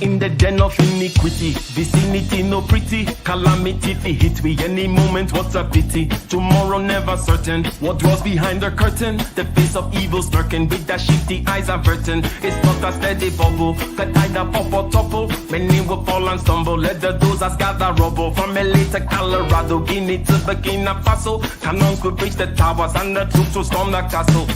in the den of iniquity. Vicinity no pretty, calamity fi hit we any moment. What's a pity? Tomorrow never certain. What dwells behind the curtain? The face of evil lurking with that shifty eyes averting. It's not a steady bubble that either pop or topple. Many will fall and stumble. Let the dozers gather rubble from LA to Colorado, Guinea to Burkina Faso. Cannons could reach the towers and the troops will storm the castle.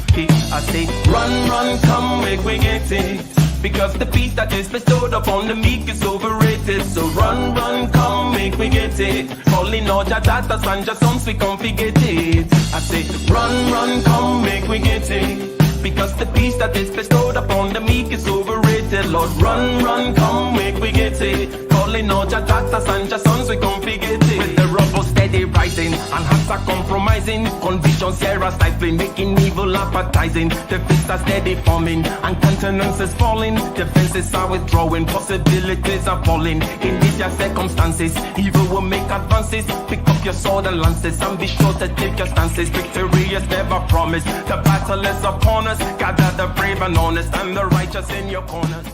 I say, run, run, come, make we get it. Because the peace that is bestowed upon the meek is overrated. So run, run, come, make we get it. Calling all your daughters and your sons, we come forget it. I say, run, run, come, make we get it. Because the peace that is bestowed upon the meek is overrated. Lord, run, run, come, make we get it. Calling all your daughters and your sons, we come forget it. With the rubble steady rising, and hearts are compromising. Convictions here are stifling, making evil appetizing. The fists are steady forming, and countenance is falling. Defenses are withdrawing, possibilities are falling. In these your circumstances, evil will make advances. Pick up your sword and lances, and be sure to take your stances. Victory is never promised, the battle is upon us. Gather the brave and honest, and the righteous in your corners.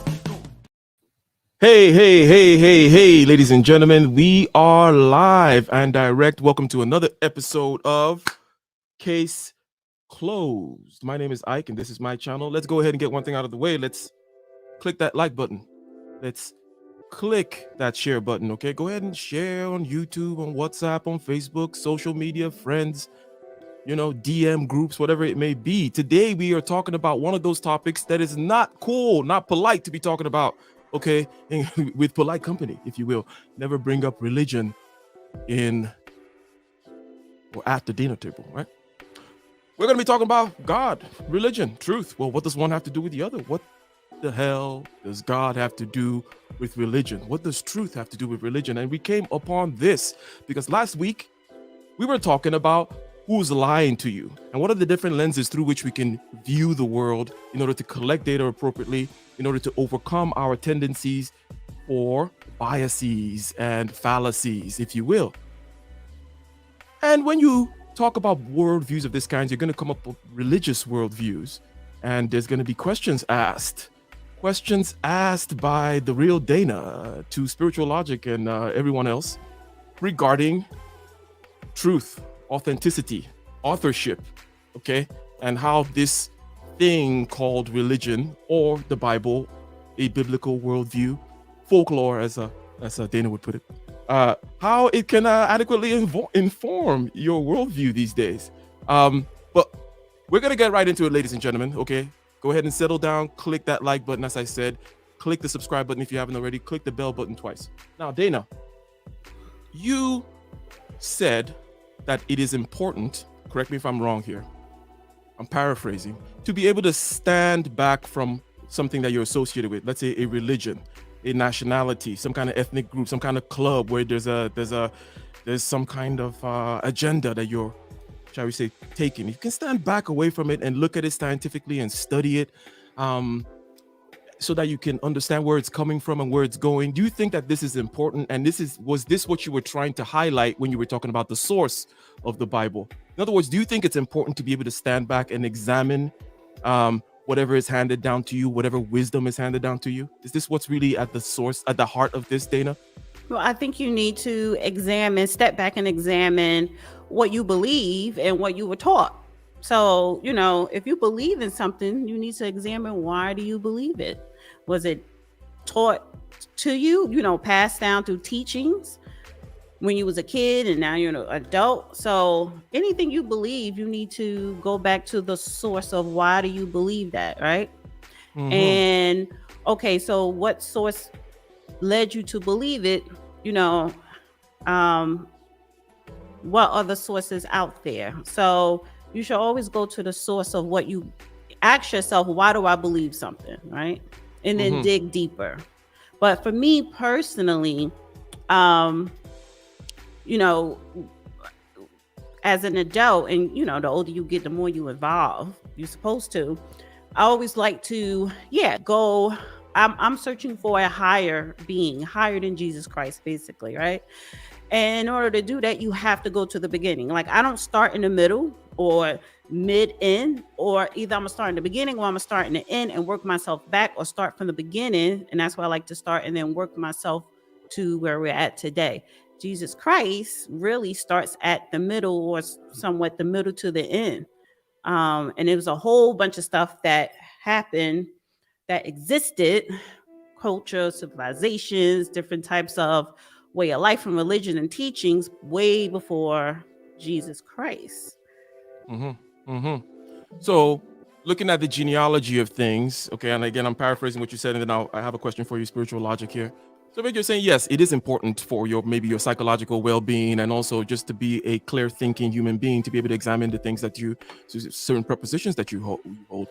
Hey, ladies and gentlemen, we are live and direct. Welcome to another episode of Case Closed. My name is Ike, and this is my channel. Let's go ahead and get one thing out of the way. Let's click that like button. Let's click that share button, okay? Go ahead and share on YouTube, on WhatsApp, on Facebook, social media, friends, DM groups, whatever it may be. Today, we are talking about one of those topics that is not cool, not polite to be talking about. Okay, with polite company, if you will. Never bring up religion in or at the dinner table, right? We're going to be talking about God, religion, truth. Well, what does one have to do with the other? What the hell does God have to do with religion? What does truth have to do with religion? And we came upon this because last week we were talking about who's lying to you and what are the different lenses through which we can view the world in order to collect data appropriately, in order to overcome our tendencies or biases and fallacies, if you will. And when you talk about worldviews of this kind, you're going to come up with religious worldviews, and there's going to be questions asked by the real Dana to Spiritual Logic and everyone else regarding truth, authenticity, authorship, okay, and how this thing called religion or the Bible, a biblical worldview, folklore, as Dana would put it, how it can adequately inform your worldview these days. But we're gonna get right into it, ladies and gentlemen. Okay, go ahead and settle down. Click that like button, as I said. Click the subscribe button if you haven't already. Click the bell button twice. Now, Dana, you said that it is important, correct me if I'm wrong here, I'm paraphrasing, to be able to stand back from something that you're associated with, let's say a religion, a nationality, some kind of ethnic group, some kind of club where there's some kind of agenda that you're, shall we say, taking. You can stand back away from it and look at it scientifically and study it, so that you can understand where it's coming from and where it's going. Do you think that this is important? And was this what you were trying to highlight when you were talking about the source of the Bible? In other words, do you think it's important to be able to stand back and examine whatever is handed down to you, whatever wisdom is handed down to you? Is this what's really at the source, at the heart of this, Dana? Well, I think you need to step back and examine what you believe and what you were taught. So, if you believe in something, you need to examine, why do you believe it? Was it taught to you, passed down through teachings when you was a kid and now you're an adult? So anything you believe, you need to go back to the source of why do you believe that, right? Mm-hmm. And okay, so what source led you to believe it? What other sources out there? So you should always go to the source of what you ask yourself, why do I believe something, right? And then dig deeper. But for me personally, as an adult, and the older you get, the more you evolve, you're supposed to. I always like to, go I'm searching for a higher being, higher than Jesus Christ, basically, right? And in order to do that, you have to go to the beginning. Like, I don't start in the middle or mid end, or either I'm gonna start in the beginning or I'm gonna start in the end and work myself back, or start from the beginning. And that's why I like to start and then work myself to where we're at today. Jesus Christ really starts at the middle, or somewhat the middle to the end. And it was a whole bunch of stuff that happened, that existed, culture, civilizations, different types of way of life and religion and teachings way before Jesus Christ. So, looking at the genealogy of things, okay, and again, I'm paraphrasing what you said, and then I have a question for you, spiritual logic here. So, you're saying yes, it is important for your maybe your psychological well-being, and also just to be a clear-thinking human being, to be able to examine the things that you, certain propositions that you hold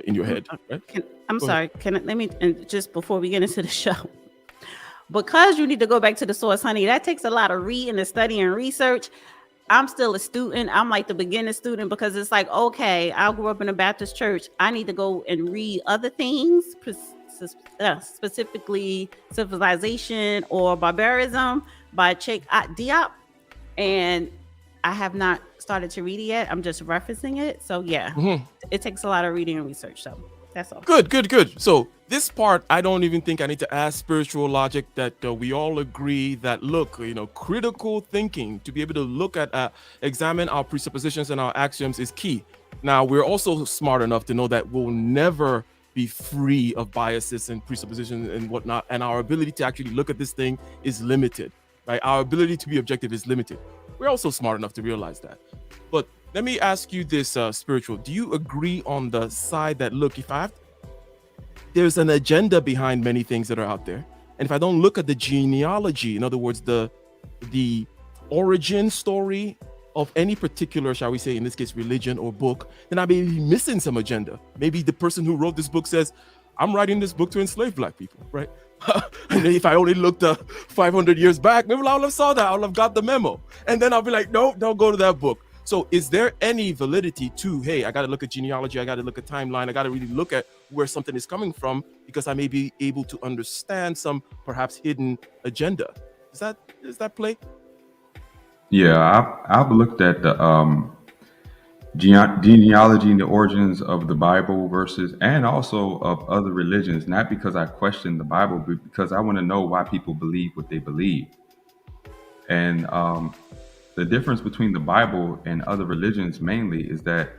in your head. Right? I'm sorry. Let me, and just before we get into the show, because you need to go back to the source, honey. That takes a lot of reading and studying and research. I'm still a student. I'm like the beginner student, because it's like, okay, I grew up in a Baptist church. I need to go and read other things, specifically Civilization or Barbarism by Cheikh Diop. And I have not started to read it yet. I'm just referencing it. So yeah, it takes a lot of reading and research. So that's all. Good. So this part, I don't even think I need to ask spiritual logic, that we all agree that, look, critical thinking, to be able to look at, examine our presuppositions and our axioms is key. Now, we're also smart enough to know that we'll never be free of biases and presuppositions and whatnot. And our ability to actually look at this thing is limited, right? Our ability to be objective is limited. We're also smart enough to realize that. But let me ask you this, spiritual. Do you agree on the side that, look, there's an agenda behind many things that are out there, and if I don't look at the genealogy, in other words, the origin story of any particular, shall we say, in this case, religion or book, then I may be missing some agenda. Maybe the person who wrote this book says, I'm writing this book to enslave Black people, right? And if I only looked 500 years back, maybe I would have saw that, I would have got the memo. And then I'll be like, no, don't go to that book. So is there any validity to, hey, I got to look at genealogy, I got to look at timeline, I got to really look at where something is coming from, because I may be able to understand some perhaps hidden agenda? Is that play? Yeah, I've looked at the genealogy and the origins of the Bible versus, and also of other religions, not because I question the Bible, but because I want to know why people believe what they believe. And the difference between the Bible and other religions mainly is that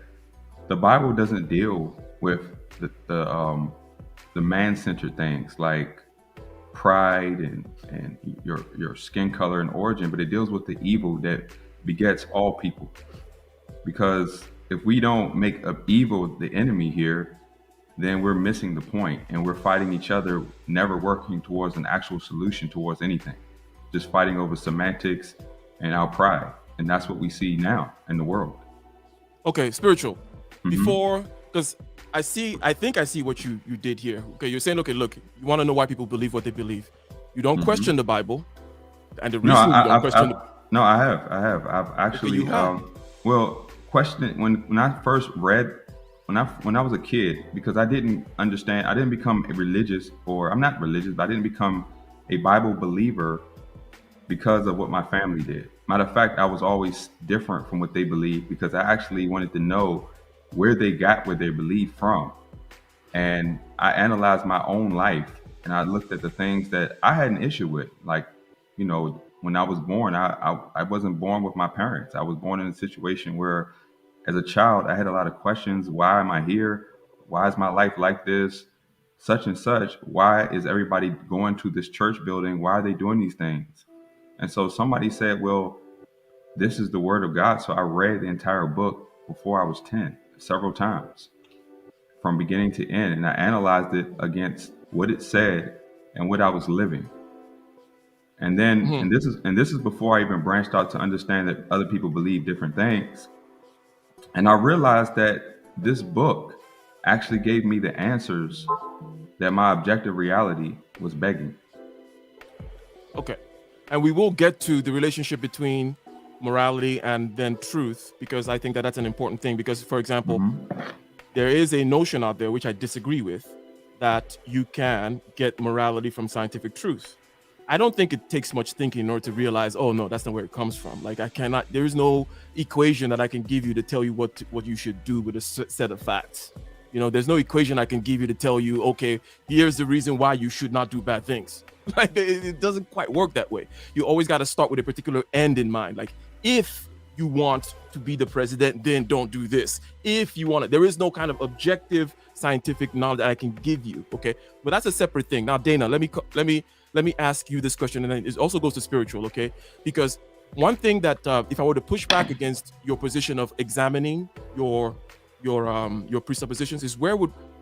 the Bible doesn't deal with the man-centered things like pride and your skin color and origin, but it deals with the evil that begets all people. Because if we don't make evil the enemy here, then we're missing the point, and we're fighting each other, never working towards an actual solution towards anything, just fighting over semantics and our pride. And that's what we see now in the world. Okay, spiritual. Before, because I think I see what you did here. Okay, you're saying, okay, look, you want to know why people believe what they believe. You don't question the Bible, and the reason you don't question. No, I have. I've actually, questioned when I first read, when I was a kid, because I didn't understand. I didn't become religious, or I'm not religious, but I didn't become a Bible believer because of what my family did. Matter of fact, I was always different from what they believed, because I actually wanted to know where they got what they believed from. And I analyzed my own life, and I looked at the things that I had an issue with. Like, when I was born, I wasn't born with my parents. I was born in a situation where, as a child, I had a lot of questions. Why am I here? Why is my life like this? Such and such. Why is everybody going to this church building? Why are they doing these things? And so somebody said, well, this is the word of God. So I read the entire book before I was 10, several times, from beginning to end. And I analyzed it against what it said and what I was living. And then, and this is before I even branched out to understand that other people believe different things. And I realized that this book actually gave me the answers that my objective reality was begging. Okay. And we will get to the relationship between morality and then truth, because I think that that's an important thing. Because, for example, there is a notion out there which I disagree with, that you can get morality from scientific truth. I don't think it takes much thinking in order to realize, oh no, that's not where it comes from. Like there is no equation that I can give you to tell you what you should do with a set of facts. There's no equation I can give you to tell you, okay, here's the reason why you should not do bad things. Like it doesn't quite work that way. You always got to start with a particular end in mind. Like if you want to be the president, then don't do this. If you want it, there is no kind of objective scientific knowledge that I can give you. Okay, but that's a separate thing. Now, Dana, let me ask you this question, and then it also goes to spiritual. Okay, because one thing that if I were to push back against your position of examining your presuppositions is where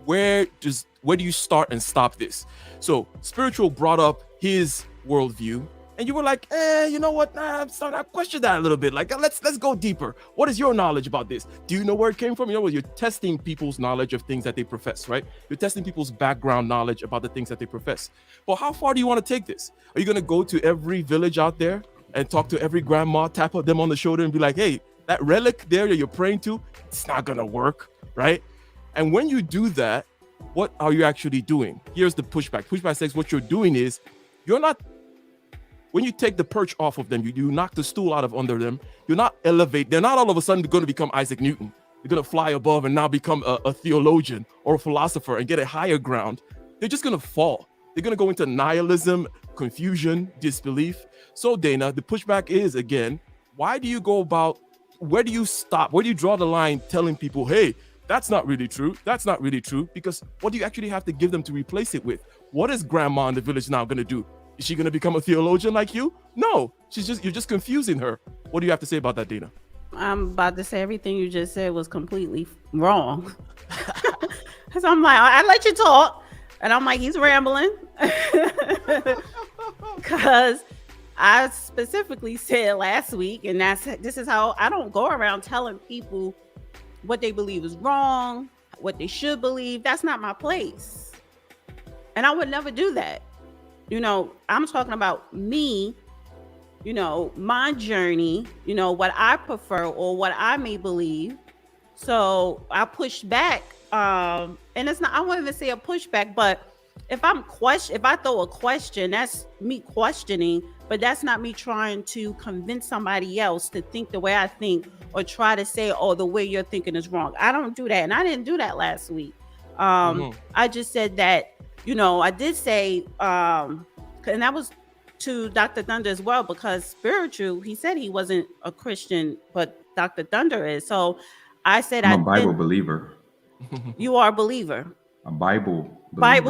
do you start and stop this? So spiritual brought up his worldview, and you were like, you know what? I question that a little bit. Like, let's go deeper. What is your knowledge about this? Do you know where it came from? You're testing people's knowledge of things that they profess, right? You're testing people's background knowledge about the things that they profess. Well, how far do you want to take this? Are you going to go to every village out there and talk to every grandma, tap them on the shoulder and be like, hey, that relic there that you're praying to, it's not going to work, right? And when you do that, what are you actually doing? Here's the pushback. Pushback says what you're doing is when you take the perch off of them, you knock the stool out of under them, they're not all of a sudden going to become Isaac Newton. They're going to fly above and now become a theologian or a philosopher and get a higher ground. They're just going to fall. They're going to go into nihilism, confusion, disbelief. So Dana, the pushback is, again, why do you go about, where do you stop? Where do you draw the line telling people, hey, that's not really true. That's not really true. Because what do you actually have to give them to replace it with? What is grandma in the village now going to do? Is she going to become a theologian like you? No, you're just confusing her. What do you have to say about that, Dana? I'm about to say everything you just said was completely wrong. Because I'm like, I let you talk. And I'm like, he's rambling. Because I specifically said last week, and this is how I don't go around telling people what they believe is wrong, what they should believe. That's not my place. And I would never do that. I'm talking about me, my journey, what I prefer or what I may believe. So I push back. And it's not, I won't even say a pushback, but if I throw a question, that's me questioning, but that's not me trying to convince somebody else to think the way I think or try to say, oh, the way you're thinking is wrong. I don't do that. And I didn't do that last week. I just said that, I did say, and that was to Dr. Thunder as well, because spiritual, he said he wasn't a Christian, but Dr. Thunder is. So I said, I'm a Bible believer. You are a believer. A Bible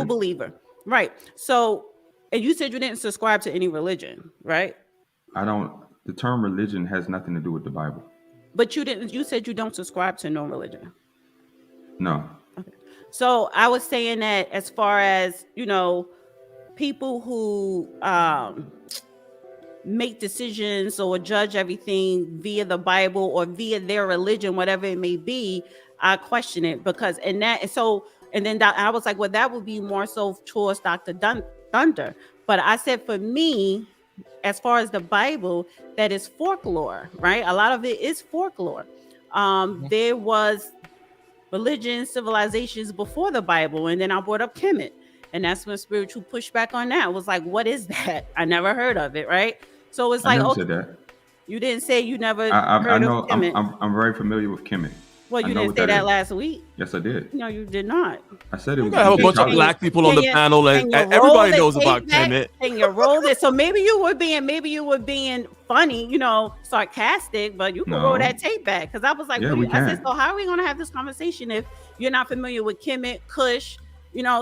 believer. Right. So, and you said you didn't subscribe to any religion, right? The term religion has nothing to do with the Bible. But you said you don't subscribe to no religion. No. Okay. So I was saying that as far as, people who make decisions or judge everything via the Bible or via their religion, whatever it may be, I question it because and then I was like, well, that would be more so towards Dr. Thunder. But I said for me, as far as the Bible, that is folklore, right? A lot of it is folklore. There was religions, civilizations before the Bible, and then I brought up Kemet. And that's when spiritual pushback on that was like, what is that? I never heard of it, right? So it's like, I never said that. You didn't say you never heard of Kemet. I'm very familiar with Kemet. Well, you didn't say that last week. Yes, I did. No, you did not. I said it was. We have a bunch of black people on the panel, and everybody knows about Kemet. And you rolled it. So maybe you were being funny, sarcastic, but you can roll that tape back. Because I was like, I said, so how are we going to have this conversation if you're not familiar with Kemet, Kush?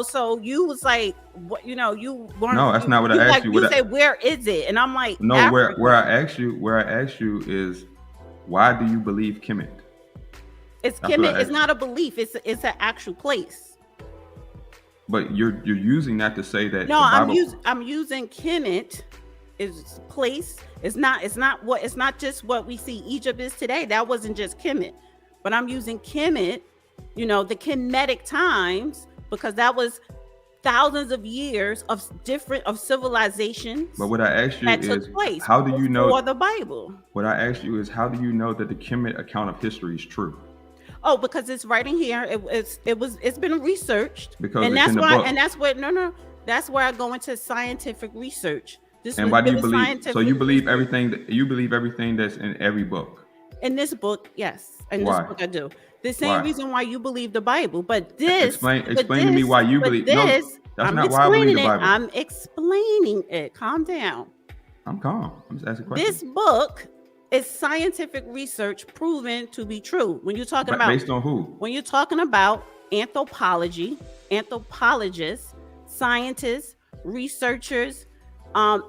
So you was like, what? You weren't. No, that's not what I asked you. You said, where is it? And I'm like, no. Where I asked you is, why do you believe Kemet? Kemet is not a belief. It's an actual place. But you're using that to say that. No, I'm using Kemet is place. It's not just what we see Egypt is today. That wasn't just Kemet, but I'm using Kemet. The Kemetic times, because that was thousands of years of civilizations. But what I asked you is, place how do you know for the Bible? What I asked you is, how do you know that the Kemet account of history is true? Oh, because it's right in here. It's been researched, Because and it's that's in the why. book. And that's what. No. That's where I go into scientific research. And why do it you was believe? scientific So you believe research. everything that's in every book. In this book, yes. In this Why? book, I do. The same Why? reason why you believe the Bible, but this, Explain to me why you believe. No, that's I'm not why I believe explaining the it. Bible. I'm explaining it. Calm down. I'm calm. I'm just asking This questions. book is scientific research proven to be true. When you're talking about Based on who? when you're talking about anthropology, anthropologists, scientists, researchers,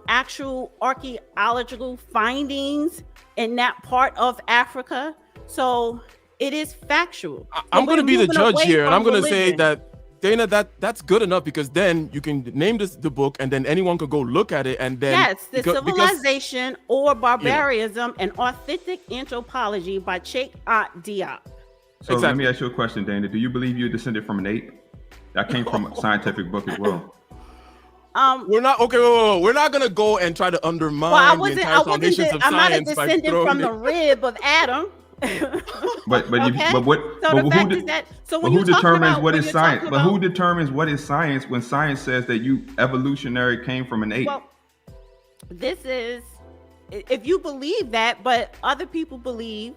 actual archaeological findings in that part of Africa. So it is factual. I'm going to be the judge here, and I'm going to say religion. that Dana, that's good enough, because then you can name the book, and then anyone could go look at it, and then Yes, the Civilization or Barbarism and Authentic Anthropology by Cheikh Diop. So let me ask you a question, Dana. Do you believe you're descended from an ape? That came from a scientific book as well. We're not okay. Whoa. We're not gonna go and try to undermine the entire foundations of I'm not a science by descendant throwing from the rib of Adam. But who determines what is science? But who determines what is science when science says that you evolutionary came from an ape? Well, this is if you believe that, but other people believe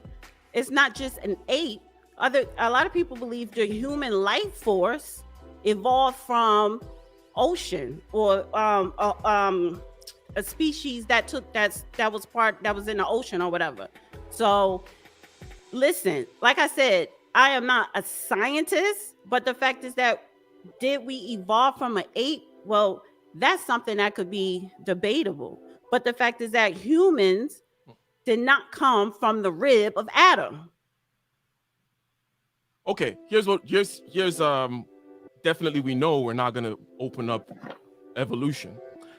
it's not just an ape. A lot of people believe the human life force evolved from ocean or a species that was in the ocean or whatever. So listen, like I said, I am not a scientist, but the fact is that did we evolve from an ape? Well, that's something that could be debatable. But the fact is that humans did not come from the rib of Adam. Okay, here's definitely we know we're not going to open up evolution.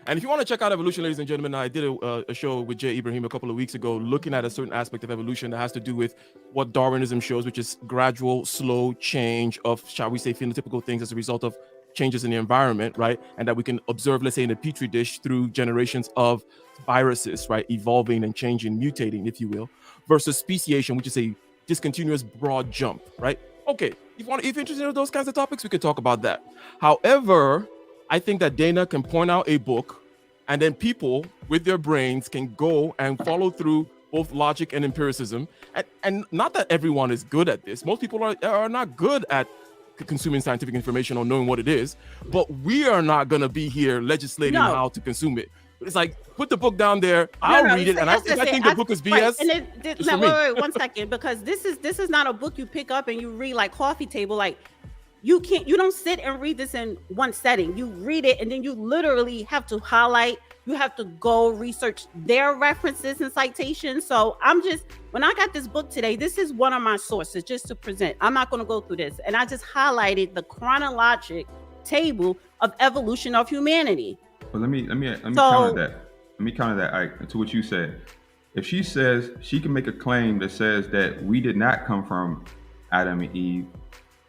And if you want to check out evolution, ladies and gentlemen, I did a show with Jay Ibrahim a couple of weeks ago looking at a certain aspect of evolution that has to do with what Darwinism shows, which is gradual, slow change of, shall we say, phenotypical things as a result of changes in the environment, right? And that we can observe, let's say, in a petri dish through generations of viruses, right? Evolving and changing, mutating, if you will, versus speciation, which is a discontinuous broad jump, right? Okay, if you're interested in those kinds of topics, we could talk about that. However, I think that Dana can point out a book, and then people with their brains can go and follow through both logic and empiricism. And not that everyone is good at this. Most people are not good at consuming scientific information or knowing what it is, but we are not going to be here legislating how to consume it. It's like, put the book down there. I'll read it, and I think the book is BS. Right. Wait, 1 second, because this is not a book you pick up and you read like coffee table. Like you don't sit and read this in one setting. You read it, and then you literally have to highlight. You have to go research their references and citations. So when I got this book today, this is one of my sources just to present. I'm not going to go through this, and I just highlighted the chronologic table of evolution of humanity. Well, let me counter that. Let me counter that, Ike, to what you said. If she says she can make a claim that says that we did not come from Adam and Eve,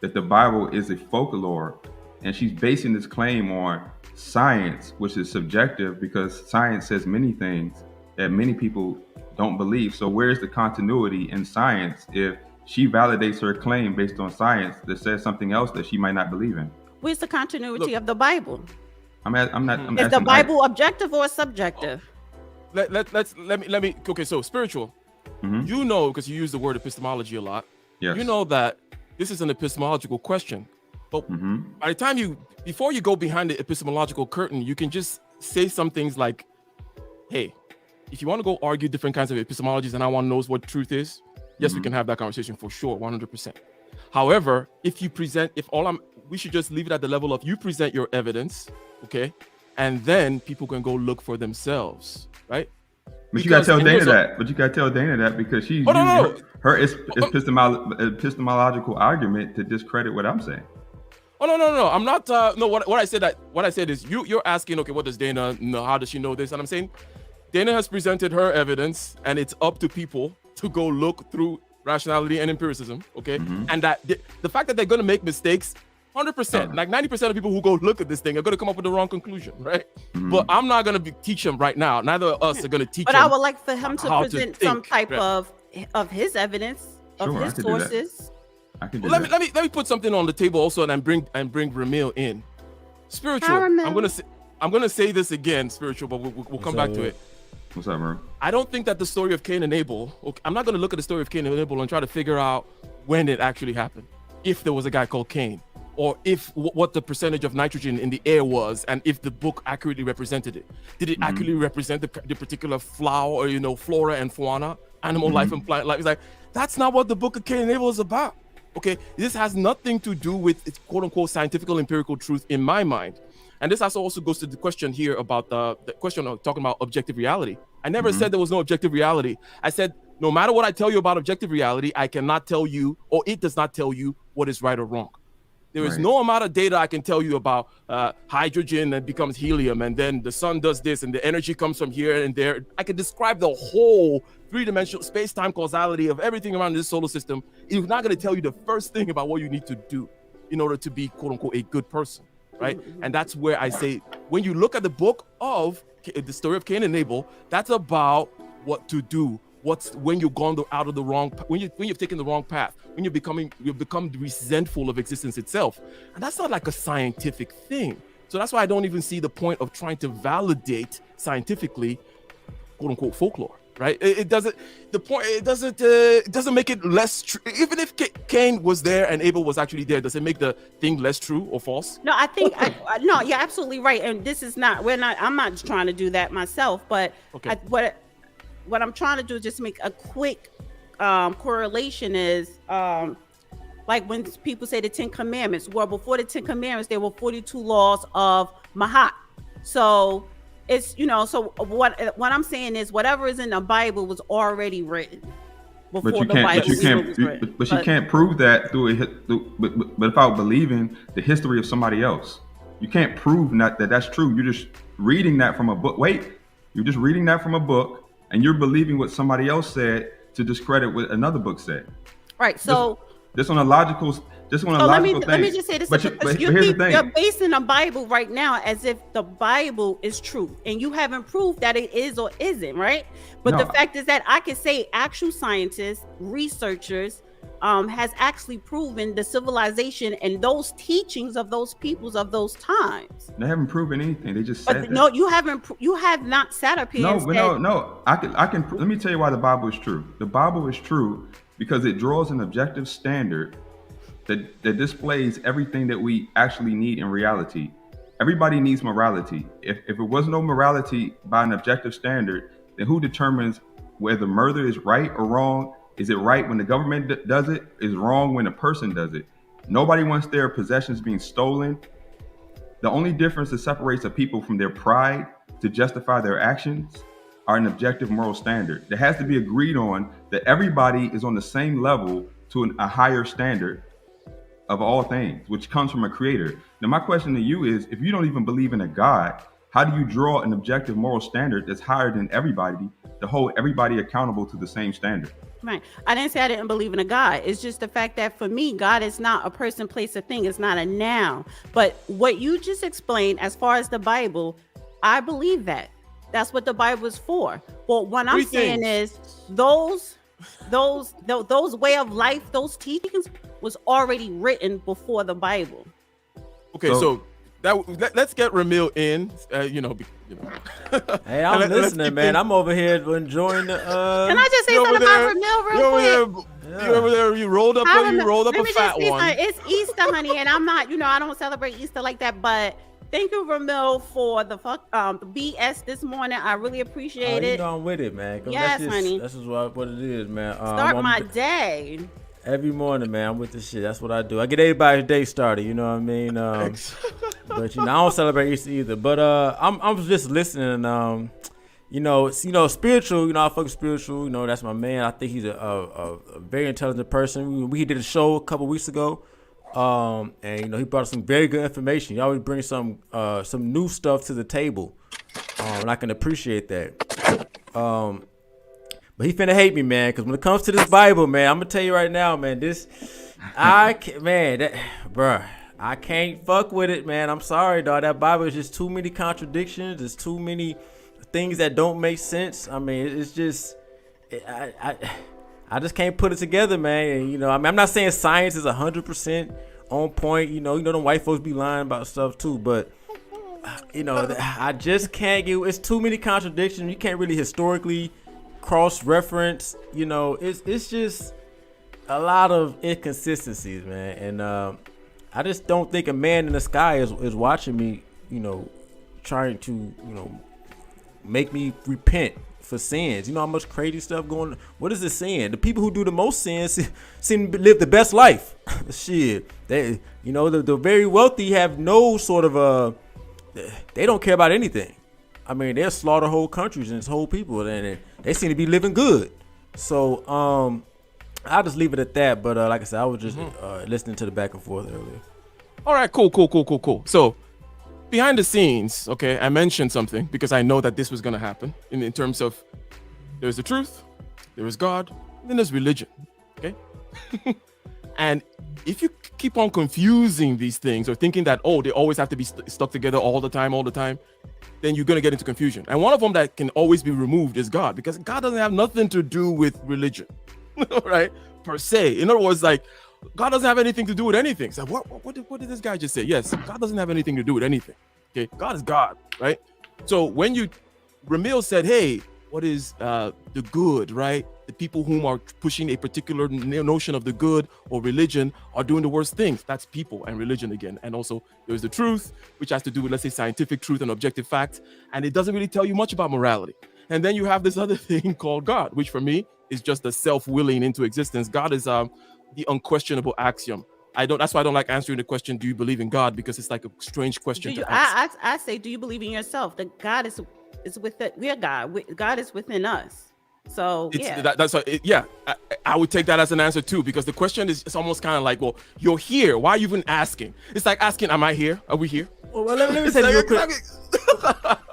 that the Bible is a folklore, and she's basing this claim on science, which is subjective because science says many things that many people don't believe. So where's the continuity in science if she validates her claim based on science that says something else that she might not believe in? Where's the continuity of the Bible? Is the Bible objective or subjective? Let me. Okay, so spiritual. You know, because you use the word epistemology a lot. Yes. You know that this is an epistemological question. But by the time before you go behind the epistemological curtain, you can just say some things like, "Hey, if you want to go argue different kinds of epistemologies, and I want to know what truth is, yes, we can have that conversation for sure, 100%. However, we should just leave it at the level of you present your evidence, okay, and then people can go look for themselves, right? But you gotta tell Dana that. But you gotta tell Dana that because she's using her epistemological argument to discredit what I'm saying. Oh no! I'm not. What I said is you're asking, okay, what does Dana know? How does she know this? And I'm saying Dana has presented her evidence, and it's up to people to go look through rationality and empiricism, okay? And that the fact that they're gonna make mistakes. 100%, like 90% of people who go look at this thing are going to come up with the wrong conclusion, right? But I'm not going to teach them right now. Neither of us are going to teach them. But I would like for him to present some type of his evidence, of his sources. I can do let that. me put something on the table also, and bring Ramil in. Spiritual. Hi, Ramil. I'm gonna say this again, spiritual, but we'll come back to it. What's up, bro? I don't think that the story of Cain and Abel. Okay, I'm not gonna look at the story of Cain and Abel and try to figure out when it actually happened. If there was a guy called Cain, or if what the percentage of nitrogen in the air was, and if the book accurately represented it. Did it accurately represent the particular flower, or flora and fauna, animal life and plant life? It's like, that's not what the book of Cain and Abel is about. Okay, this has nothing to do with its quote unquote scientific empirical truth in my mind. And this also goes to the question here about the question of talking about objective reality. I never said there was no objective reality. I said, no matter what I tell you about objective reality, I cannot tell you, or it does not tell you, what is right or wrong. There is no amount of data I can tell you about hydrogen that becomes helium, and then the sun does this, and the energy comes from here and there. I can describe the whole three-dimensional space-time causality of everything around this solar system. It's not going to tell you the first thing about what you need to do in order to be, quote-unquote, a good person, right? And that's where I say, when you look at the book of the story of Cain and Abel, that's about what to do. When you've gone out of the wrong, when you've taken the wrong path, when you become resentful of existence itself, and that's not like a scientific thing. So that's why I don't even see the point of trying to validate scientifically, quote unquote, folklore. Right? It doesn't. The point. It doesn't make it less true. Even if Cain was there and Abel was actually there, does it make the thing less true or false? No, I think no. You're absolutely right. And this is not. I'm not trying to do that myself. But okay. What I'm trying to do is just make a quick correlation is like when people say the 10 Commandments. Well, before the 10 Commandments, there were 42 laws of Mahat. So it's, so what I'm saying is whatever is in the Bible was already written before the Bible was written. But you can't prove that but without believing the history of somebody else. You can't prove that's true. You're just reading that from a book. You're just reading that from a book, and you're believing what somebody else said to discredit what another book said. Right. So this on a logical thing. Let me just say this. But here's the thing. You're basing the Bible right now as if the Bible is true, and you haven't proved that it is or isn't, right? But the fact is that I can say actual scientists, researchers, has actually proven the civilization and those teachings of those peoples of those times. They haven't proven anything. They just said no, you haven't. You have not sat up here. No. I can. Let me tell you why the Bible is true. The Bible is true because it draws an objective standard that displays everything that we actually need in reality. Everybody needs morality. If it was no morality by an objective standard, then who determines whether murder is right or wrong? Is it right when the government does it? Is wrong when a person does it? Nobody wants their possessions being stolen. The only difference that separates a people from their pride to justify their actions are an objective moral standard that has to be agreed on, that everybody is on the same level to a higher standard of all things, which comes from a creator. Now, my question to you is, if you don't even believe in a God, how do you draw an objective moral standard that's higher than everybody to hold everybody accountable to the same standard? Right. I didn't say I didn't believe in a God. It's just the fact that for me, God is not a person, place, a thing. It's not a noun. But what you just explained, as far as the Bible, I believe that. That's what the Bible is for. But what I'm saying is those way of life, those teachings was already written before the Bible. Okay, so let's get Ramil in. Hey, I'm listening, man. I'm over here enjoying the. Can I just say something about Ramil real quick? You over there? You rolled up a fat one. It's Easter, honey, and I'm not. I don't celebrate Easter like that. But thank you, Ramil, for the BS this morning. I really appreciate it. I'm with it, man. Yes, honey. That's just what it is, man. Start my day. Every morning, man, I'm with this shit. That's what I do. I get everybody's day started. You know what I mean? But I don't celebrate Easter either. But I'm just listening. Spiritual. I fuck spiritual. That's my man. I think he's a very intelligent person. We did a show a couple weeks ago, and he brought us some very good information. He always brings some new stuff to the table, and I can appreciate that. But he finna hate me, man, because when it comes to this Bible, man, I'm gonna tell you right now, man, I can't fuck with it, man. I'm sorry, dog. That Bible is just too many contradictions. There's too many things that don't make sense. I mean, it's just, I I just can't put it together, man. And, I mean, I'm not saying science is 100% on point. Them white folks be lying about stuff too, but I just can't get. It's too many contradictions. You can't really historically cross-reference. It's just a lot of inconsistencies, man. And I just don't think a man in the sky is watching me, trying to, make me repent for sins. You know how much crazy stuff going on? What is this sin? The people who do the most sins seem to live the best life. Shit. They, the very wealthy have no sort of they don't care about anything. I mean, they'll slaughter whole countries and whole people, and they seem to be living good. So, I'll just leave it at that. But like I said, I was just listening to the back and forth earlier. All right, cool. So, behind the scenes, okay, I mentioned something because I know that this was going to happen in terms of there's the truth, there is God, and then there's religion, okay? And if you keep on confusing these things or thinking that, they always have to be stuck together all the time, then you're going to get into confusion. And one of them that can always be removed is God, because God doesn't have nothing to do with religion, right? Per se. In other words, like, God doesn't have anything to do with anything. So what did this guy just say? Yes, God doesn't have anything to do with anything. Okay, God is God, right? So when Ramil said, hey, what is the good, right? The people whom are pushing a particular notion of the good or religion are doing the worst things. That's people and religion again. And also there's the truth, which has to do with, let's say, scientific truth and objective facts. And it doesn't really tell you much about morality. And then you have this other thing called God, which for me is just the self-willing into existence. God is the unquestionable axiom. That's why I don't like answering the question, do you believe in God? Because it's like a strange question to ask. I say, do you believe in yourself? That God is within, we're God. God is within us. So I would take that as an answer too, because the question is, it's almost kind of like, well, you're here. Why are you even asking? It's like asking, am I here? Are we here? Well, let me say this real quick.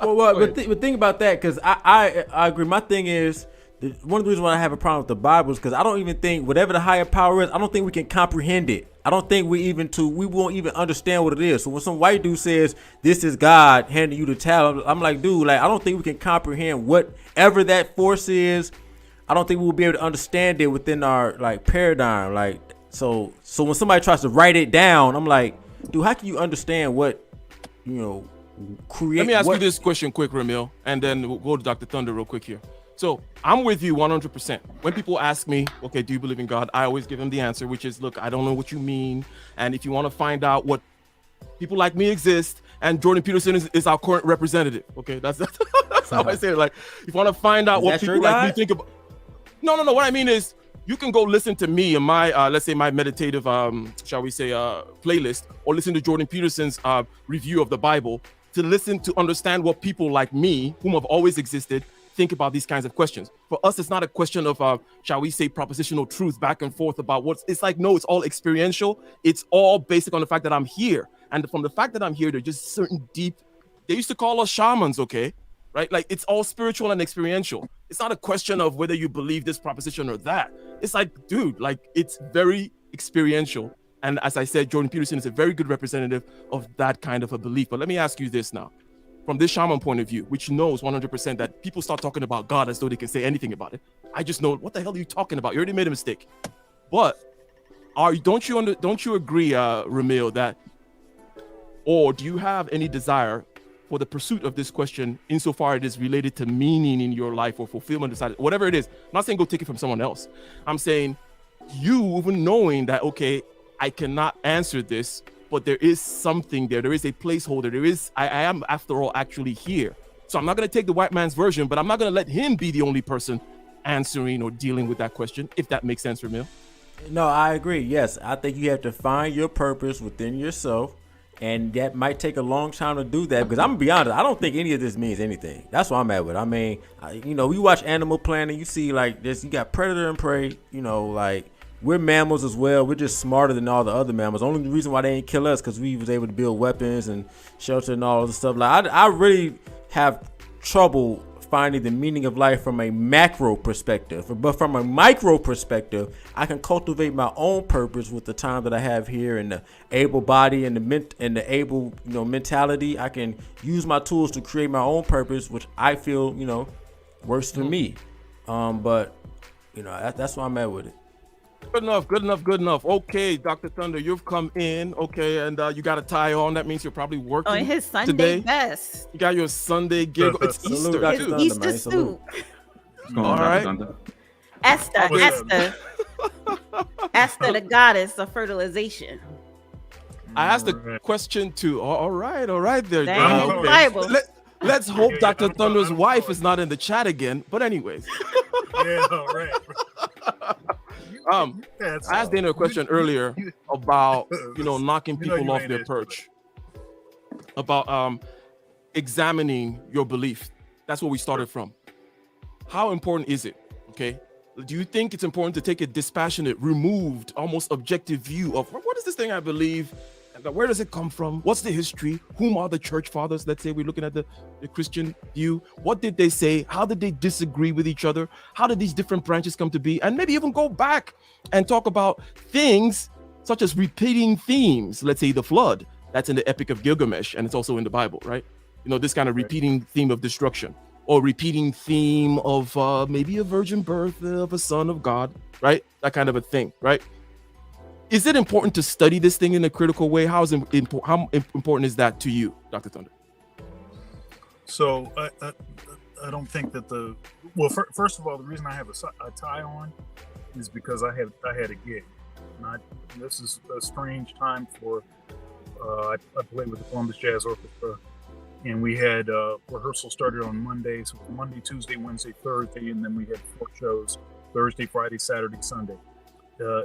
But think about that, because I agree. My thing is, one of the reasons why I have a problem with the Bible is because I don't even think whatever the higher power is, I don't think we can comprehend it. I don't think we won't even understand what it is. So when some white dude says this is God handing you the talent, I'm like, dude, like, I don't think we can comprehend whatever that force is. I don't think we will be able to understand it within our like paradigm. Like, so when somebody tries to write it down, I'm like, dude, how can you understand what create? Let me ask you this question quick, Ramil, and then we'll go to Dr. Thunder real quick here. So I'm with you 100%. When people ask me, okay, do you believe in God? I always give them the answer, which is, look, I don't know what you mean. And if you want to find out what people like me exist, and Jordan Peterson is our current representative. Okay, that's how I say it. Like, if you want to find out what people like me think about. No. What I mean is, you can go listen to me and my, let's say, my meditative, shall we say, playlist, or listen to Jordan Peterson's review of the Bible to understand what people like me, whom have always existed, think about these kinds of questions. For us, it's not a question of, shall we say, propositional truth back and forth about it's like, no, it's all experiential. It's all basic on the fact that I'm here. And from the fact that I'm here, there's just certain deep, they used to call us shamans, okay? Right? Like, it's all spiritual and experiential. It's not a question of whether you believe this proposition or that. It's like, dude, like, it's very experiential. And as I said, Jordan Peterson is a very good representative of that kind of a belief. But let me ask you this now. From this shaman point of view, which knows 100% that people start talking about God as though they can say anything about it. I just know, what the hell are you talking about? You already made a mistake. But don't you agree, Ramil, that, or do you have any desire for the pursuit of this question insofar it is related to meaning in your life or fulfillment, whatever it is? I'm not saying go take it from someone else. I'm saying you, even knowing that, okay, I cannot answer this, but there is something there. There is a placeholder. I am, after all, actually here. So I'm not going to take the white man's version, but I'm not going to let him be the only person answering or dealing with that question, if that makes sense, Ramil. No, I agree. Yes, I think you have to find your purpose within yourself, and that might take a long time to do that, because I'm going to be honest, I don't think any of this means anything. That's what I'm at with. I mean, you watch Animal Planet, you see like this, you got predator and prey, like, we're mammals as well. We're just smarter than all the other mammals. The only reason why they ain't kill us because we was able to build weapons and shelter and all of the stuff. Like, I really have trouble finding the meaning of life from a macro perspective. But from a micro perspective, I can cultivate my own purpose with the time that I have here and the able body and the able mentality. I can use my tools to create my own purpose, which I feel works for me. But You know, that's where I'm at with it. Good enough. Okay, Dr. Thunder, you've come in. Okay, and you got a tie on. That means you're probably working On his Sunday today. best. You got your Sunday gig. It's Salute, Easter Dr. too. Thunder, Easter man. Salute. suit. What's going on, All Dr. right. Thunder? Esther, the goddess of fertilization. I asked a question too. All right there. Dang, Okay. Bible. Let's hope Yeah, Dr. I'm Thunder's sorry. wife is not in the chat again. But anyways, Yeah, all right. That's I asked all. Dana a question earlier about knocking You know people you off ain't their it. perch, about examining your belief. That's where we started from. How important is it? Okay, do you think it's important to take a dispassionate, removed, almost objective view of what is this thing I believe? Where does it come from? What's the history? Whom are the church fathers? Let's say we're looking at the Christian view. What did they say? How did they disagree with each other? How did these different branches come to be? And maybe even go back and talk about things such as repeating themes. Let's say the flood. That's in the Epic of Gilgamesh, and it's also in the Bible, right? This kind of repeating theme of destruction, or repeating theme of maybe a virgin birth of a son of God, right? That kind of a thing, right? Is it important to study this thing in a critical way? How important is that to you, Dr. Thunder? So I don't think that first of all, the reason I have a tie on is because I had a gig. This is a strange time for I played with the Columbus Jazz Orchestra, and we had rehearsal started on Monday, so Monday, Tuesday, Wednesday, Thursday, and then we had 4 shows: Thursday, Friday, Saturday, Sunday.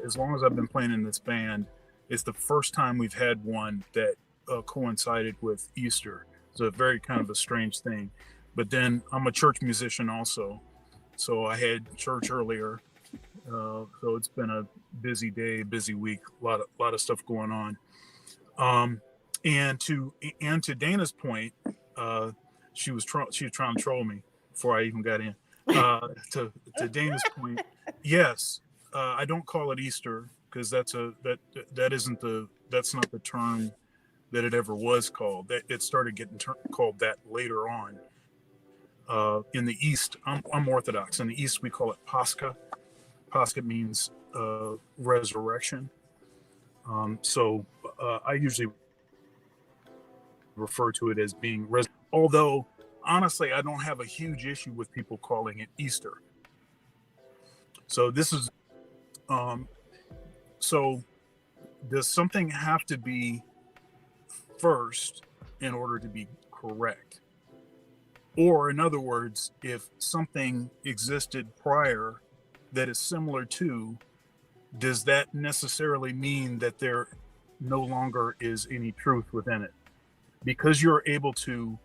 As long as I've been playing in this band, it's the first time we've had one that coincided with Easter. It's a very kind of a strange thing. But then I'm a church musician also, so I had church earlier. So it's been a busy day, busy week, a lot of stuff going on. And to Dana's point, she was trying to troll me before I even got in. To Dana's point, yes. I don't call it Easter because that's not the term that it ever was called. It started getting called that later on. In the East, I'm Orthodox. In the East, we call it Pascha. Pascha means resurrection. So I usually refer to it as being although honestly, I don't have a huge issue with people calling it Easter. So this is. So does something have to be first in order to be correct? Or in other words, if something existed prior that is similar to, does that necessarily mean that there no longer is any truth within it? Because you're able to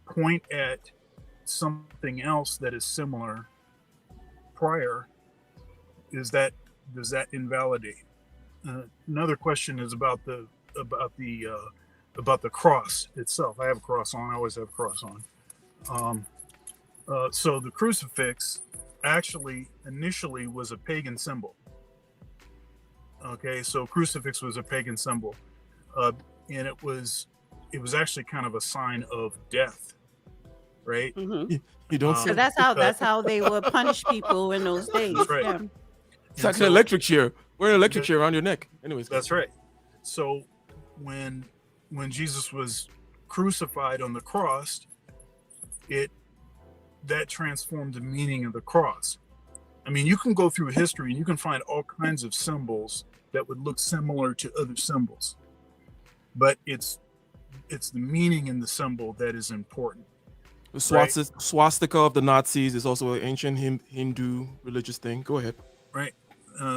point at something else that is similar prior, does that invalidate? Another question is about the cross itself. I have a cross on. I always have a cross on. So the crucifix actually initially was a pagan symbol. Okay, so crucifix was a pagan symbol, and it was actually kind of a sign of death, right? Mm-hmm. You don't So say. that's how they would punish people in those days. That's right. Yeah. It's like an electric chair. Wear an electric chair around your neck. Anyways. That's right. So when Jesus was crucified on the cross, that transformed the meaning of the cross. I mean, you can go through history and you can find all kinds of symbols that would look similar to other symbols, but it's the meaning in the symbol that is important. The swastika of the Nazis is also an ancient Hindu religious thing. Go ahead. Right.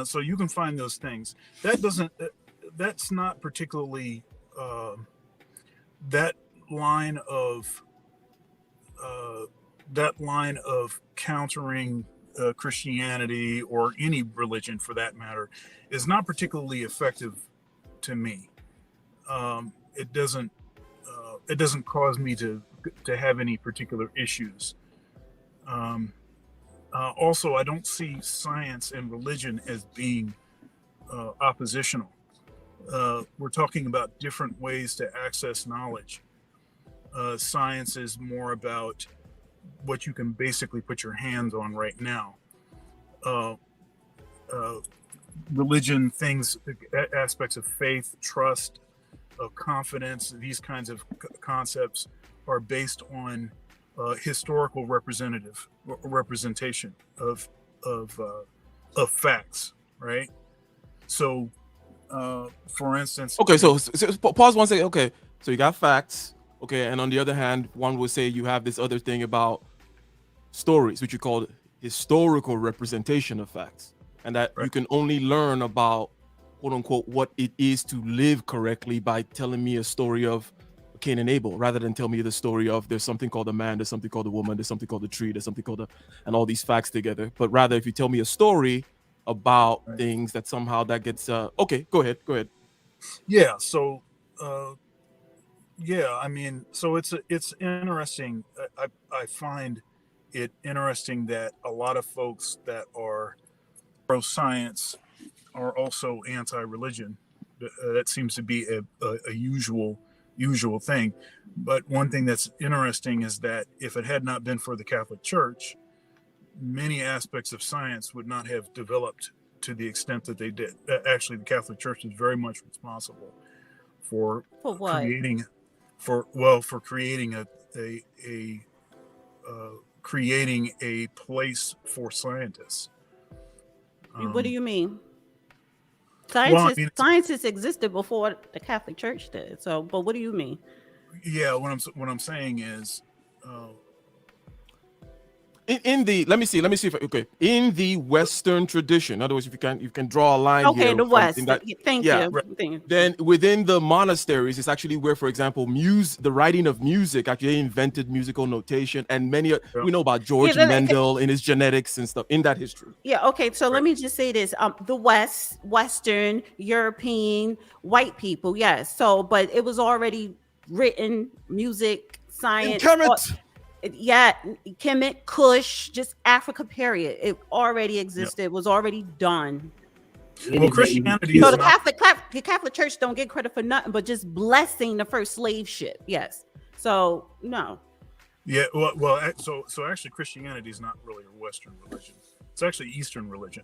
So you can find those things. That's not particularly that line of countering Christianity or any religion for that matter is not particularly effective to me. It doesn't cause me to have any particular issues. Also, I don't see science and religion as being oppositional. We're talking about different ways to access knowledge. Science is more about what you can basically put your hands on right now. religion, things, aspects of faith, trust, of confidence, these kinds of concepts are based on historical representation of facts, right? So, for instance, okay, so pause one second. Okay, so you got facts. Okay, and on the other hand, one would say you have this other thing about stories, which you call historical representation of facts, and that Right. you can only learn about quote unquote what it is to live correctly by telling me a story of Cain and Abel, rather than tell me the story of there's something called a man, there's something called a woman, there's something called a tree, there's something called and all these facts together. But rather, if you tell me a story about Right. things that somehow that gets okay, go ahead. Yeah. So, yeah, I mean, so it's interesting. I find it interesting that a lot of folks that are pro science are also anti-religion. That seems to be a usual thing. But one thing that's interesting is that if it had not been for the Catholic Church, many aspects of science would not have developed to the extent that they did. Actually, the Catholic Church is very much responsible for what? creating creating a place for scientists. What do you mean? Well, I mean, Scientists existed before the Catholic Church did. So, but what do you mean? yeah, what I'm saying is, In the let me see if okay, in the Western tradition, in other words, if you can draw a line here. Okay, the West. Thank yeah, you. right. Thank you. Then within the monasteries, it's actually where, for example, the writing of music actually invented musical notation, and many we know about George Mendel in his genetics and stuff in that history. Yeah. Okay. So let me just say this: the Western, European, white people, yes. So, but it was already written, music, science. Yeah, Kemet, Kush, just Africa. Period. It already existed. It was already done. Well, Christianity. So the Catholic Church don't get credit for nothing but just blessing the first slave ship. Yes. So no. Yeah. Well. So actually, Christianity is not really a Western religion. It's actually Eastern religion.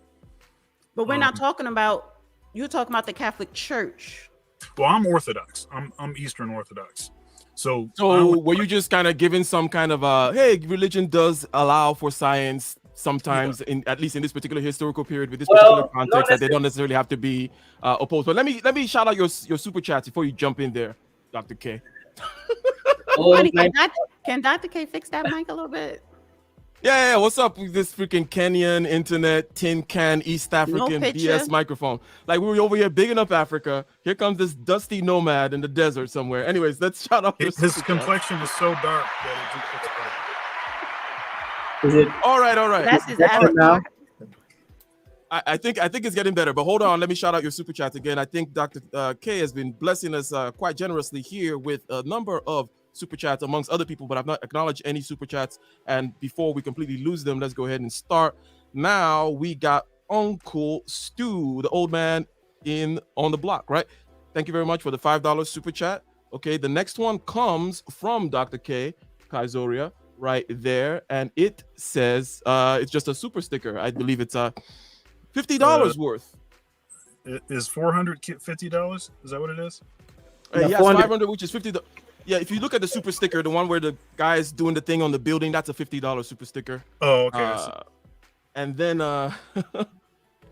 But we're not talking about. You're talking about the Catholic Church. Well, I'm Orthodox. I'm Eastern Orthodox. So were you just kind of given some kind of hey, religion does allow for science sometimes, at least in this particular historical period with this particular context, that they don't necessarily have to be opposed. But let me shout out your super chats before you jump in there, Dr. K. Can Dr. K fix that mic a little bit? Yeah. What's up with this freaking Kenyan internet, tin can, East African BS microphone? Like, we were over here bigging up Africa. Here comes this dusty nomad in the desert somewhere. Anyways, let's shout out. His complexion is so dark that Is it all right? That's his avatar. I think it's getting better, but hold on. Let me shout out your super chats again. I think Dr. K has been blessing us quite generously here with a number of super chats amongst other people, but I've not acknowledged any super chats. And before we completely lose them, let's go ahead and start. Now we got Uncle Stu, the old man on the block, right? Thank you very much for the $5 super chat. Okay, the next one comes from Dr. K, Kaizoria, right there, and it says it's just a super sticker. I believe it's $50 worth. Is $450? Is that what it is? Yes, 500, which is $50. Yeah, if you look at the super sticker, the one where the guy is doing the thing on the building, that's a $50 super sticker. Oh, okay. And then, that's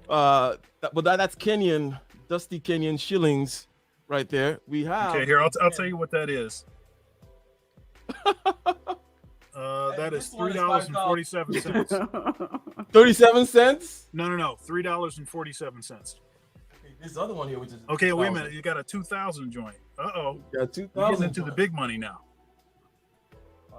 Kenyan, dusty Kenyan shillings right there. We have. Okay, here I'll tell you what that is. That is $3.47. 37 cents? No, $3.47. This other one here, which is okay. Wait a minute, you got a 2,000 joint. Got 2,000. Getting into the big money now.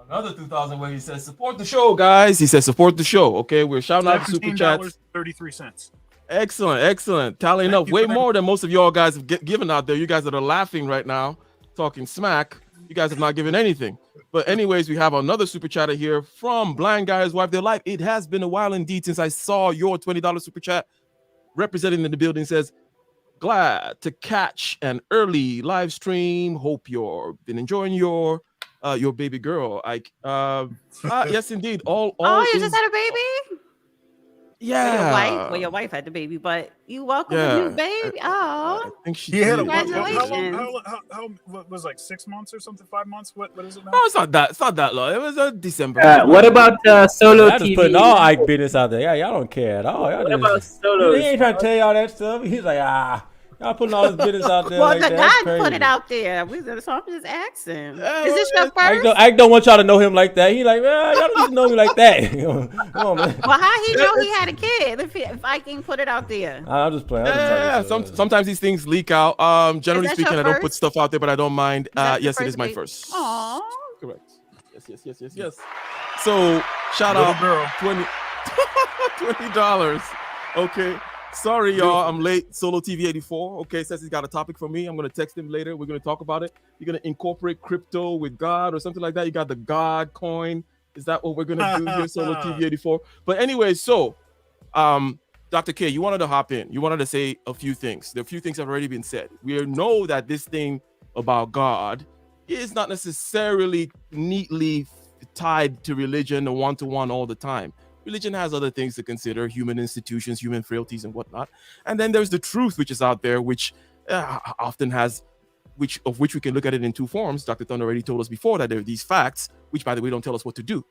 Another 2,000 where he says support the show, guys. He says support the show. Okay, we're shouting out the super chats. 33 cents. Excellent. Tallying up way more than most of y'all guys have given out there. You guys that are laughing right now, talking smack. You guys have not given anything. But anyways, we have another super chatter here from Blind Guy's Wife Their Life. It has been a while indeed since I saw your $20 super chat. Representing in the building says, glad to catch an early live stream. Hope you've been enjoying your baby girl. Yes, indeed. All you just had a baby? Yeah. Well, your wife had the baby, but you welcome a new Yeah. baby. I Oh, think she He had did. how congratulations. long? What was like 6 months or something? 5 months? What is it No, now? it's not that. It's not that long. It was December. What about solo Y'all just putting TV? all Ike business out there. Yeah, y'all don't care at all. Y'all What just about he solos? ain't trying to tell y'all that stuff. He's like, y'all putting all this business out there Well, like the that. That's God crazy. put it out there. So I'm just asking. Yeah, Is this well, your first? Ike don't want y'all to know him like that. He like, y'all don't need to know me like that. Come on, man. Well, how he know he had a kid if I can put it out there? I'm just playing. I'm just Yeah. talking shit. Sometimes these things leak out. Generally that your speaking, I don't put first? stuff out there, but I don't mind. That's your Yes, it is my baby? first. Aw. Correct. Yes. So shout Little out girl. 20 $20. Okay. Sorry, y'all. I'm late. Solo TV 84. Okay, says he's got a topic for me. I'm gonna text him later. We're gonna talk about it. You're gonna incorporate crypto with God or something like that. You got the God coin. Is that what we're gonna do here? Solo TV 84. But anyway, so Dr. K, you wanted to hop in. You wanted to say a few things. There are a few things have already been said. We know that this thing about God is not necessarily neatly tied to religion or one-to-one all the time. Religion has other things to consider, human institutions, human frailties, and whatnot. And then there's the truth, which is out there, which often has, which we can look at it in two forms. Dr. Thunder already told us before that there are these facts, which, by the way, don't tell us what to do.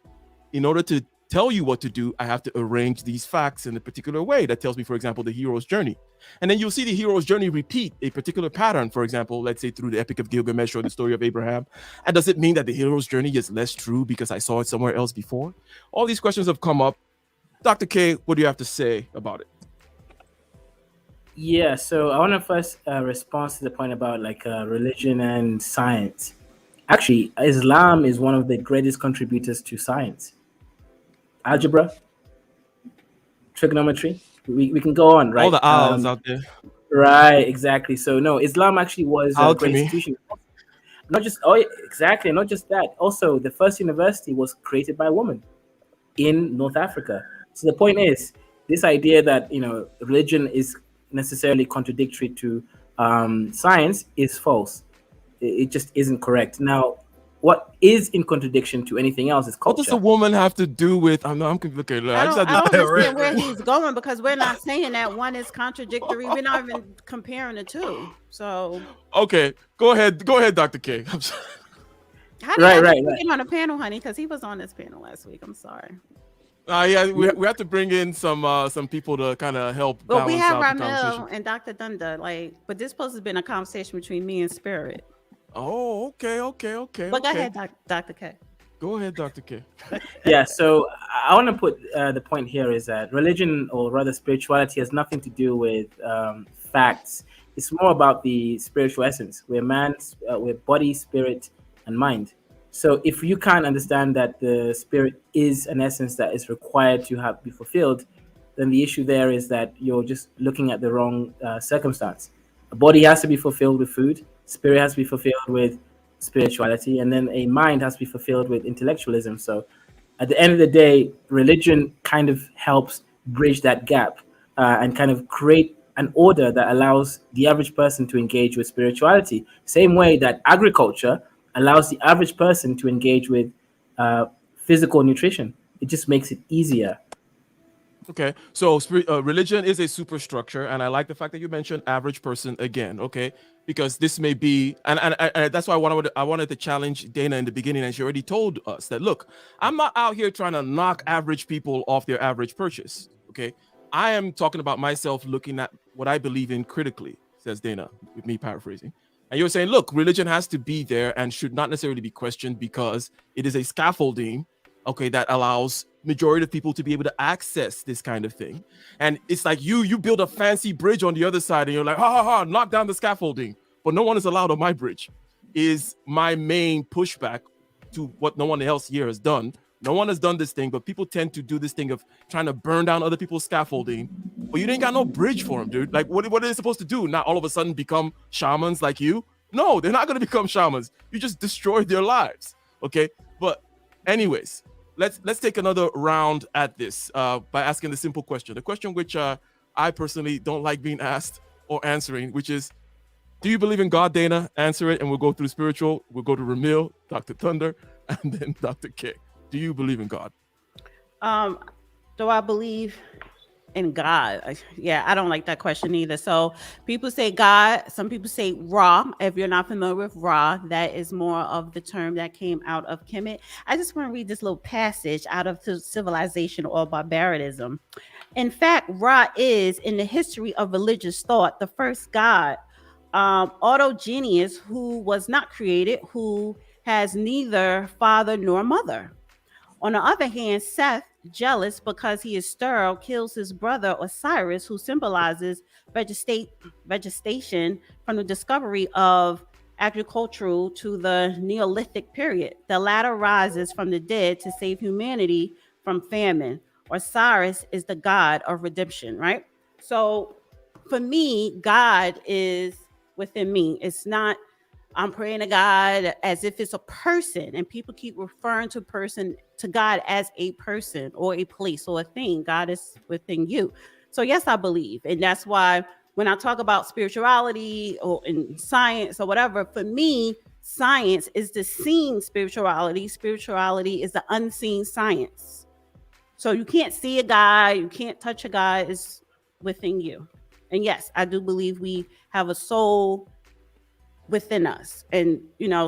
In order to tell you what to do, I have to arrange these facts in a particular way that tells me, for example, the hero's journey. And then you'll see the hero's journey repeat a particular pattern, for example, let's say through the Epic of Gilgamesh or the story of Abraham. And does it mean that the hero's journey is less true because I saw it somewhere else before? All these questions have come up. Dr. K, what do you have to say about it? Yeah, so I want to first respond to the point about like religion and science. Actually, Islam is one of the greatest contributors to science. Algebra, trigonometry, we can go on, right? All the owls out there. Right, exactly. So no, Islam actually was a great Alchemy. institution. Not just exactly, not just that. Also, the first university was created by a woman in North Africa. So the point is, this idea that religion is necessarily contradictory to science is false. It just isn't correct. Now, what is in contradiction to anything else is culture. What does a woman have to do with? I'm okay. Look, I just don't had to- understand where he's going because we're not saying that one is contradictory. We're not even comparing the two. So Okay, go ahead, Dr. K. I'm sorry. how did I get on a panel, honey? Because he was on this panel last week. I'm sorry. Yeah, we have to bring in some people to kind of help. But we have balance out the Ramel conversation. and Dr. Thunder, but this supposed to have been a conversation between me and Spirit. Oh, okay. But go ahead, Dr. K. Go ahead, Dr. K. Yeah, so I want to put the point here is that religion, or rather spirituality, has nothing to do with facts. It's more about the spiritual essence. We're body, spirit, and mind. So if you can't understand that the spirit is an essence that is required to be fulfilled, then the issue there is that you're just looking at the wrong circumstance. A body has to be fulfilled with food, spirit has to be fulfilled with spirituality, and then a mind has to be fulfilled with intellectualism. So at the end of the day, religion kind of helps bridge that gap and kind of create an order that allows the average person to engage with spirituality. Same way that agriculture allows the average person to engage with physical nutrition. It just makes it easier. Okay, so religion is a superstructure, and I like the fact that you mentioned average person again. Okay, because this may be, and that's why I wanted to challenge Dana in the beginning, and she already told us that look, I'm not out here trying to knock average people off their average purchase. Okay, I am talking about myself looking at what I believe in critically, says Dana, with me paraphrasing. And you're saying, look, religion has to be there and should not necessarily be questioned because it is a scaffolding, okay, that allows majority of people to be able to access this kind of thing. And it's like you build a fancy bridge on the other side and you're like, knock down the scaffolding, but no one is allowed on my bridge, is my main pushback to what no one else here has done. No one has done this thing, but people tend to do this thing of trying to burn down other people's scaffolding. But you ain't got no bridge for them, dude. Like, what are they supposed to do? Not all of a sudden become shamans like you? No, they're not going to become shamans. You just destroyed their lives, okay? But anyways, let's take another round at this by asking the simple question. The question which I personally don't like being asked or answering, which is, do you believe in God, Dana? Answer it, and we'll go through spiritual. We'll go to Ramil, Dr. Thunder, and then Dr. K. Do you believe in God? Do I believe in God. Yeah, I don't like that question either. So people say God, some people say Ra. If you're not familiar with Ra, that is more of the term that came out of Kemet. I just want to read this little passage out of Civilization or Barbarism. In fact, Ra is, in the history of religious thought, the first god, autogeneous, who was not created, who has neither father nor mother. On the other hand, Seth, jealous because he is sterile, kills his brother Osiris, who symbolizes vegetation from the discovery of agricultural to the Neolithic period. The latter rises from the dead to save humanity from famine. Osiris is the god of redemption, right? So for me, God is within me. It's not I'm praying to God as if it's a person, and people keep referring to God as a person or a place or a thing. God is within you. So yes, I believe, and that's why when I talk about spirituality or in science or whatever, for me, science is the seen spirituality. Spirituality is the unseen science. So you can't see a guy, you can't touch a guy. It's within you. And yes, I do believe we have a soul within us, and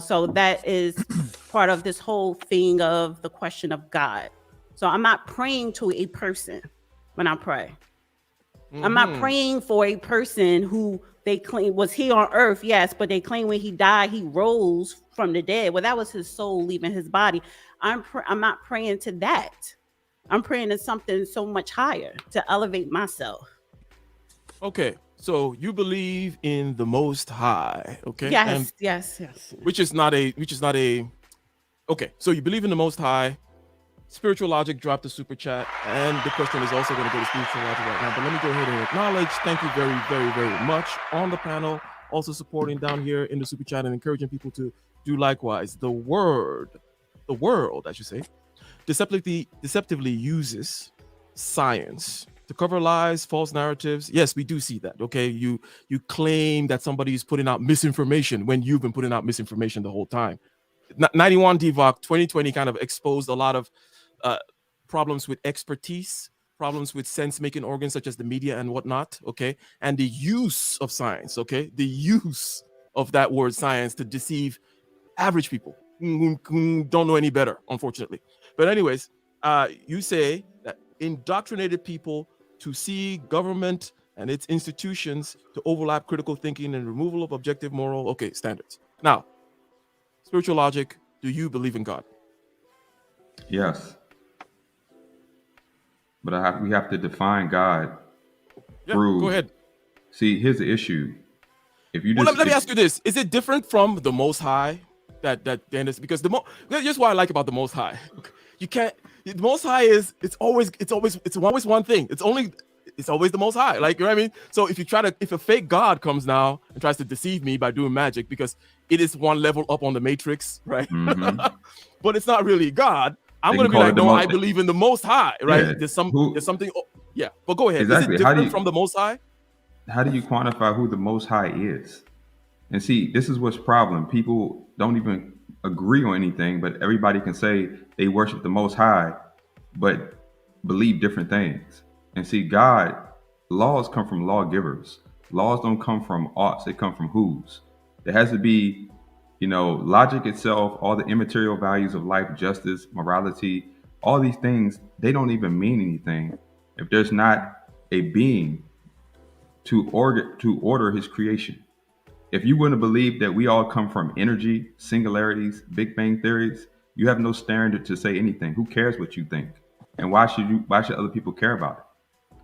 so that is part of this whole thing of the question of God. So I'm not praying to a person when I pray. I'm not praying for a person who they claim was here on earth, yes, but they claim when he died he rose from the dead. Well, that was his soul leaving his body. I'm not praying to that. I'm praying to something so much higher to elevate myself. Okay, so you believe in the Most High, okay? Yes, yes. Which is not a. Okay, so you believe in the Most High. Spiritual Logic dropped the super chat, and the question is also going to go to Spiritual Logic right now. But let me go ahead and acknowledge. Thank you very, very, very much on the panel. Also supporting down here in the super chat and encouraging people to do likewise. The world, I should say, deceptively uses science to cover lies, false narratives. Yes, we do see that. Okay, you claim that somebody is putting out misinformation when you've been putting out misinformation the whole time. 91 DVOC 2020 kind of exposed a lot of problems with expertise, problems with sense-making organs such as the media and whatnot. Okay, and the use of science. Okay, the use of that word science to deceive average people who don't know any better, unfortunately. But anyways, you say that indoctrinated people to see government and its institutions to overlap critical thinking and removal of objective moral standards. Now, Spiritual Logic, do you believe in God? Yes. But we have to define God through. Go ahead. See, here's the issue. If you let me ask you this: is it different from the Most High? That Dennis, because here's what I like about the Most High. You can't. The Most High is it's always one thing. It's always the Most High. Like, you know what I mean? So if a fake God comes now and tries to deceive me by doing magic, because it is one level up on the Matrix, right? Mm-hmm. But it's not really God. I'm gonna be like, no, I believe in the Most High, right? Yeah. There's something. Yeah, but go ahead. Exactly. Is it different from the Most High? How do you quantify who the Most High is? And see, this is what's problem. People don't even agree on anything, but everybody can say they worship the Most High, but believe different things. And see, God, laws come from lawgivers. Laws don't come from oughts, they come from whos. There has to be, logic itself, all the immaterial values of life, justice, morality, all these things, they don't even mean anything if there's not a being to order his creation. If you wouldn't believe that we all come from energy, singularities, Big Bang theories, you have no standard to say anything. Who cares what you think? And why should other people care about it?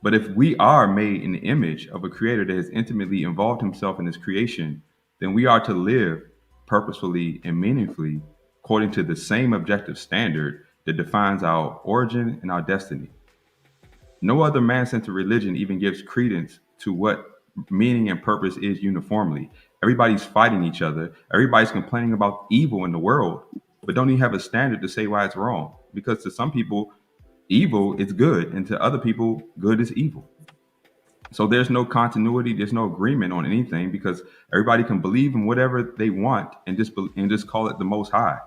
But if we are made in the image of a creator that has intimately involved himself in his creation, then we are to live purposefully and meaningfully according to the same objective standard that defines our origin and our destiny. No other man-centered religion even gives credence to what meaning and purpose is uniformly. Everybody's fighting each other. Everybody's complaining about evil in the world, but don't even have a standard to say why it's wrong. Because to some people, evil is good, and to other people, good is evil. So there's no continuity, there's no agreement on anything, because everybody can believe in whatever they want and just call it the Most High.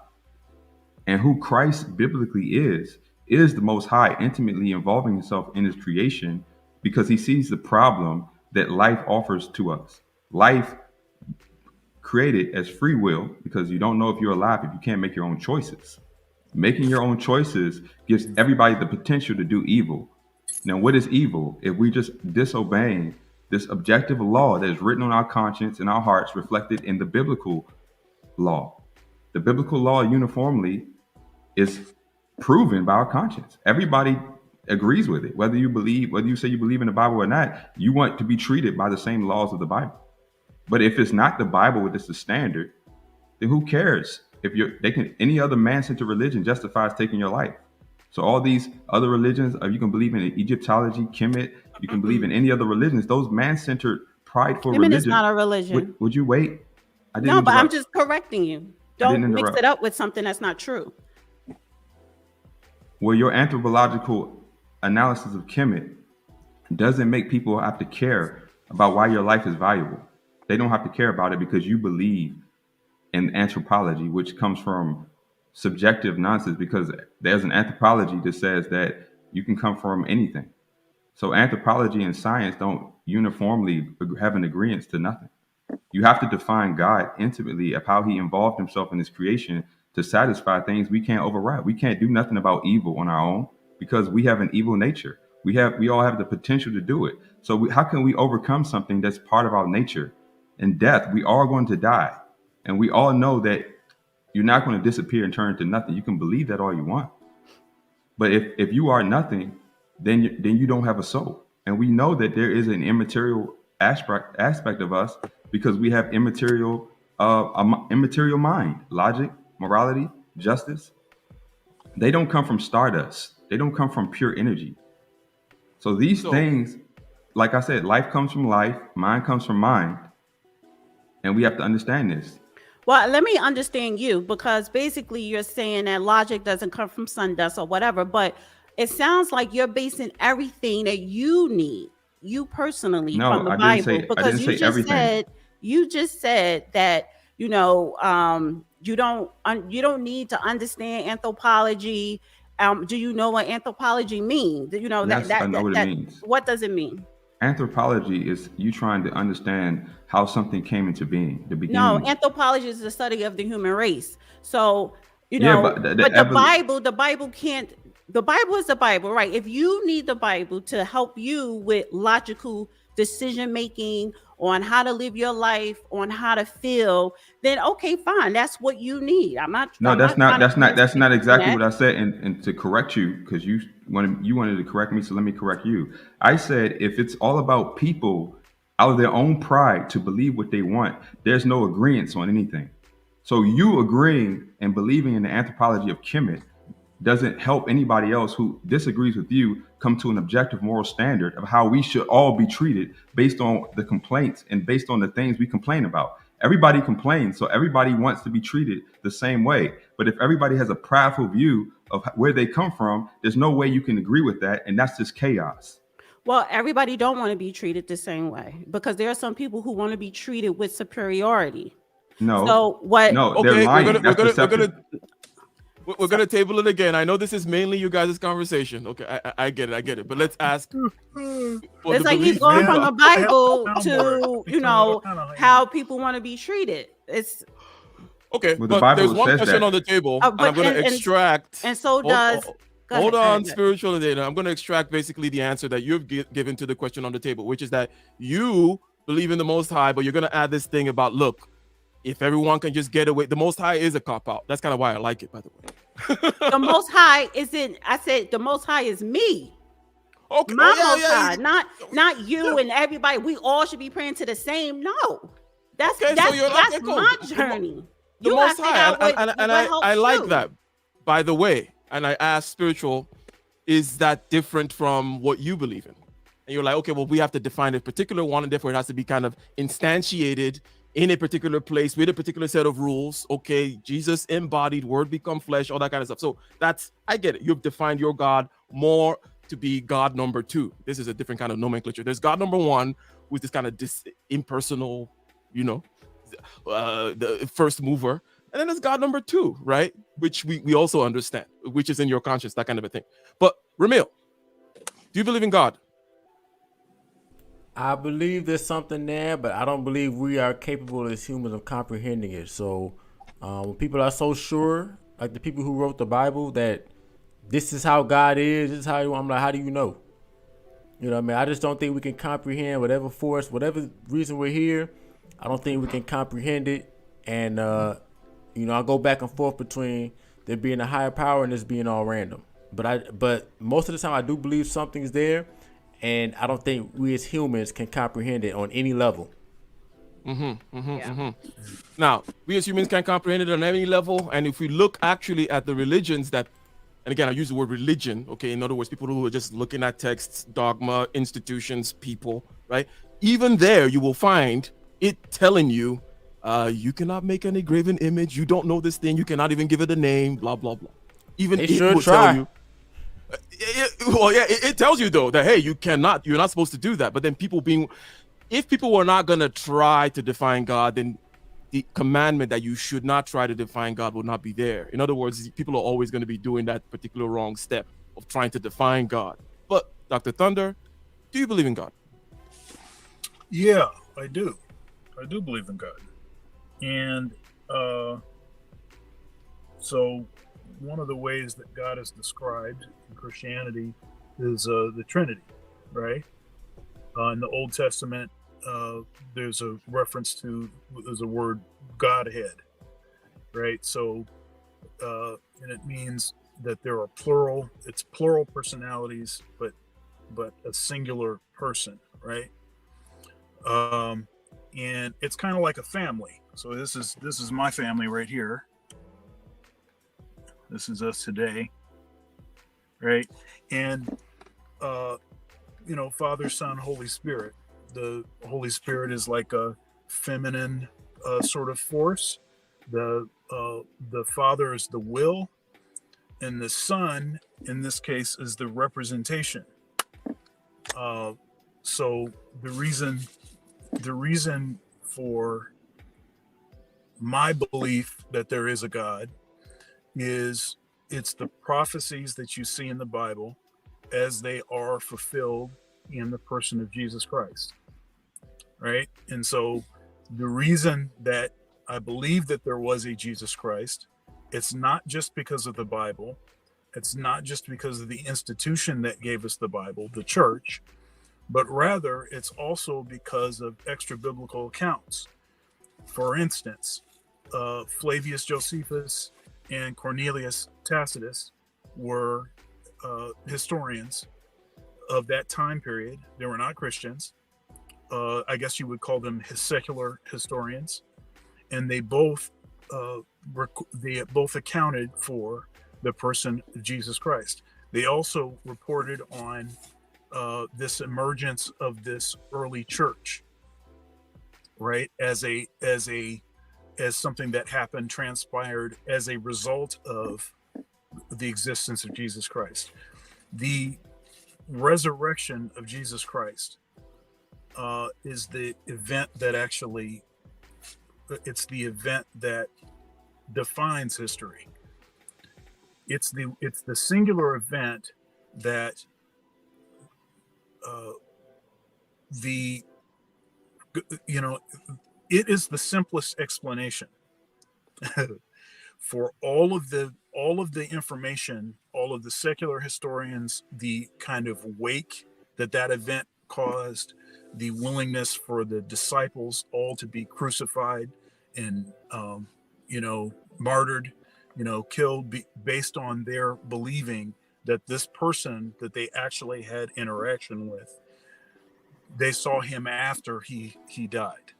And who Christ biblically is is the Most High intimately involving himself in his creation because he sees the problem that life offers to us. Life created as free will because you don't know if you're alive if you can't make your own choices. Making your own choices gives everybody the potential to do evil. Now, what is evil? If we just disobeying this objective law that is written on our conscience and our hearts, reflected in the biblical law. The biblical law uniformly is proven by our conscience. Everybody agrees with it. Whether you say you believe in the Bible or not, you want to be treated by the same laws of the Bible. But if it's not the Bible, it's the standard, then who cares? If any other man-centered religion justifies taking your life. So all these other religions, you can believe in Egyptology, Kemet, you can believe in any other religions. Those man-centered, prideful Kemet religions. is not a religion. Would you wait? No, but I'm just correcting you. Don't mix interrupt. it up with something that's not true. Well, your anthropological analysis of Kemet doesn't make people have to care about why your life is valuable. They don't have to care about it because you believe in anthropology, which comes from subjective nonsense, because there's an anthropology that says that you can come from anything. So anthropology and science don't uniformly have an agreement to nothing. You have to define God intimately of how he involved himself in his creation to satisfy things we can't override. We can't do nothing about evil on our own because we have an evil nature. We all have the potential to do it. So how can we overcome something that's part of our nature? In death, we are going to die. And we all know that you're not going to disappear and turn into nothing. You can believe that all you want. But if you are nothing, then you don't have a soul. And we know that there is an immaterial aspect of us because we have immaterial mind, logic, morality, justice. They don't come from stardust. They don't come from pure energy. So these things, like I said, life comes from life, mind comes from mind. And we have to understand this. Well, let me understand you, because basically you're saying that logic doesn't come from sun dust or whatever, but it sounds like you're basing everything that you need, you personally, from the Bible. Because you just said that, you don't need to understand anthropology. Do you know what anthropology means? You know, yes, I know what it means. What does it mean? Anthropology is you trying to understand how something came into being. The beginning. No, anthropology is the study of the human race. So, but the Bible can't. The Bible is the Bible, right? If you need the Bible to help you with logical decision making on how to live your life, on how to feel, then okay, fine. That's what you need. That's not exactly what I said. And to correct you, because you wanted to correct me, so let me correct you. I said if it's all about people out of their own pride to believe what they want, there's no agreement on anything. So you agreeing and believing in the anthropology of Kemet doesn't help anybody else who disagrees with you come to an objective moral standard of how we should all be treated based on the complaints and based on the things we complain about. Everybody complains, so everybody wants to be treated the same way. But if everybody has a prideful view of where they come from, there's no way you can agree with that, and that's just chaos. Well, everybody don't want to be treated the same way, because there are some people who want to be treated with superiority. No. So what? No, they're lying. We're gonna table it again. I know this is mainly you guys' conversation. Okay, I get it. But let's ask. It's like he's going from the Bible to how people want to be treated. It's okay. Well, but there's one question on the table, and I'm gonna extract. And so does. Hold on, spiritual data. I'm gonna extract basically the answer that you've given to the question on the table, which is that you believe in the Most High, but you're gonna add this thing about look. If everyone can just get away, the Most High is a cop-out. That's kind of why I like it, by the way. The Most High isn't. I said the Most High is me. Okay. My Most High, not you and everybody. We all should be praying to the same. No, that's my journey. The Most High, I like that. By the way, and I asked spiritual, is that different from what you believe in? And you're like, okay, well, we have to define a particular one, and therefore it has to be kind of instantiated in a particular place with a particular set of rules. Okay, Jesus embodied, word become flesh, all that kind of stuff. So I get it. You've defined your God more to be God number 2. This is a different kind of nomenclature. There's God number 1, who's this kind of impersonal, the first mover. And then there's God number 2, right? Which we also understand, which is in your conscience, that kind of a thing. But Ramil, do you believe in God? I believe there's something there, but I don't believe we are capable as humans of comprehending it. So when people are so sure, like the people who wrote the Bible, that this is how God is, this is how I'm like, how do you know? You know what I mean? I just don't think we can comprehend whatever force, whatever reason we're here. I don't think we can comprehend it. And, I go back and forth between there being a higher power and this being all random. But most of the time I do believe something's there. And I don't think we as humans can comprehend it on any level. Now, we as humans can't comprehend it on any level. And if we look actually at the religions that, and again, I use the word religion, okay? In other words, people who are just looking at texts, dogma, institutions, people, right? Even there, you will find it telling you, you cannot make any graven image. You don't know this thing. You cannot even give it a name, blah, blah, blah. Even They it sure will try. tell you. It tells you, though, that, hey, you're not supposed to do that. But then if people were not going to try to define God, then the commandment that you should not try to define God will not be there. In other words, people are always going to be doing that particular wrong step of trying to define God. But Dr. Thunder, do you believe in God? Yeah, I do. I do believe in God. And so one of the ways that God is described in Christianity is the Trinity, right? In the Old Testament, there's a reference to, there's a word Godhead, right? So, and it means that there are it's plural personalities, but a singular person, right? And it's kind of like a family. So this is my family right here. This is us today, right? And Father, Son, Holy Spirit. The Holy Spirit is like a feminine sort of force. The Father is the will, and the Son, in this case, is the representation. So the reason for my belief that there is a God is it's the prophecies that you see in the Bible as they are fulfilled in the person of Jesus Christ, right? And so the reason that I believe that there was a Jesus Christ, it's not just because of the Bible, it's not just because of the institution that gave us the Bible, the church, but rather it's also because of extra biblical accounts. For instance, Flavius Josephus and Cornelius Tacitus were historians of that time period. They were not Christians. I guess you would call them secular historians, and they both accounted for the person of Jesus Christ. They also reported on this emergence of this early church, right, as something that happened, transpired as a result of the existence of Jesus Christ. The resurrection of Jesus Christ is the event that it's the event that defines history. It's the singular event that it is the simplest explanation for all of the information, all of the secular historians, the kind of wake that event caused, the willingness for the disciples all to be crucified and martyred, killed based on their believing that this person that they actually had interaction with, they saw him after he died.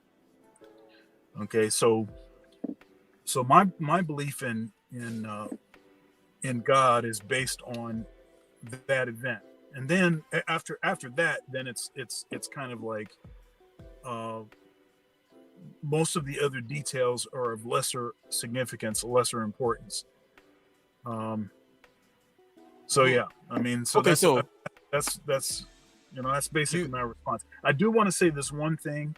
Okay, so my belief in God is based on that event, and then after that, then it's kind of like most of the other details are of lesser significance, lesser importance. So yeah, I mean, so Okay, that's basically my response. I do want to say this one thing.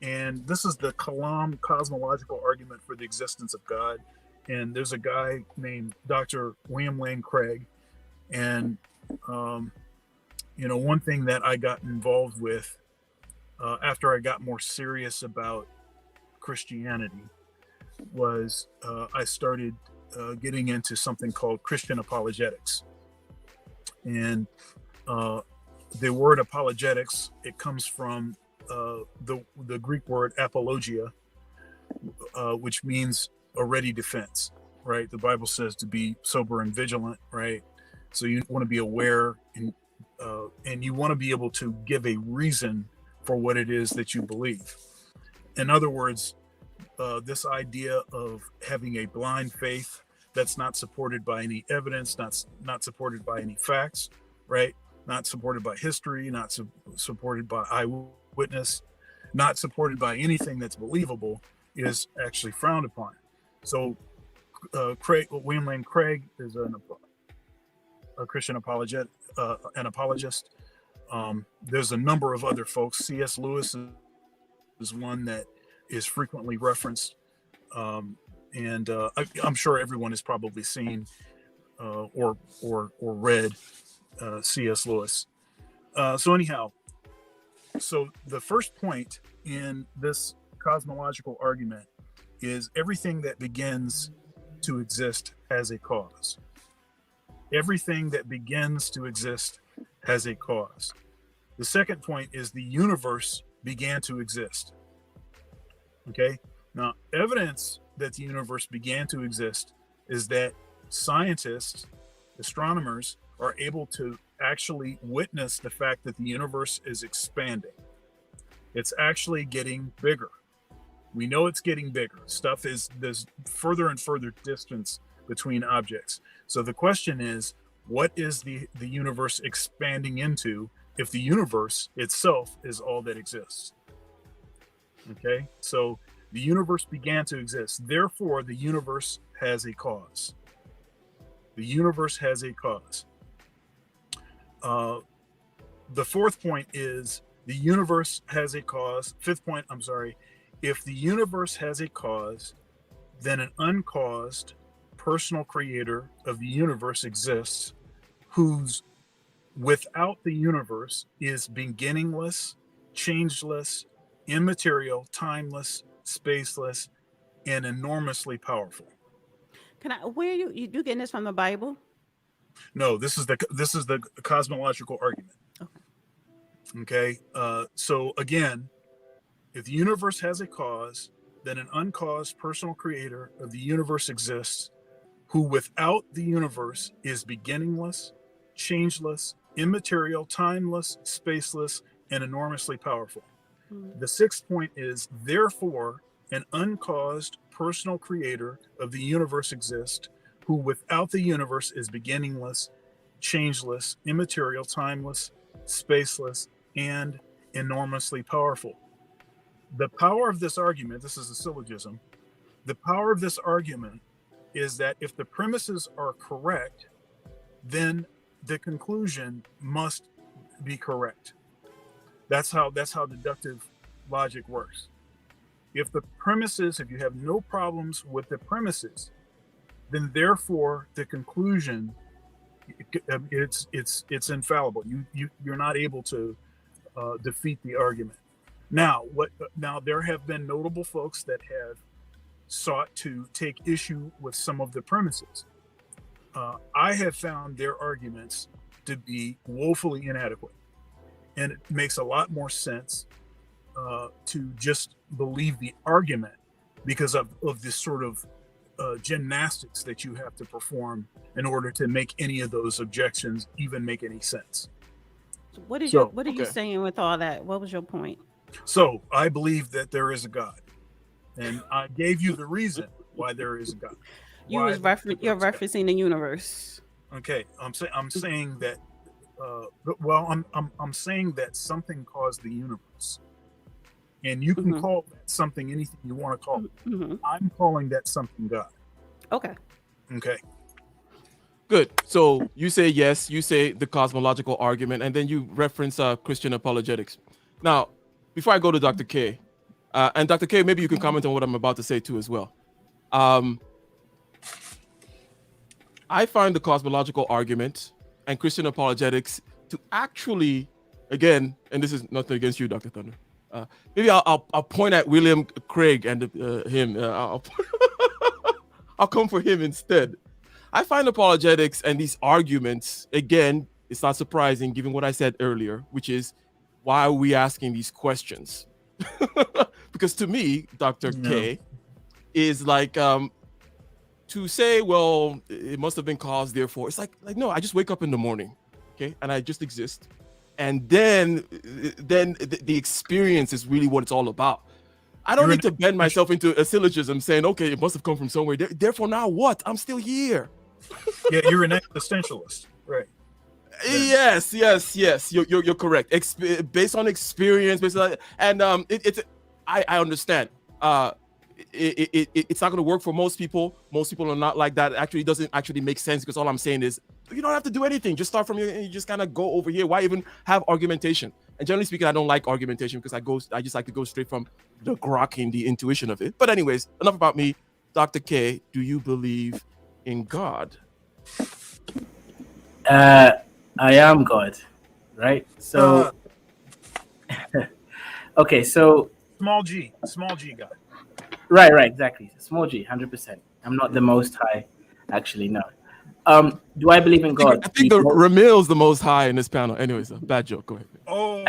And this is the Kalam cosmological argument for the existence of God. And there's a guy named Dr. William Lane Craig. And, one thing that I got involved with after I got more serious about Christianity was I started getting into something called Christian apologetics. And the word apologetics, it comes from the Greek word apologia, which means a ready defense, right? The Bible says to be sober and vigilant, right? So you want to be aware and you want to be able to give a reason for what it is that you believe. In other words, this idea of having a blind faith that's not supported by any evidence, not supported by any facts, right? Not supported by history, not supported by eyewitness, not supported by anything that's believable, is actually frowned upon. So William Lane Craig is a Christian an apologist. There's a number of other folks. C.S. Lewis is one that is frequently referenced. And I'm sure everyone has probably seen or read C.S. Lewis. So anyhow, so the first point in this cosmological argument is everything that begins to exist has a cause. Everything that begins to exist has a cause. The second point is the universe began to exist. Okay? Now, evidence that the universe began to exist is that scientists, astronomers, are able to actually witness the fact that the universe is expanding. It's actually getting bigger. We know it's getting bigger. There's further and further distance between objects. So the question is, what is the universe expanding into if the universe itself is all that exists? Okay, so the universe began to exist. Therefore, the universe has a cause. The universe has a cause. The fourth point is the universe has a cause. Fifth point, I'm sorry. If the universe has a cause, then an uncaused personal creator of the universe exists, whose without the universe is beginningless, changeless, immaterial, timeless, spaceless, and enormously powerful. Where you getting this from the Bible? No, this is the cosmological argument. Okay. So again, if the universe has a cause, then an uncaused personal creator of the universe exists, who without the universe is beginningless, changeless, immaterial, timeless, spaceless, and enormously powerful. The sixth point is, therefore, an uncaused personal creator of the universe exists, who without the universe is beginningless, changeless, immaterial, timeless, spaceless, and enormously powerful. The power of this argument, this is a syllogism, the power of this argument is that if the premises are correct, then the conclusion must be correct. That's how deductive logic works. If you have no problems with the premises, then therefore the conclusion, it's infallible. You're not able to defeat the argument. Now there have been notable folks that have sought to take issue with some of the premises. I have found their arguments to be woefully inadequate, and it makes a lot more sense to just believe the argument because of this sort of gymnastics that you have to perform in order to make any of those objections even make any sense. What are you saying with all that? What was your point? So I believe that there is a God, and I gave you the reason why there is a God. You're referencing the universe. Okay, I'm saying that. I'm saying that something caused the universe, and you can call that something anything you want to call it. Mm-hmm. I'm calling that something God. Okay. Good. So you say yes, you say the cosmological argument, and then you reference Christian apologetics. Now, before I go to Dr. K, And Dr. K, maybe you can comment on what I'm about to say too as well. I find the cosmological argument and Christian apologetics to actually, again, and this is nothing against you, Dr. Thunder. Maybe I'll point at William Craig and him. I'll come for him instead. I find apologetics and these arguments, again, it's not surprising given what I said earlier, which is why are we asking these questions? Because to me, Dr. K, is like to say, well, it must have been caused, therefore. It's like no, I just wake up in the morning, okay, and I just exist. And then the experience is really what it's all about. I don't need to bend myself into a syllogism saying, okay, it must have come from somewhere. Therefore, now what? I'm still here. Yeah, you're an existentialist, right? Yes. You're correct. Based on experience, and I understand. It's not going to work for most people. Most people are not like that. It doesn't actually make sense, because all I'm saying is you don't have to do anything. Just start from here and you just kind of go over here. Why even have argumentation? And generally speaking, I don't like argumentation because I just like to go straight from the grok in the intuition of it. But anyways, enough about me. Dr. K, do you believe in God? I am God, right? So, okay, so small g God. Right, exactly. Small g, 100%. I'm not the Most High, actually, no. Do I believe in God? I think Ramil's the Most High in this panel. Anyways, bad joke. Go ahead. Oh,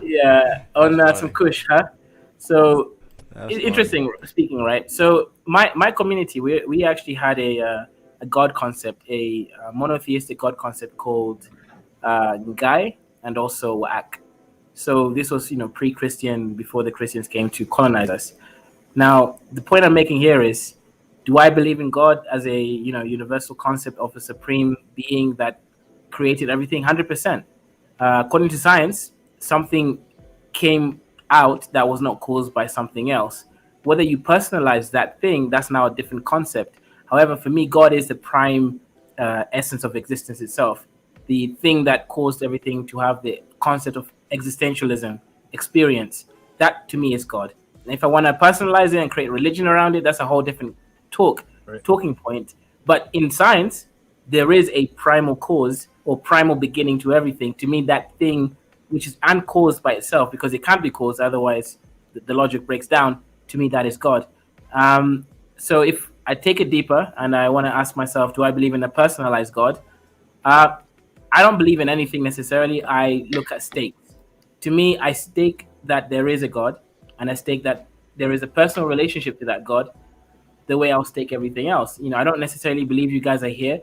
yeah, on some kush, huh? So interesting speaking, right? So my community, we actually had a God concept, a monotheistic God concept called Ngai and also Wa'ak. So this was, pre-Christian, before the Christians came to colonize us. Now, the point I'm making here is, do I believe in God as a, universal concept of a supreme being that created everything? 100%. According to science, something came out that was not caused by something else. Whether you personalize that thing, that's now a different concept. However, for me, God is the prime essence of existence itself. The thing that caused everything to have the concept of existentialism experience. That to me is God. And if I want to personalize it and create religion around it, that's a whole different talking point. But in science, there is a primal cause or primal beginning to everything. To me, that thing which is uncaused by itself, because it can't be caused, otherwise the logic breaks down. To me, that is God. So if I take it deeper and I want to ask myself, do I believe in a personalized God? I don't believe in anything necessarily. I look at stakes. To me, I stake that there is a God, and I stake that there is a personal relationship to that God, the way I'll stake everything else. I don't necessarily believe you guys are here.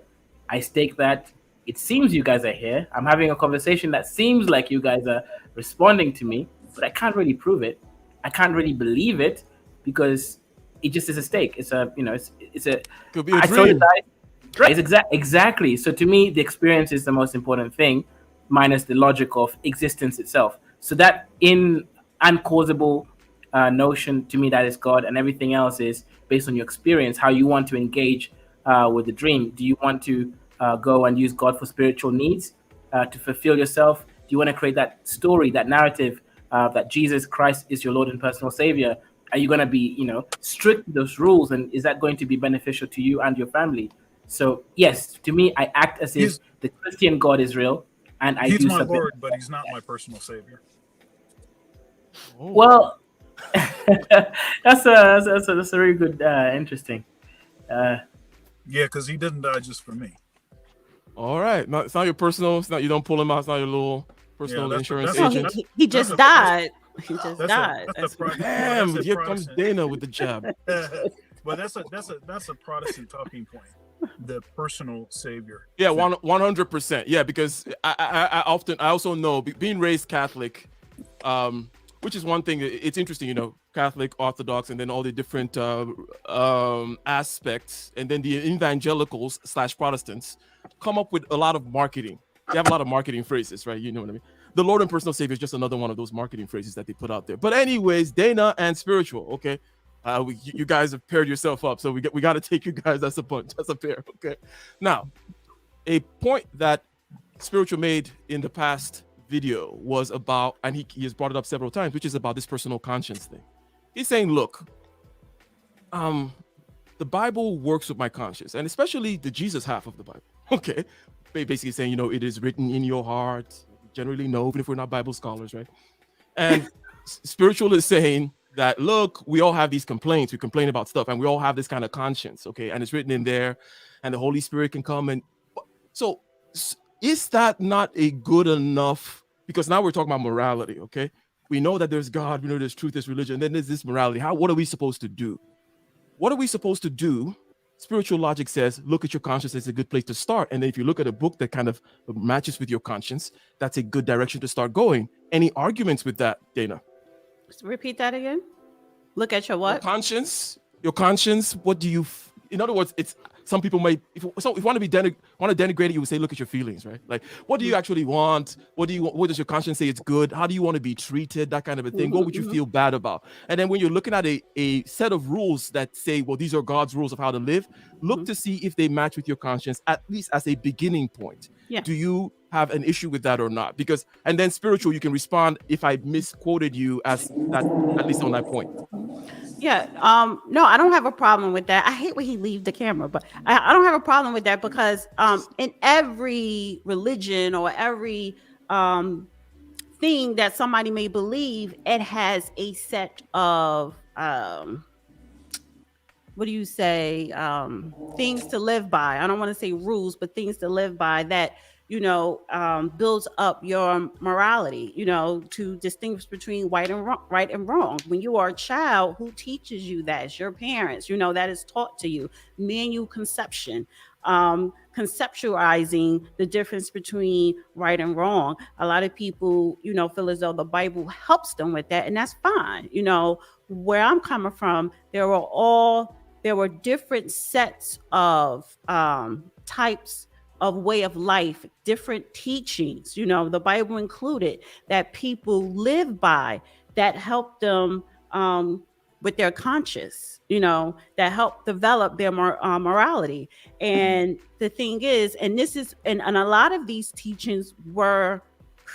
I stake that it seems you guys are here. I'm having a conversation that seems like you guys are responding to me, but I can't really prove it. I can't really believe it because it just is a stake. It's a, it's a. Could be a dream. Right. Exactly. So to me, the experience is the most important thing, minus the logic of existence itself. So that in uncausable notion, to me, that is God, and everything else is based on your experience, how you want to engage with the dream. Do you want to go and use God for spiritual needs to fulfill yourself? Do you want to create that story, that narrative that Jesus Christ is your Lord and personal Savior? Are you going to be, strict with those rules, and is that going to be beneficial to you and your family? So yes, to me, I act as if the Christian God is real, and I do He's my submit. Lord, but he's not my personal Savior. Well, that's a very good, interesting. Yeah, because he didn't die just for me. All right, it's not your personal. It's not, you don't pull him out. It's not your little personal insurance agent. He just died. He just died. Damn! Here comes Dana with the jab. But that's a Protestant talking point. The personal Savior. Yeah, 100%. Yeah, because I also know, being raised Catholic, which is one thing. It's interesting, Catholic, Orthodox, and then all the different aspects, and then the evangelicals / Protestants come up with a lot of marketing. They have a lot of marketing phrases, right? You know what I mean? The Lord and personal Savior is just another one of those marketing phrases that they put out there. But anyways, Dana and spiritual, okay? You guys have paired yourself up, so we got to take you guys as a bunch, as a pair, okay? Now, a point that spiritual made in the past video was about, and he has brought it up several times, which is about this personal conscience thing. He's saying, look, the Bible works with my conscience, and especially the Jesus half of the Bible. Okay, basically saying, it is written in your heart. Generally, no, even if we're not Bible scholars, right? And spiritual is saying that, look, we all have these complaints. We complain about stuff, and we all have this kind of conscience, okay? And it's written in there, and the Holy Spirit can come. And so is that not a good enough? Because now we're talking about morality, okay? We know that there's God, we know there's truth, there's religion, and then there's this morality. What are we supposed to do? What are we supposed to do? Spiritual logic says, look at your conscience as a good place to start. And then if you look at a book that kind of matches with your conscience, that's a good direction to start going. Any arguments with that, Dana? Repeat that again. Look at your what? Your conscience. What do you? In other words, it's some people might. If you want to denigrate it, you would say, look at your feelings, right? Like, what do you actually want? What does your conscience say it's good? How do you want to be treated? That kind of a thing. What would you feel bad about? And then when you're looking at a set of rules that say, well, these are God's rules of how to live, look to see if they match with your conscience, at least as a beginning point. Yeah. Do you have an issue with that or not? Because, and then spiritual, you can respond if I misquoted you as that, at least on that point. Yeah. No, I don't have a problem with that. I hate when he leaves the camera, but I don't have a problem with that because in every religion or every thing that somebody may believe, it has a set of what do you say? Things to live by. I don't want to say rules, but things to live by that, builds up your morality, to distinguish between right and wrong. When you are a child, who teaches you that? It's your parents, that is taught to you. Manual conception, conceptualizing the difference between right and wrong. A lot of people, feel as though the Bible helps them with that, and that's fine. Where I'm coming from, there were different sets of types of way of life, different teachings, the Bible included, that people live by, that help them with their conscience, that help develop their morality. And the thing is, and a lot of these teachings were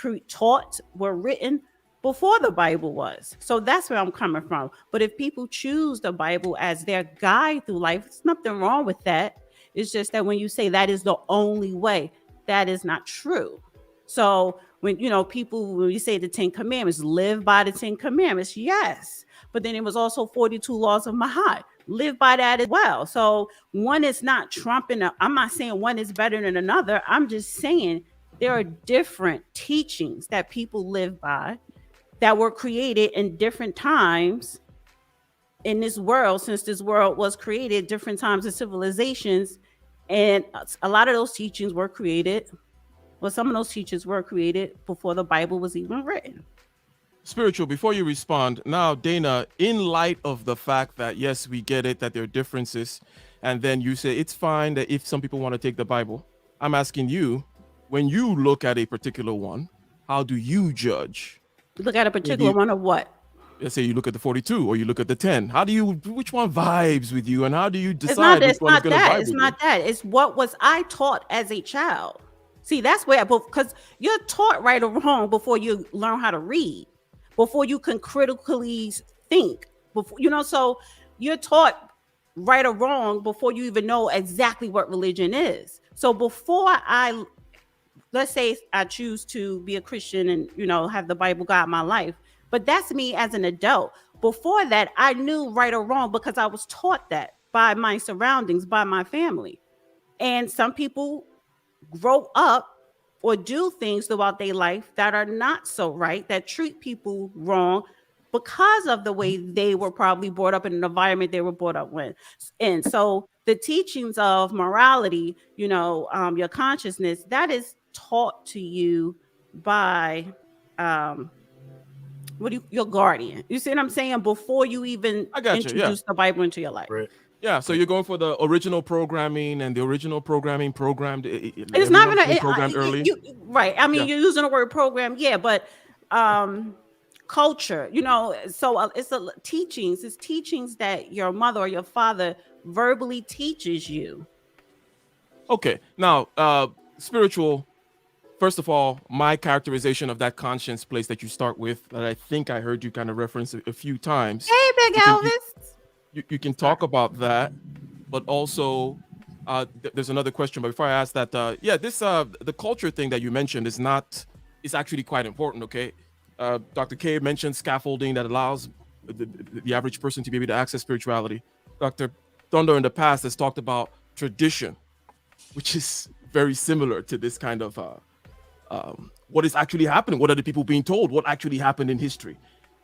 written before the Bible was. So that's where I'm coming from. But if people choose the Bible as their guide through life, there's nothing wrong with that. It's just that when you say that is the only way, that is not true. So when, when you say the 10 commandments, live by the 10 commandments, yes. But then it was also 42 laws of Mahat. Live by that as well. So one is not trumping. I'm not saying one is better than another. I'm just saying there are different teachings that people live by that were created in different times in this world, since this world was created, different times of civilizations. And a lot of those teachings were created, some of those teachings were created before the Bible was even written. Spiritual, before you respond, now, Dana, in light of the fact that, yes, we get it, that there are differences, and then you say it's fine that if some people want to take the Bible, I'm asking you, when you look at a particular one, how do you judge? Look at a particular one of what? Let's say you look at the 42 or you look at the 10. Which one vibes with you, and how do you decide which one is going to vibe with you? It's not that. It's what was I taught as a child. See, that's where, because you're taught right or wrong before you learn how to read, before you can critically think, so you're taught right or wrong before you even know exactly what religion is. So before let's say I choose to be a Christian and, have the Bible guide my life, but that's me as an adult. Before that, I knew right or wrong because I was taught that by my surroundings, by my family. And some people grow up or do things throughout their life that are not so right, that treat people wrong because of the way they were probably brought up in an environment they were brought up with. And so the teachings of morality, your consciousness, that is taught to you by your guardian. You see what I'm saying? Before you even introduce the Bible into your life. Right. Yeah, so you're going for the original programming, and the original programming programmed. It's not even programmed early, right? I mean, you're using the word program, but culture, So it's teachings. It's teachings that your mother or your father verbally teaches you. Okay, now spiritual. first of all, my characterization of that conscience place that you start with, that I think I heard you kind of reference a few times. Hey, Big Elvis. You can talk about that, but also there's another question. But before I ask that, the culture thing that you mentioned is actually quite important. Okay, Dr. K mentioned scaffolding that allows the average person to be able to access spirituality. Dr. Thunder in the past has talked about tradition, which is very similar to this kind of what is actually happening. What are the people being told? What actually happened in history,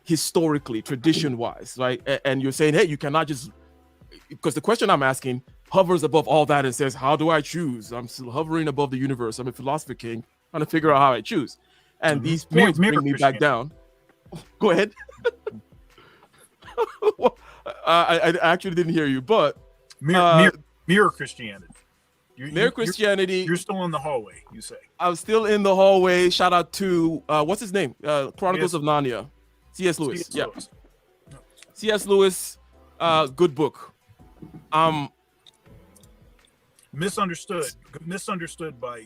historically, tradition-wise, right? And you're saying, hey, you cannot just, because the question I'm asking hovers above all that and says, how do I choose? I'm still hovering above the universe. I'm a philosopher king trying to figure out how I choose. And these points bring me back down. Go ahead. I actually didn't hear you, but mere Christianity. Mere Christianity. You're still in the hallway, you say. I'm still in the hallway. Shout out to what's his name? Chronicles of Narnia. C.S. Lewis. Yeah. C.S. Lewis, good book. Misunderstood by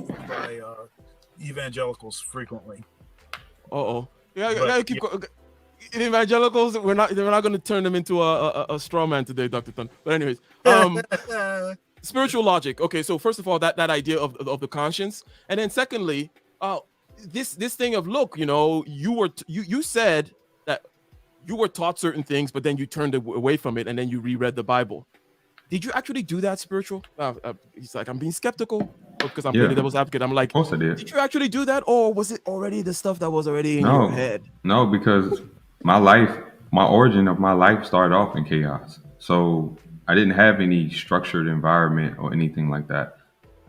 evangelicals frequently. Yeah, keep going. In evangelicals, we're not going to turn them into a straw man today, Dr. Thun. But anyways, spiritual logic. Okay, so first of all, that idea of the conscience, and then secondly, this thing of, look, you said that you were taught certain things, but then you turned away from it, and then you reread the Bible. Did you actually do that, spiritual? He's like, I'm being skeptical because I'm playing the devil's advocate. I'm like, of course I did. Did you actually do that, or was it already the stuff that was already in your head? No, because my origin of my life started off in chaos. So I didn't have any structured environment or anything like that.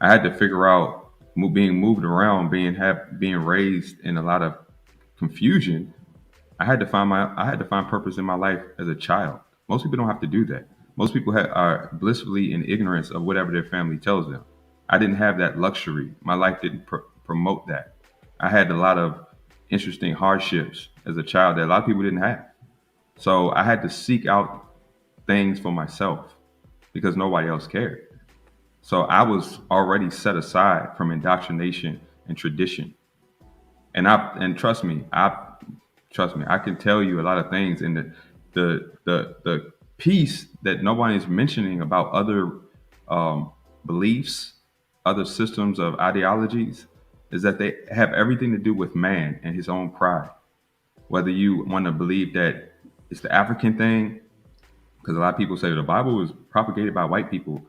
I had to figure out being moved around, being raised in a lot of confusion. I had to find purpose in my life as a child. Most people don't have to do that. Most people are blissfully in ignorance of whatever their family tells them. I didn't have that luxury. My life didn't promote that. I had a lot of interesting hardships as a child that a lot of people didn't have. So I had to seek out things for myself because nobody else cared. So I was already set aside from indoctrination and tradition. And trust me, I can tell you a lot of things in the piece that nobody is mentioning about other beliefs, other systems of ideologies, is that they have everything to do with man and his own pride. Whether you want to believe that it's the African thing, because a lot of people say the Bible was propagated by white people,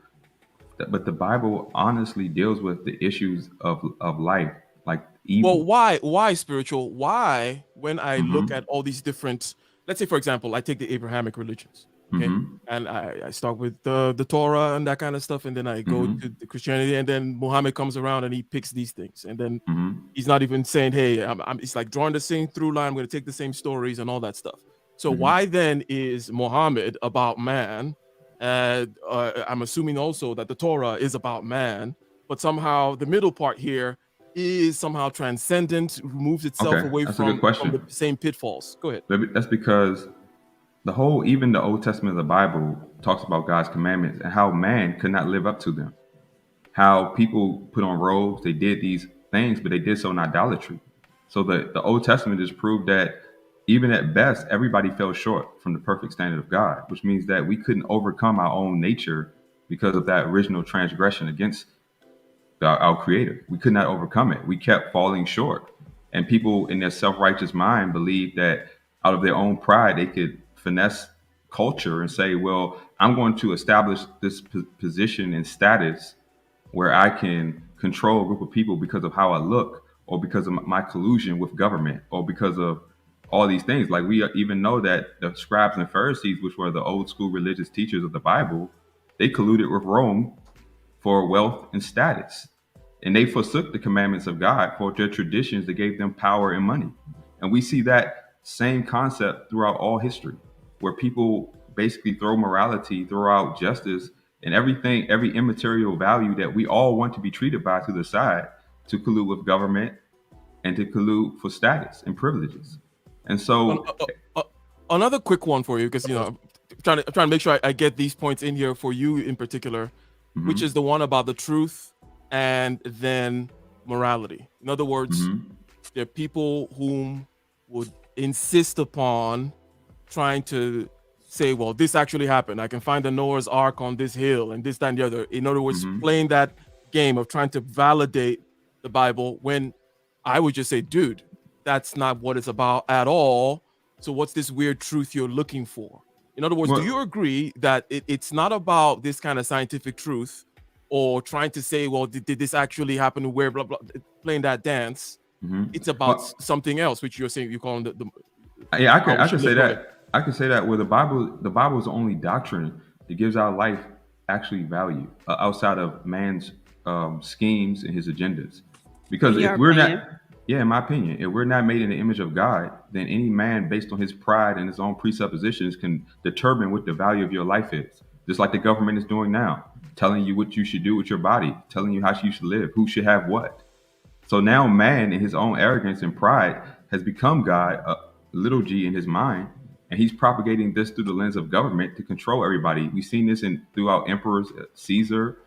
but the Bible honestly deals with the issues of life, like evil. Well, why spiritual? Why, when I look at all these different, let's say, for example, I take the Abrahamic religions, okay, and I start with the Torah and that kind of stuff, and then I go to the Christianity, and then Muhammad comes around and he picks these things, and then he's not even saying, hey, it's like drawing the same through line. I'm going to take the same stories and all that stuff. So why then is Muhammad about man? I'm assuming also that the Torah is about man, but somehow the middle part here is somehow transcendent, removes itself away from the same pitfalls. Go ahead. That's because even the Old Testament of the Bible talks about God's commandments and how man could not live up to them. How people put on robes, they did these things, but they did so in idolatry. So the Old Testament just proved that even at best, everybody fell short from the perfect standard of God, which means that we couldn't overcome our own nature because of that original transgression against our Creator. We could not overcome it. We kept falling short. And people in their self-righteous mind believed that out of their own pride, they could finesse culture and say, well, I'm going to establish this position and status where I can control a group of people because of how I look, or because of my collusion with government, or because of all these things. Like, we even know that the scribes and Pharisees, which were the old school religious teachers of the Bible, they colluded with Rome for wealth and status. And they forsook the commandments of God for their traditions that gave them power and money. And we see that same concept throughout all history, where people basically throw morality, throw out justice, and everything, every immaterial value that we all want to be treated by, to the side, to collude with government and to collude for status and privileges. And so another quick one for you, because I'm trying to make sure I get these points in here for you in particular, which is the one about the truth and then morality. In other words, there are people whom would insist upon trying to say, well, this actually happened. I can find the Noah's Ark on this hill and this, that, and the other. In other words, playing that game of trying to validate the Bible, when I would just say, dude, that's not what it's about at all. So what's this weird truth you're looking for? In other words, do you agree that it's not about this kind of scientific truth or trying to say, well, did this actually happen, where, blah, blah, playing that dance? It's about something else, which you're saying, you're calling I could say that. I could say that where the Bible is the only doctrine that gives our life actually value outside of man's schemes and his agendas. Because if we're not, in my opinion, if we're not made in the image of God, then any man, based on his pride and his own presuppositions, can determine what the value of your life is. Just like the government is doing now, telling you what you should do with your body, telling you how you should live, who should have what. So now man, in his own arrogance and pride, has become God, little g in his mind, and he's propagating this through the lens of government to control everybody. We've seen this throughout emperors, Caesar,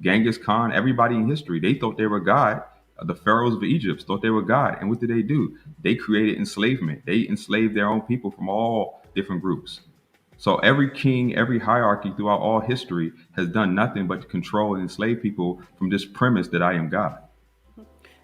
Genghis Khan, everybody in history. They thought they were God. The pharaohs of Egypt thought they were God. And what did they do? They created enslavement. They enslaved their own people from all different groups. So every king, every hierarchy throughout all history has done nothing but to control and enslave people from this premise that I am God.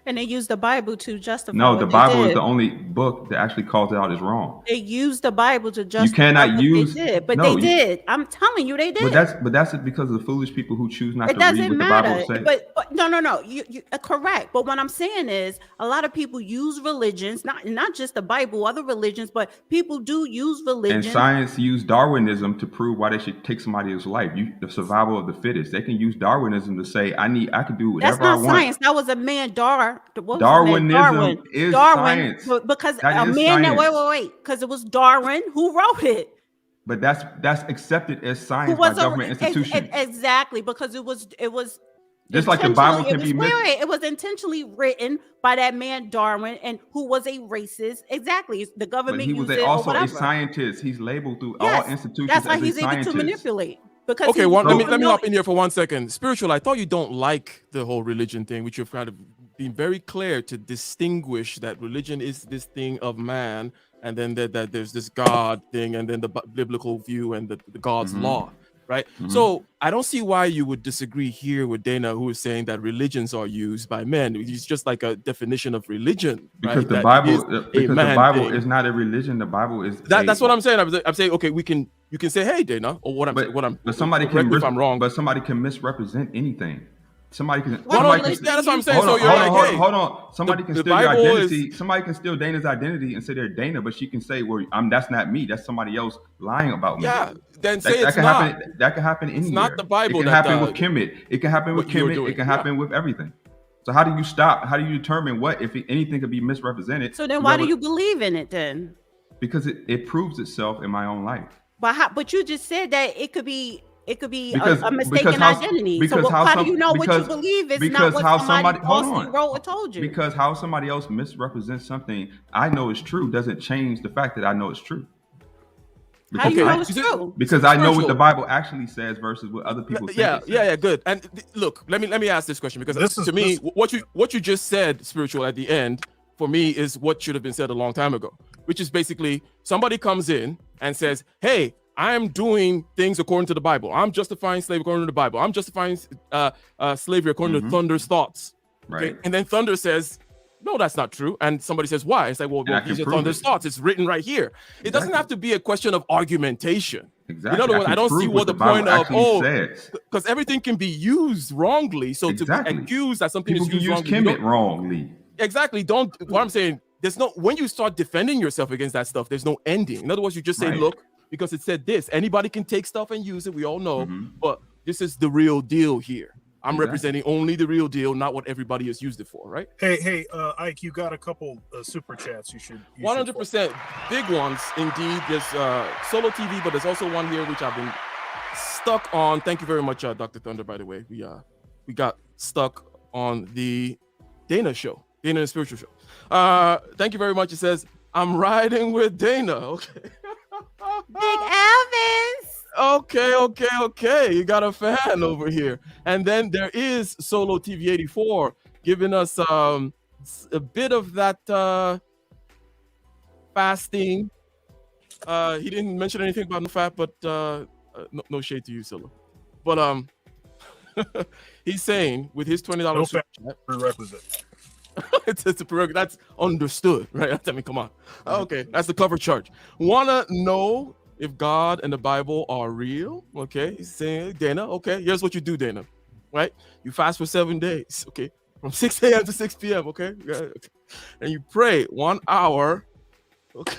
And they use the Bible to justify. No, the Bible is the only book that actually calls it out as wrong. They use the Bible to justify. You cannot use. They did, but they did. I'm telling you, they did. But that's because of the foolish people who choose not to read what the Bible says. But no. You correct. But what I'm saying is, a lot of people use religions, not just the Bible, other religions, but people do use religion. And science use Darwinism to prove why they should take somebody's life. The survival of the fittest. They can use Darwinism to say, I can do whatever I want. That's not science. That was a man, Darwinism is science. Because a man that wait, because it was Darwin who wrote it. But that's accepted as science by government institutions. Exactly, because it was just like the Bible can be it was intentionally written by that man Darwin, and who was a racist. Exactly, the government. But he was also a scientist. He's labeled through all institutions. That's why he's able to manipulate. Because okay, let me hop in here for 1 second. Spiritual, I thought you don't like the whole religion thing, which you've kind of been very clear to distinguish that religion is this thing of man, and then that there's this God thing, and then the biblical view and the God's law, right? So I don't see why you would disagree here with Dana, who is saying that religions are used by men. It's just like a definition of religion, because right? the Bible is not a religion. The Bible is that's what I'm saying. I'm saying, okay, you can say, hey, Dana, or but somebody can if I'm wrong, but somebody can misrepresent anything. Somebody can. That's what I'm saying. Hold on. Somebody can steal your identity. Somebody can steal Dana's identity and say they're Dana, but she can say, "Well, that's not me. That's somebody else lying about me." Yeah, then say it's not. That can happen anywhere. It's not the Bible. It can happen with Kemet. It can happen with Kemet. It can happen with everything. So how do you stop? How do you determine if anything could be misrepresented? So then, why do you believe in it then? Because it proves itself in my own life. But you just said that it could be a mistaken identity. So how do you know what you believe is not what somebody falsely wrote or told you? Because how somebody else misrepresents something I know is true doesn't change the fact that I know it's true. How do you know it's true? Because I know what the Bible actually says versus what other people think. Yeah, good. And look, let me ask this question, because what you just said, spiritual, at the end, for me is what should have been said a long time ago, which is basically somebody comes in and says, hey, I'm doing things according to the Bible. I'm justifying slavery according to the Bible. I'm justifying slavery according to Thunder's thoughts. Right. Okay? And then Thunder says, no, that's not true. And somebody says, why? It's like, well these are Thunder's thoughts. It's written right here. It doesn't have to be a question of argumentation. Exactly. In other words, I don't see what the point of, because everything can be used wrongly. So to accuse that something is used wrongly. Exactly. What I'm saying, when you start defending yourself against that stuff, there's no ending. In other words, you just say, look, because it said this. Anybody can take stuff and use it. We all know, but this is the real deal here. I'm representing only the real deal, not what everybody has used it for, right? Hey, Ike, you got a couple super chats. You should 100% big ones indeed. There's Solo TV, but there's also one here which I've been stuck on. Thank you very much, Dr. Thunder. By the way, we got stuck on the Dana show, Dana and Spiritual show. Thank you very much. It says, I'm riding with Dana. Okay. Big Elvis. Okay. You got a fan over here. And then there is Solo TV 84. giving us a bit of that fasting. He didn't mention anything about no fat, but no shade to you, Silla. But he's saying with his $20 no fat prerequisite. it's a prerequisite. That's understood, right? I mean, come on. Okay, that's the cover charge. Wanna know if God and the Bible are real? Okay, he's saying, Dana, okay, here's what you do, Dana, right? You fast for 7 days, okay, from 6 a.m. to 6 p.m., okay? And you pray 1 hour, okay?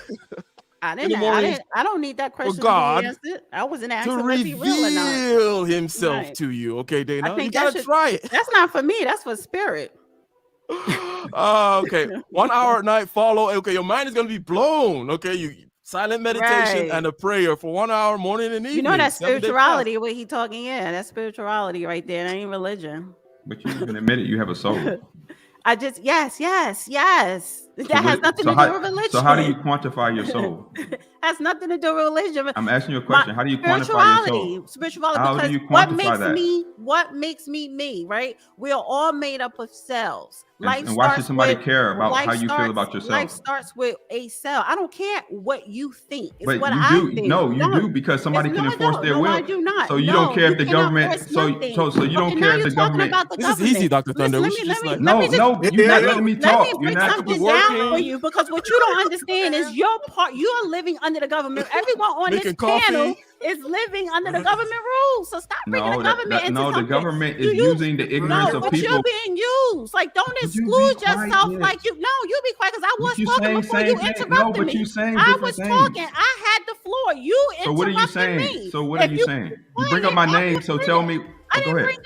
I don't need that question God to be answered. I wasn't asking to was he real or not. reveal himself Right. to you, okay, Dana? I think You gotta try it. That's not for me. That's for spirit. Okay, 1 hour at night, follow. Okay, your mind is gonna be blown. Okay, you silent meditation Right. and a prayer for 1 hour, morning and evening. You know that's 7-day spirituality. What he talking? Yeah, that's spirituality right there. That ain't religion. But you even admitted you have a soul. I just yes. That has nothing to do with religion. So how do you quantify your soul? Has nothing to do with religion. I'm asking you a question. How do you quantify your soul? Spirituality. How Because do you quantify what makes me me, right? We are all made up of cells. And why should somebody care about how you feel about yourself? Life starts with a cell. I don't care what you think. It's but what you I do. think. No, you do, because somebody can enforce their will. I do not. So you don't care if the government. So you don't care if the government. This is easy, Dr. Thunder. Let me like, no, you're not letting me talk. Let me break something down for you, because what you don't understand is you are living under the government. Everyone on this panel is living under the government rules. So stop bringing the government into something. The government is using the ignorance of people. You're being used. Like, don't exclude yourself. Like you be quiet, because I was talking before you interrupted me. I was talking. I had the floor. You interrupted me. So what are you saying? So what are you saying? You bring up my name, so tell me. I didn't bring up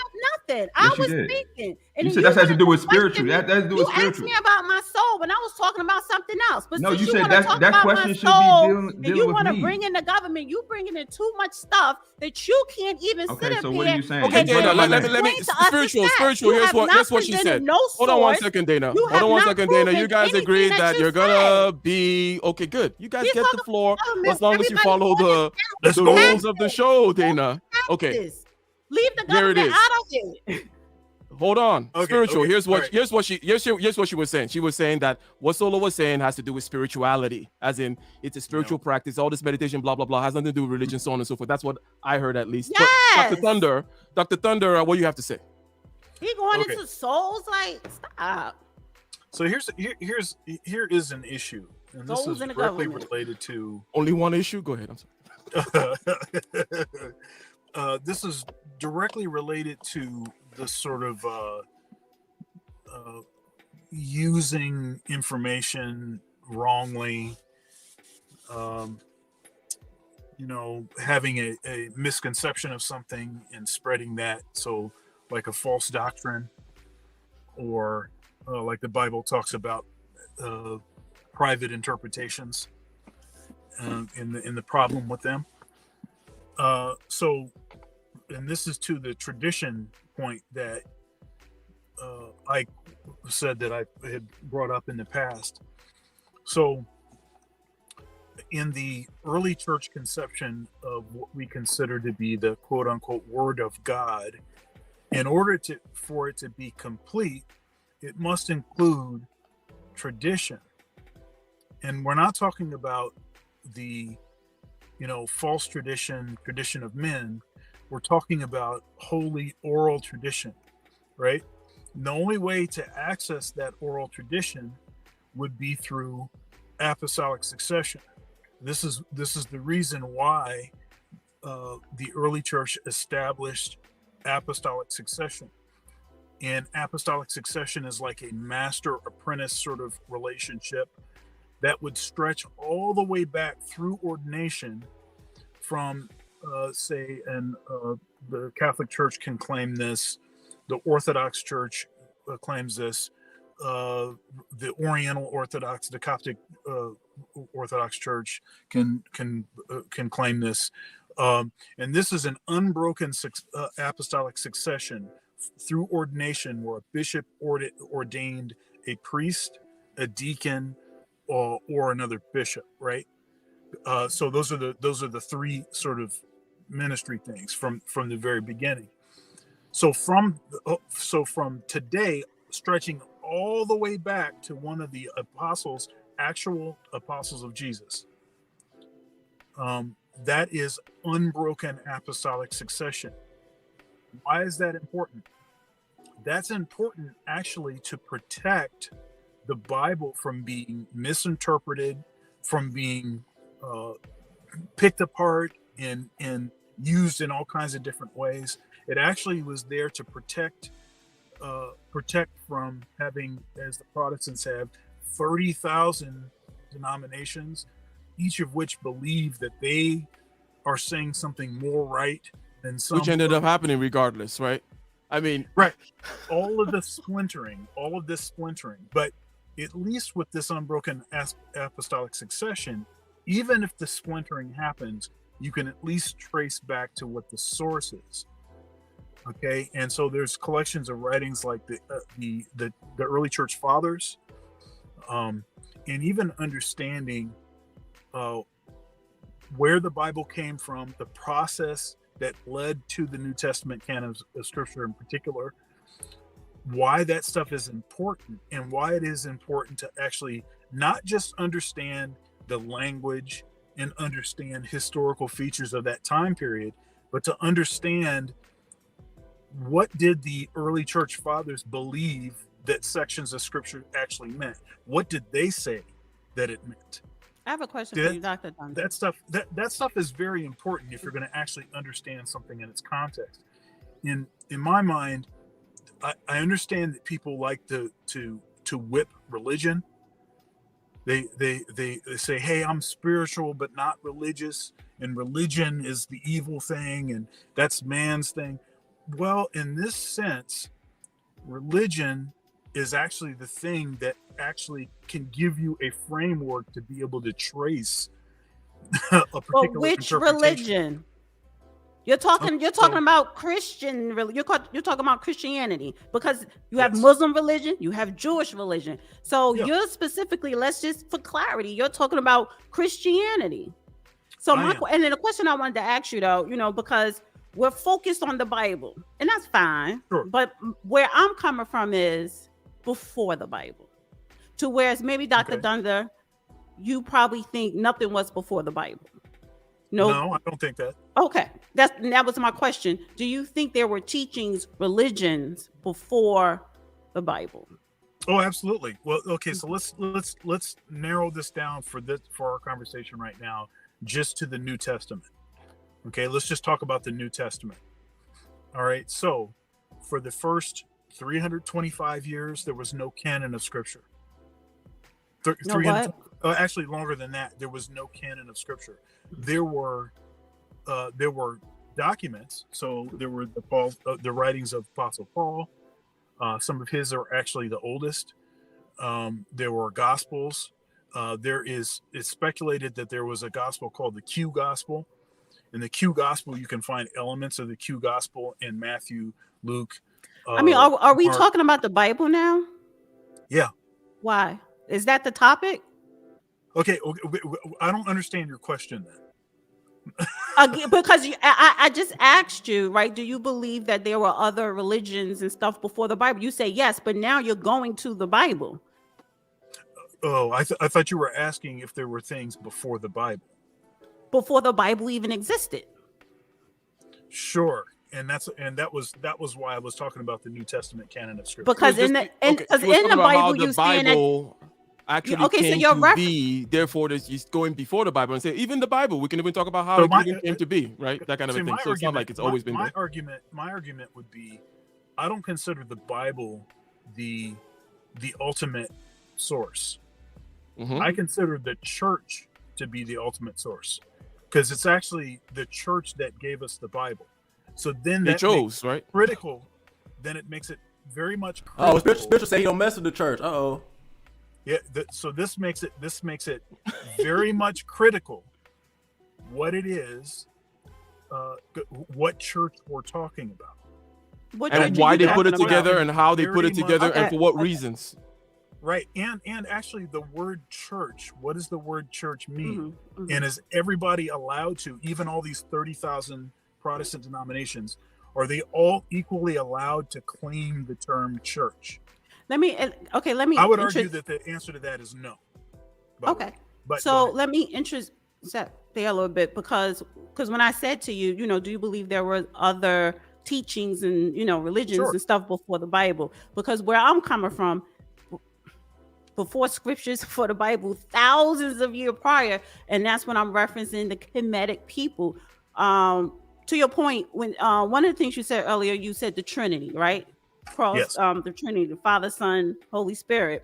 nothing. I was speaking. And you said that has to do with spiritual. That has to do with spiritual. You asked me about my soul when I was talking about something else. But no, since you said that question should be dealing with me. And you want to bring in the government, you bringing in too much stuff that you can't even sit up here. Okay, so what are you saying? Okay, Dana, let me spiritual. Here's what she said. Hold on 1 second, Dana. Hold on 1 second, Dana. You guys agreed that you're gonna be okay. Good. You guys get the floor as long as you follow the rules of the show, Dana. Okay. Leave the government out of it. Hold on. Spiritual. Here's what she was saying. She was saying that what Solo was saying has to do with spirituality, as in it's a spiritual practice. All this meditation, blah blah blah, has nothing to do with religion, so on and so forth. That's what I heard, at least. Yes. But Dr. Thunder, what do you have to say? He going into souls, like, stop. So here is an issue, and this is directly related to only one issue. Go ahead. I'm sorry. This is directly related to the sort of using information wrongly, having a misconception of something and spreading that. So like a false doctrine, or like the Bible talks about private interpretations and the problem with them. And this is to the tradition point that I said that I had brought up in the past. So in the early church conception of what we consider to be the quote unquote word of God, in order for it to be complete, it must include tradition. And we're not talking about the false tradition of men. We're talking about holy oral tradition, right? And the only way to access that oral tradition would be through apostolic succession. This is the reason why the early church established apostolic succession. And apostolic succession is like a master-apprentice sort of relationship that would stretch all the way back through ordination from, the Catholic Church can claim this, the Orthodox Church claims this, the Oriental Orthodox, the Coptic Orthodox Church can claim this, and this is an unbroken apostolic succession through ordination, where a bishop ordained a priest, a deacon, or another bishop, right? So those are the three sort of ministry things from the very beginning. So from today, stretching all the way back to one of the apostles, actual apostles of Jesus. That is unbroken apostolic succession. Why is that important? That's important actually to protect the Bible from being misinterpreted, from being picked apart and used in all kinds of different ways. It actually was there to protect from having, as the Protestants have, 30,000 denominations, each of which believe that they are saying something more right than some. Which ended up happening regardless, right? I mean, right. All of this splintering. But at least with this unbroken apostolic succession, even if the splintering happens, you can at least trace back to what the source is. Okay, and so there's collections of writings like the early church fathers, and even understanding where the Bible came from, the process that led to the New Testament canon of Scripture in particular, why that stuff is important, and why it is important to actually not just understand the language and understand historical features of that time period, but to understand what did the early church fathers believe that sections of Scripture actually meant. What did they say that it meant? I have a question for you, Dr. Dunn. That stuff is very important if you're going to actually understand something in its context. In my mind, I understand that people like to whip religion. They say, hey, I'm spiritual but not religious, and religion is the evil thing, and that's man's thing. Well, in this sense, religion is actually the thing that actually can give you a framework to be able to trace a particular but which religion? You're talking about Christian. You're talking about Christianity, because you have Muslim religion, you have Jewish religion. So you're specifically, let's just for clarity, you're talking about Christianity. So and then the question I wanted to ask you though, because we're focused on the Bible, and that's fine. Sure. But where I'm coming from is before the Bible. To whereas maybe Dr. Dunder, you probably think nothing was before the Bible. No, I don't think that. Okay, that was my question. Do you think there were teachings, religions before the Bible? Oh, absolutely. Well, okay, so let's narrow this down for our conversation right now, just to the New Testament. Okay, let's just talk about the New Testament. All right, so for the first 325 years, there was no canon of Scripture. Actually, longer than that, there was no canon of Scripture. There were documents. So there were the writings of Apostle Paul. Some of his are actually the oldest. There were Gospels. It's speculated that there was a gospel called the Q Gospel. In the Q Gospel, you can find elements of the Q Gospel in Matthew, Luke. Are we talking about the Bible now? Yeah. Why? Is that the topic? Okay. I don't understand your question then. Because I just asked you, right? Do you believe that there were other religions and stuff before the Bible? You say yes, but now you're going to the Bible. Oh, I thought you were asking if there were things before the Bible. Before the Bible even existed. Sure. And that was why I was talking about the New Testament canon of Scripture. Because in the Bible, you saying that actually came to be, therefore it's going before the Bible, and say even the Bible, we can even talk about how it came to be, right? That kind of a thing. So it's not like it's always been there. My argument would be, I don't consider the Bible the ultimate source. Mm-hmm. I consider the church to be the ultimate source, because it's actually the church that gave us the Bible. So then that chose, right? Critical. Then it makes it very much critical. Oh, Spiritual say he don't mess with the church. Uh-oh. Yeah, so this makes it very much critical what it is, what church we're talking about, and why they put it together, and how they put it together, and for what reasons. Right, and actually the word church. What does the word church mean? Mm-hmm, mm-hmm. And is everybody allowed to, even all these 30,000 Protestant denominations, are they all equally allowed to claim the term church? let me I would argue that the answer to that is no. Okay. But so let me interest there a little bit, because when I said to you, do you believe there were other teachings and religions and stuff before the Bible? Because where I'm coming from, before scriptures for the Bible, thousands of years prior, and that's when I'm referencing the Kemetic people. To your point, when one of the things you said earlier, you said the Trinity, right? Yes. The Trinity, the Father, Son, Holy Spirit.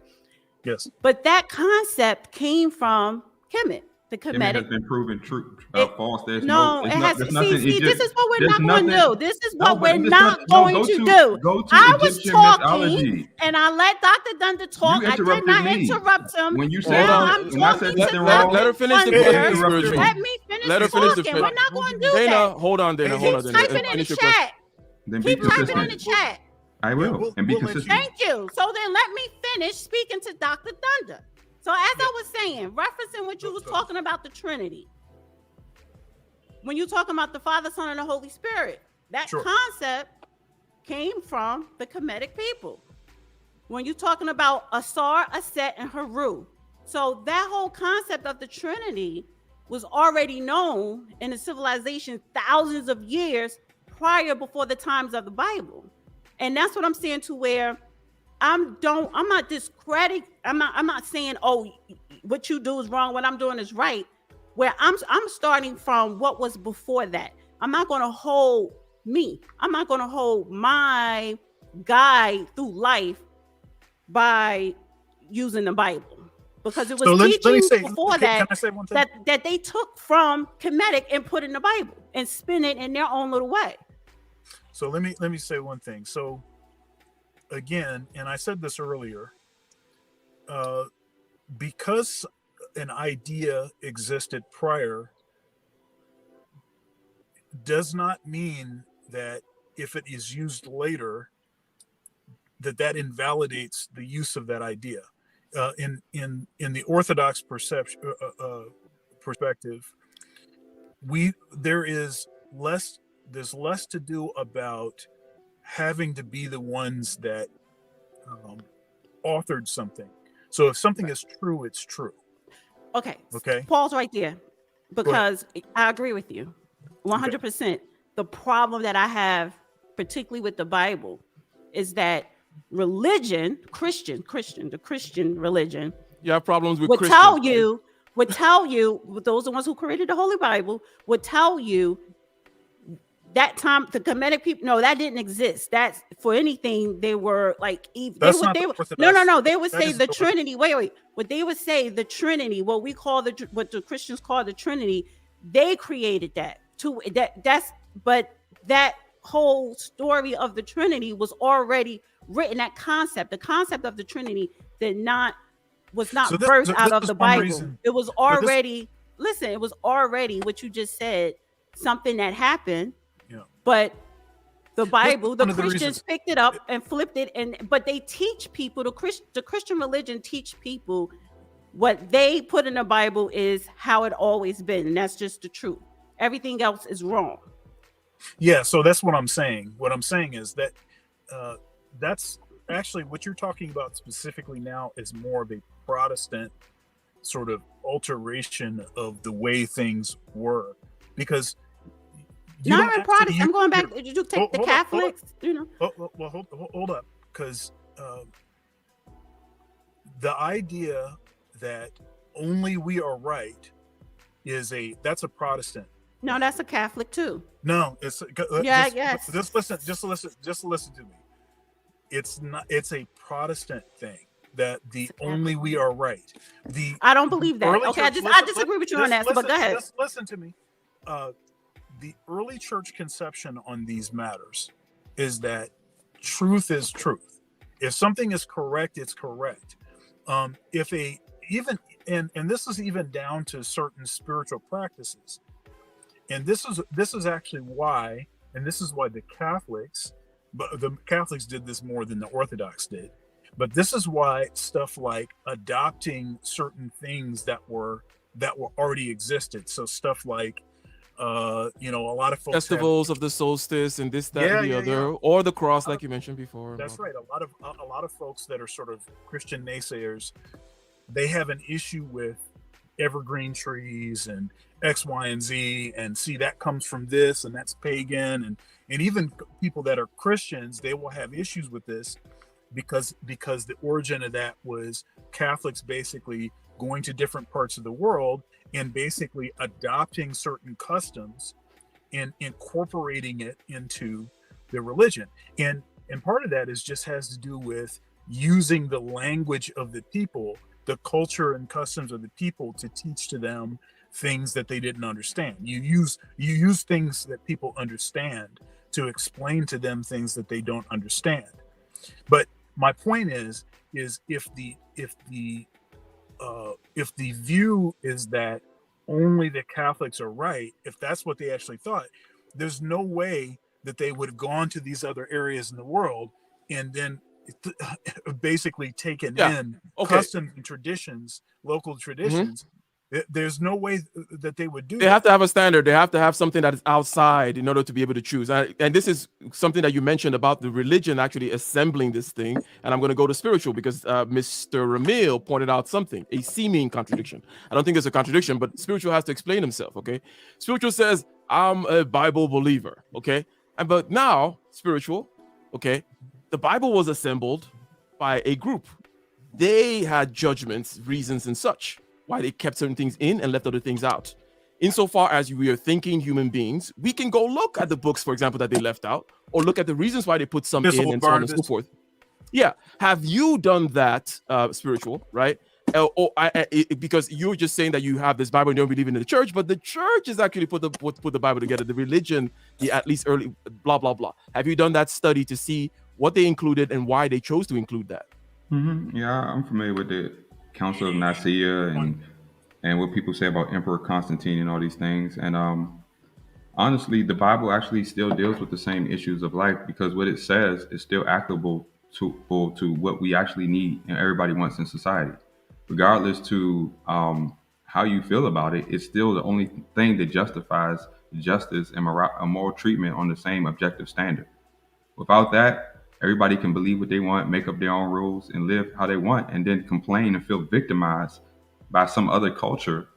Yes. But that concept came from Kemet. The Kemetic has been proven true, false. There's it has. there's nothing. See, this is what we're not going to do. This is No, what but we're it's not not- going no, to go do. go to I was Egyptian talking, mythology. and I let Dr. Dunder talk. You I did interrupted not me. interrupt him. When you said Now Hold on. I'm when I said talking something to wrong, Let her finish the Dunder. question, spiritual. Let me finish Let her finish the talking. We're not going to do Dana, that. hold on, Dana. Hold on, Keep Dana. typing in the Finish your question. chat. then be Keep typing in the consistent. chat. I will, and be we'll let consistent. Thank you. So then let me finish speaking to Dr. Thunder. So as I was saying, referencing what you was talking about, the Trinity. When you're talking about the Father, Son, and the Holy Spirit, that concept came from the Kemetic people. When you're talking about Asar, Aset, and Haru. So that whole concept of the Trinity was already known in the civilization thousands of years prior, before the times of the Bible. And that's what I'm saying, to where I'm not discrediting, I'm not saying, oh, what you do is wrong, what I'm doing is right. Where I'm starting from what was before that. I'm not going to hold my guide through life by using the Bible, because it was teachings before that that they took from Kemetic and put in the Bible and spin it in their own little way. So let me say one thing. So again, and I said this earlier, because an idea existed prior does not mean that if it is used later, that invalidates the use of that idea. In the Orthodox perspective, there's less to do about having to be the ones that authored something. So if something is true, it's true. Okay. Okay. Pause right there, because I agree with you 100%. Okay. The problem that I have, particularly with the Bible, is that religion, the Christian religion, you have problems with would Christians, tell you, those the ones who created the Holy Bible would tell you that time the Kemetic people, no, that didn't exist. That's for anything. They were like evil. They would say the Trinity. Wait. What they would say, the Trinity, what the Christians call the Trinity, they created that too. But that whole story of the Trinity was already written. That concept, the concept of the Trinity, was not birthed out of the Bible. It was already, it was already what you just said, something that happened. Yeah. But the Bible, the Christians picked it up and flipped it, but they teach people, the Christian religion teach people what they put in the Bible is how it always been, and that's just the truth. Everything else is wrong. Yeah, so that's what I'm saying. What I'm saying is that that's actually what you're talking about specifically now is more of a Protestant sort of alteration of the way things were, because not even Protestant. I'm going back. Did you take the Catholics? Hold up, because the idea that only we are right that's a Protestant. No, that's a Catholic too. No, it's yes. Just listen to me. It's not. It's a Protestant thing that only we are right. I don't believe that. Okay, I disagree with you on that. But go ahead. Listen to me. The early church conception on these matters is that truth is truth. If something is correct, it's correct. And this is even down to certain spiritual practices. And this is actually why, and this is why the Catholics did this more than the Orthodox did. But this is why stuff like adopting certain things that were already existed. So stuff like You know, a lot of folks festivals of the solstice and this, that, and the other, or the cross, like you mentioned before. That's right. A lot of folks that are sort of Christian naysayers, they have an issue with evergreen trees and X, Y, and Z, and see that comes from this and that's pagan, and even people that are Christians, they will have issues with this because the origin of that was Catholics basically going to different parts of the world and basically adopting certain customs and incorporating it into their religion. And part of that has to do with using the language of the people, the culture and customs of the people, to teach to them things that they didn't understand. You use things that people understand to explain to them things that they don't understand. But my point is if the view is that only the Catholics are right, if that's what they actually thought, there's no way that they would have gone to these other areas in the world and then basically taken in customs and traditions, local traditions. There's no way that they would do. They have to have a standard. They have to have something that is outside in order to be able to choose. And this is something that you mentioned about the religion actually assembling this thing. And I'm going to go to spiritual because Mr. Ramil pointed out something, a seeming contradiction. I don't think it's a contradiction, but spiritual has to explain himself. Okay, spiritual says I'm a Bible believer. Okay, but now spiritual. Okay, the Bible was assembled by a group. They had judgments, reasons, and such, why they kept certain things in and left other things out. Insofar as we are thinking human beings, we can go look at the books, for example, that they left out, or look at the reasons why they put some in and so on and so forth. Yeah. Have you done that, spiritual, right? Because you're just saying that you have this Bible and you don't believe in the church, but the church is actually put the Bible together, the religion, the at least early, blah, blah, blah. Have you done that study to see what they included and why they chose to include that? Yeah, I'm familiar with the Council of Nicaea and what people say about Emperor Constantine and all these things. And honestly, the Bible actually still deals with the same issues of life, because what it says is still applicable to what we actually need and everybody wants in society. Regardless to how you feel about it, it's still the only thing that justifies justice and moral treatment on the same objective standard. Without that, everybody can believe what they want, make up their own rules, and live how they want, and then complain and feel victimized by some other culture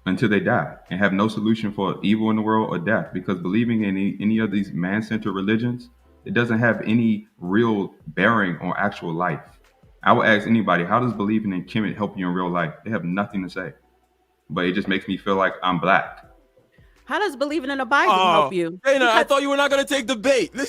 until they die and have no solution for evil in the world or death. Because believing in any of these man-centered religions, it doesn't have any real bearing on actual life. I would ask anybody, how does believing in Kemet help you in real life? They have nothing to say. But it just makes me feel like I'm black. How does believing in the Bible help you? Dana, I thought you were not going to take the bait. No,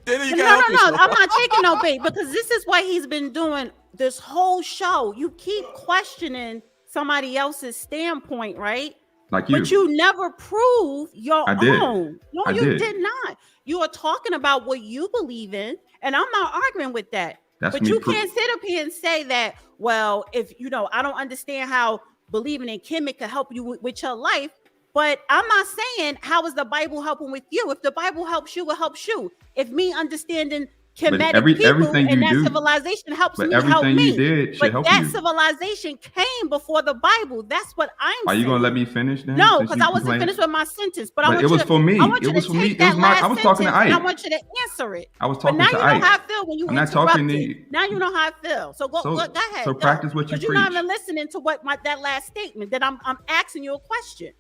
I'm not taking no bait, because this is what he's been doing this whole show. You keep questioning somebody else's standpoint, right? Like you. But you never prove your own. No, you did not. You are talking about what you believe in, and I'm not arguing with that. But you can't sit up here and say that, well, if I don't understand how believing in Kemet could help you with your life. But I'm not saying how is the Bible helping with you. If the Bible helps you, it helps you. If me understanding Kemetic people and that civilization helps me, help me. But that civilization came before the Bible. That's what I'm saying. Are you gonna let me finish then? No, because I wasn't finished with my sentence. But it was for me. It was for me. I was talking to Ike. I want you to answer it. I was talking to Ike. Now you know how I feel when you interrupted. Now you know how I feel. So go ahead. So practice what you preach. You're not even listening to that last statement. That I'm asking you a question.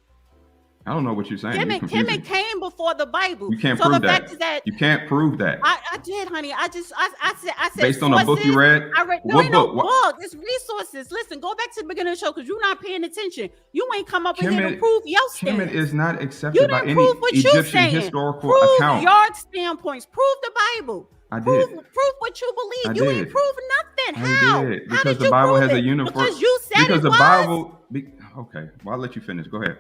I don't know what you're saying. Kemet came before the Bible. You can't prove that. You can't prove that. I did, honey. I said based on a book you read. I read no book. It's resources. Listen, go back to the beginning of the show because you're not paying attention. You ain't come up in here to prove your stance. Kemet is not accepted by any Egyptian historical account. Prove your standpoints. Prove the Bible. I did. Prove what you believe. You ain't prove nothing. How? Did. Because the Bible has a uniform. Because you said because it the Bible. Okay, well, I'll let you finish. Go ahead.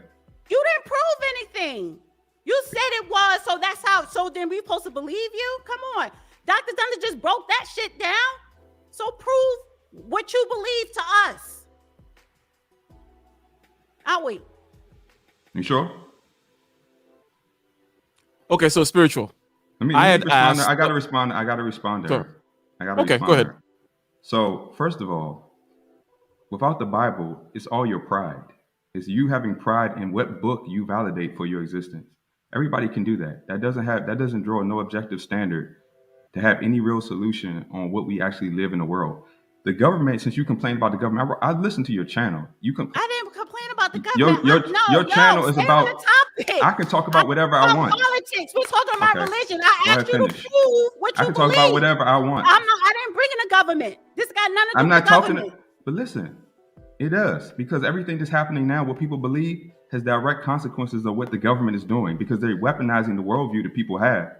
You didn't prove anything. You said it was, so that's how. So then we supposed to believe you? Come on, Dr. Thunder just broke that shit down. So prove what you believe to us. I'll wait. You sure? Okay, so spiritual. I gotta respond to her. Sure. Okay, go ahead. So first of all, without the Bible, it's all your pride. Is you having pride in what book you validate for your existence. Everybody can do that. That doesn't draw no objective standard to have any real solution on what we actually live in the world. The government, since you complain about the government, I listened to your channel. I didn't complain about the Your government. your channel is stay about. on the topic. I can talk about whatever I want. Politics. We're talking about Okay. religion. Go I ahead, asked you to finish. prove what I you can believe. talk about whatever I want. I didn't bring in the government. This got nothing to do I'm with not the talking. government. But listen, it does, because everything that's happening now, what people believe, has direct consequences of what the government is doing, because they're weaponizing the worldview that people have.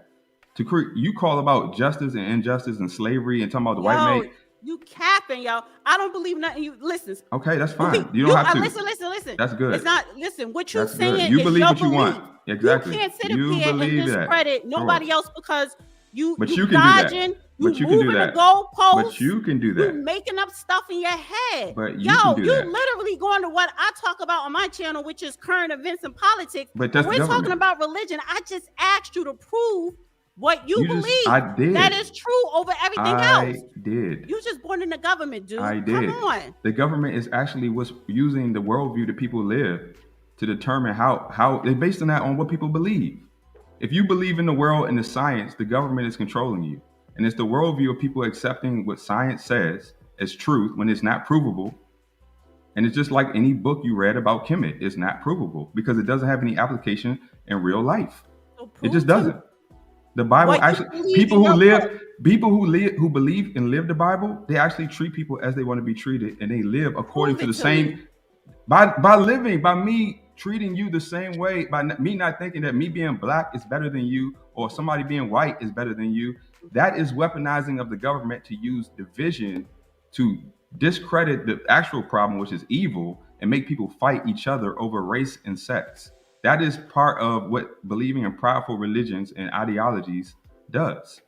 To create, you call about justice and injustice and slavery and talking about the white mate. You capping, yo. I don't believe nothing. You listen. Okay, that's fine. You don't have to. Listen. That's good. It's not. Listen, what you That's saying good. You is believe your what you belief. want. Exactly. You can't sit up You here and believe that. discredit nobody Sure. else because you But you you can do that. dodging, But you can do moving that. the goalposts. But you can do You that. making up stuff in your head. But you yo, can do you that. literally going to what I talk about on my channel, which is current events and politics. But that's When we're government. talking about religion. I just asked you to prove what you believe. I did. That is true over everything I else. did. You just born in the government, dude. I did. Come on. The government is actually what's using the worldview that people live to determine how they're based on that on what people believe. If you believe in the world and the science, the government is controlling you. And it's the worldview of people accepting what science says as truth when it's not provable. And it's just like any book you read about Kemet. It's not provable because it doesn't have any application in real life. So It just doesn't. The Bible what you actually, believe people in who your live, who believe and live the Bible, they actually treat people as they want to be treated, and they live according to the same. By living, by me treating you the same way, by me not thinking that me being black is better than you, or somebody being white is better than you. That is weaponizing of the government to use division to discredit the actual problem, which is evil, and make people fight each other over race and sex. That is part of what believing in prideful religions and ideologies does.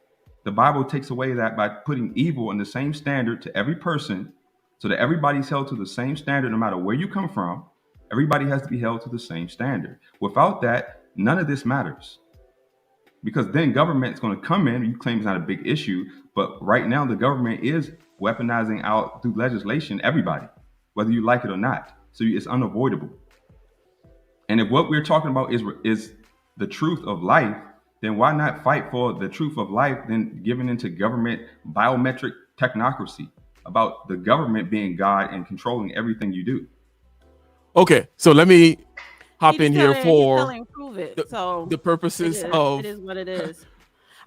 The Bible takes away that by putting evil in the same standard to every person, so that everybody's held to the same standard no matter where you come from. Everybody has to be held to the same standard. Without that, none of this matters. Because then government's going to come in, you claim it's not a big issue, but right now the government is weaponizing out through legislation everybody, whether you like it or not. So it's unavoidable. And if what we're talking about is the truth of life, then why not fight for the truth of life than giving into government biometric technocracy about the government being God and controlling everything you do? Okay, so let me hop in here for the purposes of it is what it is.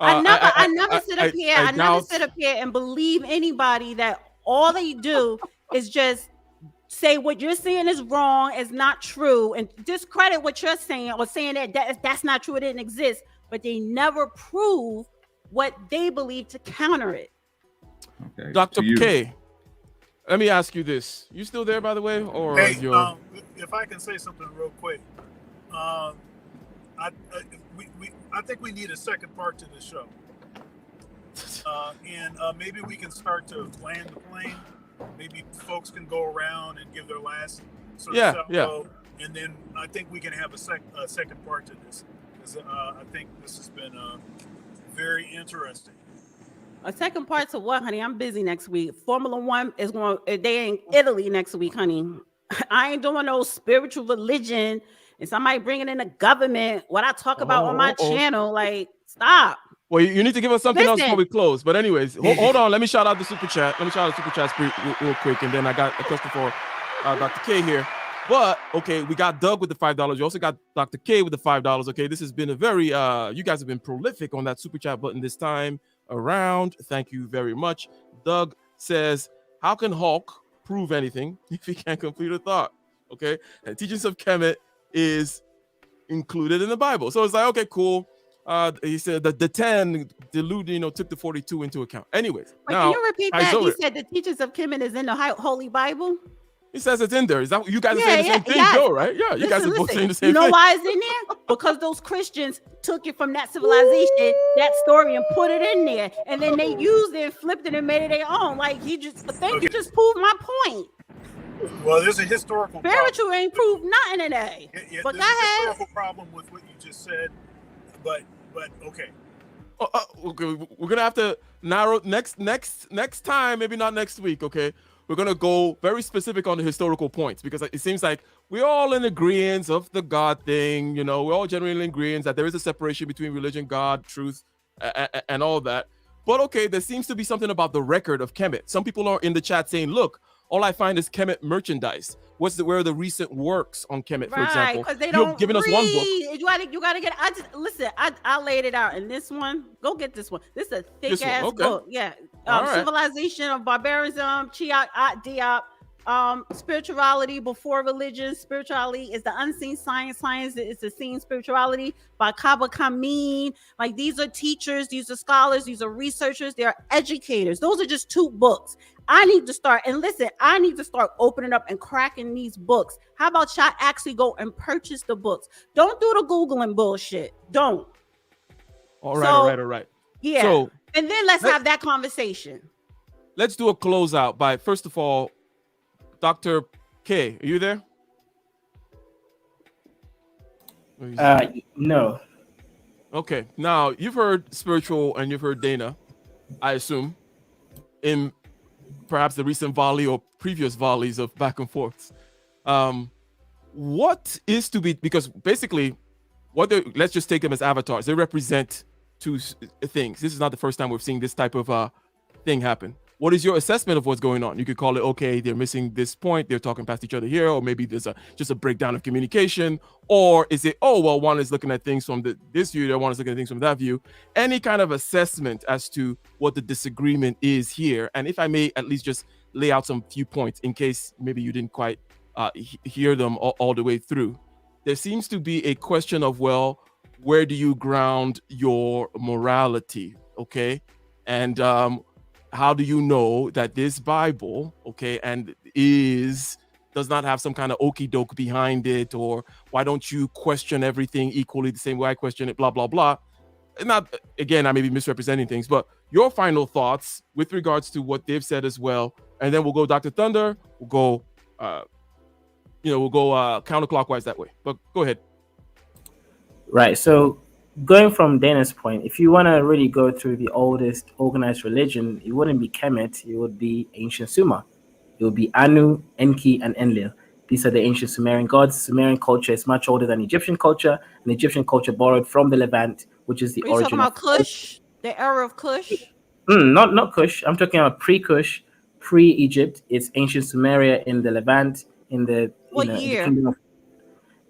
I never sit up here and believe anybody that all they do is just say what you're saying is wrong, is not true, and discredit what you're saying, or saying that's not true, it didn't exist, but they never prove what they believe to counter it. Okay. Dr. K, let me ask you this. You still there, by the way? Or hey, if I can say something real quick. I think we need a second part to the show. And maybe we can start to land the plane. Maybe folks can go around and give their last sort of salvo, and then I think we can have a second part to this, because I think this has been very interesting. A second part to what, honey? I'm busy next week. Formula One is going. They in Italy next week, honey. I ain't doing no spiritual religion and somebody bringing in the government. What I talk about on my channel, like, stop. Well, you need to give us something else before we close. But anyways, hold on. Let me shout out the super chat. Real quick, and then I got a question for Dr. K here. But okay, we got Doug with the $5. You also got Dr. K with the $5. Okay, this has been a very you guys have been prolific on that super chat button this time around. Thank you very much. Doug says, "How can Hulk prove anything if he can't complete a thought?" Okay, and teachings of Kemet is included in the Bible, so it's like, okay, cool. He said that the 10 took the 42 into account. Anyways, now, can you repeat that? He said the teachings of Kemet is in the Holy Bible. He says it's in there. Is that what you guys are saying the same thing, Joe? Right? Yeah, you guys are both saying the same thing. You know why it's in there? Because those Christians took it from that civilization, that story, and put it in there, and then they used it and flipped it and made it their own. Like you just proved my point. Well, there's a historical spiritual ain't proved nothing today. Yeah, but there's a historical problem with what you just said. But okay. Okay, we're gonna have to narrow next time, maybe not next week. Okay, we're going to go very specific on the historical points, because it seems like we're all in agreement of the God thing. You know, we're all generally in agreement that there is a separation between religion, God, truth, and all that. But okay, there seems to be something about the record of Kemet. Some people are in the chat saying, look, all I find is Kemet merchandise. Where are the recent works on Kemet, for example? Because they don't given us one book. You gotta get. I laid it out in this one. Go get this one. This is a thick ass book. Yeah. Right. Civilization of Barbarism, Chiat Diop. Spirituality before religion. Spirituality is the unseen science. Science is the seen spirituality by Kaba Kamin. Like, these are teachers, these are scholars, these are researchers, they are educators. Those are just 2 books. I need to start opening up and cracking these books. How about y'all actually go and purchase the books? Don't do the Googling bullshit. Don't. All right. Yeah. So, and then let's have that conversation. Let's do a closeout by, first of all, Dr. K, are you there? No. Okay. Now, you've heard Spiritual and you've heard Dana, I assume, in perhaps the recent volley or previous volleys of back and forths. What is to be, because basically, let's just take them as avatars. They represent 2 things. This is not the first time we've seen this type of thing happen. What is your assessment of what's going on? You could call it, okay, they're missing this point, they're talking past each other here, or maybe there's just a breakdown of communication, or is it, oh, well, one is looking at things from this view, the other one is looking at things from that view. Any kind of assessment as to what the disagreement is here, and if I may at least just lay out some few points in case maybe you didn't quite hear them all the way through. There seems to be a question of, well, where do you ground your morality, okay? And how do you know that this Bible, okay, and does not have some kind of okie doke behind it, or why don't you question everything equally the same way I question it, blah, blah, blah. Not, again, I may be misrepresenting things, but your final thoughts with regards to what they've said as well. And then we'll go Dr. Thunder, we'll go counterclockwise that way, but go ahead. Right. So going from Dana's point, if you want to really go through the oldest organized religion, it wouldn't be Kemet, it would be ancient Sumer. It would be Anu, Enki, and Enlil. These are the ancient Sumerian gods. Sumerian culture is much older than Egyptian culture, and Egyptian culture borrowed from the Levant, which is the origin. Are you talking about Kush? The era of Kush? Not Kush. I'm talking about pre-Kush, pre-Egypt. It's ancient Sumeria in the Levant, in the year?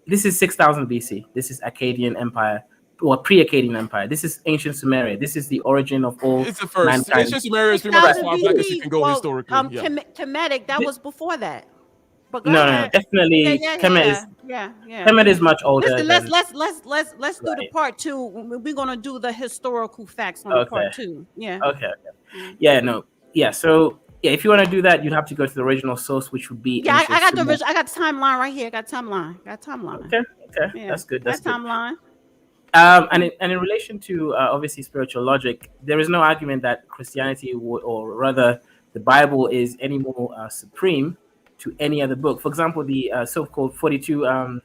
This is 6000 BC. This is Akkadian Empire, or pre-Akkadian Empire. This is ancient Sumeria. This is the origin of all. It's the first. Mankind. Ancient Sumeria is pretty much as far back as you can go historically. Kemetic, that was before that. But no, definitely. Kemet is much older. Listen, let's do the part 2. We're gonna do the historical facts on the part 2. Yeah. Okay. Yeah. So if you want to do that, you'd have to go to the original source, which would be. Yeah, I got the original. I got the timeline right here. I got timeline. Okay. Yeah, that's good. That's good. Timeline. And in relation to obviously spiritual logic, there is no argument that Christianity or rather the Bible is any more supreme to any other book. For example, the so-called 42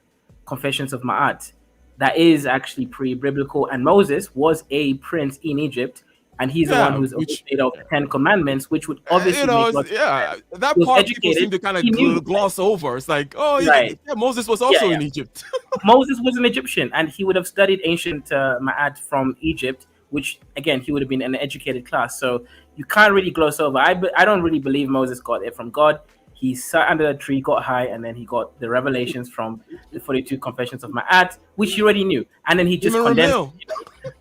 Confessions of Ma'at, that is actually pre-biblical, and Moses was a prince in Egypt, and he's the one who's made of the 10 Commandments, which would obviously that part people seem to kind of gloss over. It's like, Moses was also in Egypt. Moses was an Egyptian, and he would have studied ancient Ma'at from Egypt, which again he would have been an educated class. So you can't really gloss over. I don't really believe Moses got it from God. He sat under a tree, got high, and then he got the revelations from the 42 Confessions of Ma'at, which he already knew. And then he just condensed.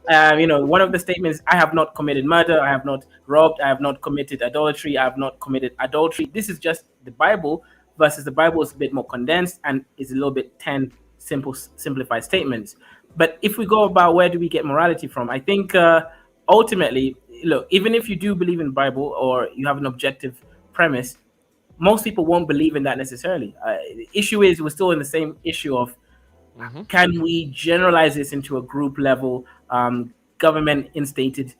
One of the statements: "I have not committed murder. I have not robbed. I have not committed idolatry. I have not committed adultery." This is just the Bible versus the Bible is a bit more condensed and is a little bit 10 simplified statements. But if we go about where do we get morality from, I think ultimately, look, even if you do believe in the Bible or you have an objective premise, most people won't believe in that necessarily. The issue is we're still in the same issue of can we generalize this into a group level, government instated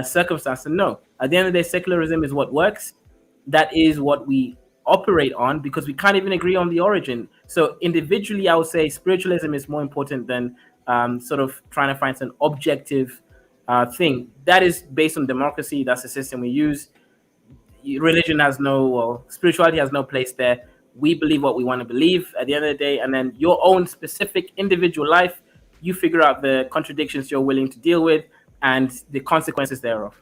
circumstance? And no, at the end of the day, secularism is what works. That is what we operate on because we can't even agree on the origin. So individually, I would say spiritualism is more important than sort of trying to find some objective thing. That is based on democracy. That's the system we use. religion has no, well, spirituality has no place there. We believe what we want to believe at the end of the day, and then your own specific individual life, you figure out the contradictions you're willing to deal with and the consequences thereof.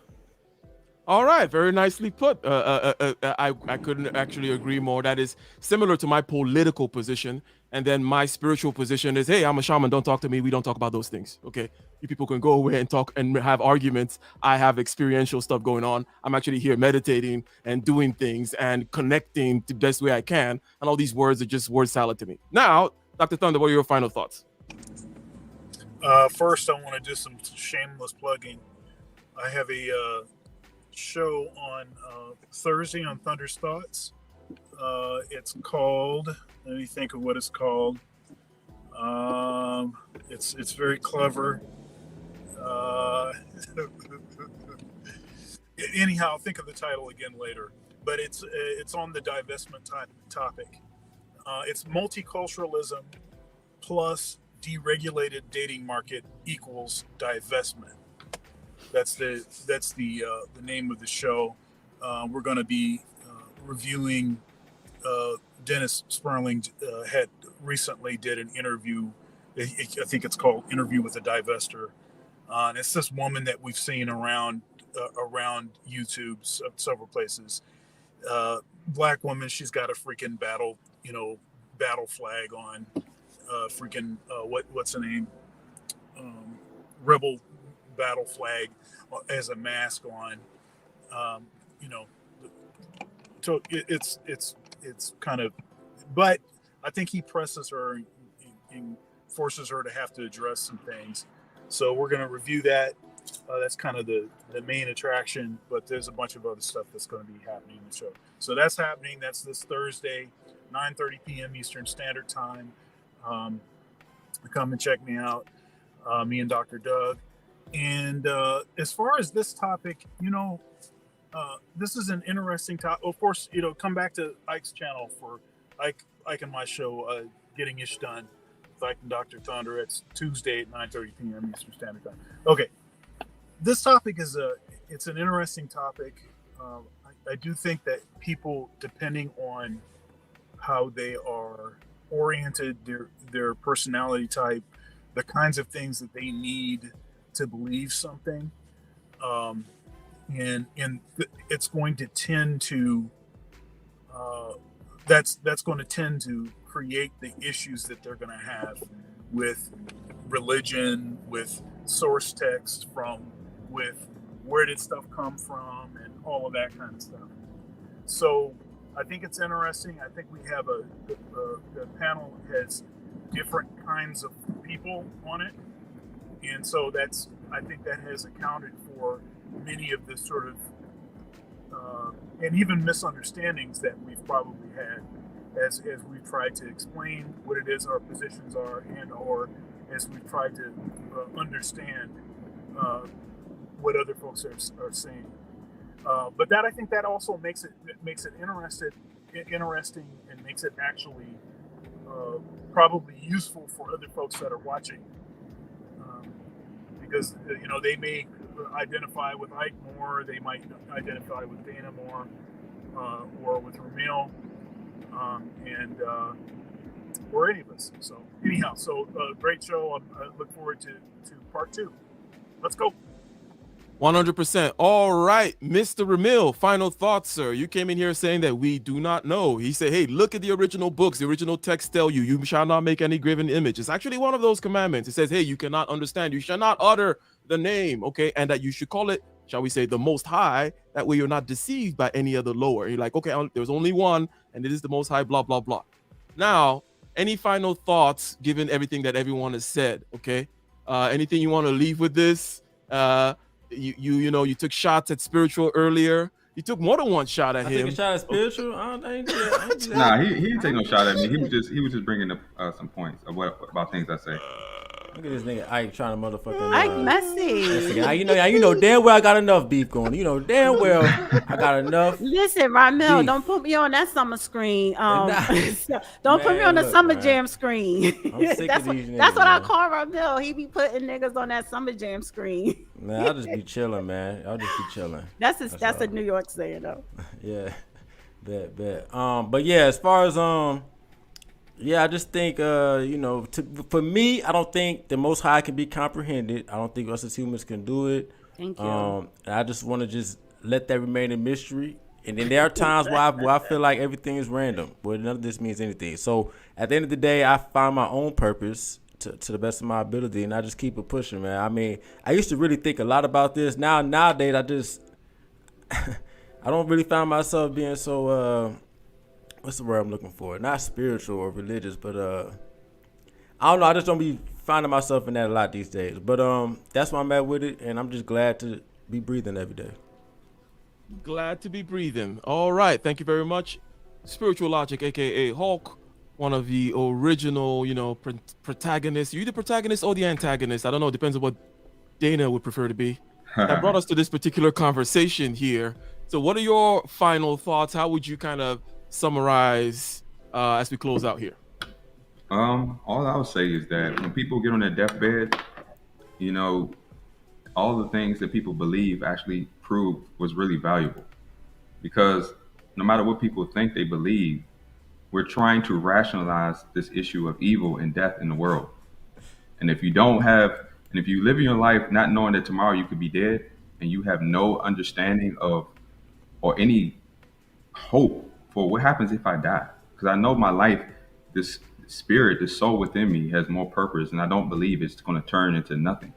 All right, very nicely put. I couldn't actually agree more. That is similar to my political position, and then my spiritual position is, hey, I'm a shaman. Don't talk to me. We don't talk about those things. Okay, you people can go away and talk and have arguments. I have experiential stuff going on. I'm actually here meditating and doing things and connecting the best way I can. And all these words are just word salad to me. Now, Dr. Thunder, what are your final thoughts? First, I want to do some shameless plugging. I have a show on Thursday on Thunder's Thoughts. It's called, let me think of what it's called. It's very clever. Anyhow, I'll think of the title again later. But it's on the divestment topic. It's multiculturalism plus deregulated dating market equals divestment. That's the name of the show. We're going to be reviewing. Dennis Sperling had recently did an interview. I think it's called "Interview with a Divester." And it's this woman that we've seen around YouTube, several places. Black woman. She's got a freaking battle flag on. What's the name? Rebel battle flag as a mask on. So it's kind of, but I think he presses her and forces her to have to address some things. So we're going to review that. That's kind of the main attraction, but there's a bunch of other stuff that's going to be happening in the show. So that's happening. That's this Thursday, 9:30 p.m. Eastern Standard Time. Come and check me out, me and Dr. Doug. And as far as this topic, this is an interesting topic. Of course, come back to Ike's channel for Ike and my show, Getting Ish Done with Ike and Dr. Thunder. It's Tuesday at 9:30 p.m. Eastern Standard Time. Okay, this topic it's an interesting topic. I do think that people, depending on how they are oriented, their personality type, the kinds of things that they need to believe something, and it's going to tend to that's going to tend to create the issues that they're going to have with religion, with source text, with where did stuff come from, and all of that kind of stuff. So I think it's interesting. I think we have the panel has different kinds of people on it, and so I think that has accounted for many of the sort of and even misunderstandings that we've probably had as we've tried to explain what it is our positions are, and or as we've tried to understand what other folks are saying. But that, I think that also makes it interesting and makes it actually probably useful for other folks that are watching, because they may identify with Ike more, they might identify with Dana more, or with Ramil, and or any of us. So anyhow, great show. I look forward to part 2. Let's go. 100%. All right, Mr. Ramil, final thoughts, sir. You came in here saying that we do not know. He said, hey, look at the original books. The original text tell you shall not make any graven image. It's actually one of those commandments. It says, hey, you cannot understand. You shall not utter the name, okay? And that you should call it, shall we say, the Most High. That way you're not deceived by any other lower. You're like, okay, there's only one, and it is the Most High, blah, blah, blah. Now, any final thoughts, given everything that everyone has said, okay? Anything you want to leave with this? You took shots at spiritual earlier. You took more than one shot at him. Took a shot at spiritual. I don't think. Nah, he didn't take no shot at me. He was just bringing up some points about things I say. Look at this nigga Ike trying to motherfucking. Ike messy. You know damn well I got enough beef going. You know damn well I got enough. Listen, Ramil, beef. don't put me on that summer screen. Nah. Don't put me on the look, Summer man. Jam screen. I'm sick that's of these niggas, that's what I man. call Ramil. He be putting niggas on that Summer Jam screen. Man, I'll just be chilling, man. I'll just be chilling. That's a New York saying though. Yeah, bet. But yeah, as far as yeah, I just think for me, I don't think the Most High can be comprehended. I don't think us as humans can do it. Thank you. And I just want to just let that remain a mystery. And then there are times where I feel like everything is random, where none of this means anything. So at the end of the day, I find my own purpose to the best of my ability, and I just keep it pushing, man. I mean, I used to really think a lot about this. Nowadays, I just I don't really find myself being so what's the word I'm looking for? Not spiritual or religious, but I don't know. I just don't be finding myself in that a lot these days. But that's where I'm at with it, and I'm just glad to be breathing every day. Glad to be breathing. All right, thank you very much. Spiritual Logic, aka Hulk, one of the original, protagonists. You the protagonist or the antagonist? I don't know. It depends on what Dana would prefer to be. That brought us to this particular conversation here. So, what are your final thoughts? How would you kind of summarize as we close out here? All I would say is that when people get on their deathbed, all the things that people believe actually prove was really valuable. Because no matter what people think they believe, we're trying to rationalize this issue of evil and death in the world. And if you live in your life not knowing that tomorrow you could be dead, and you have no understanding of or any hope for what happens if I die, because I know my life, this spirit, this soul within me has more purpose, and I don't believe it's going to turn into nothing.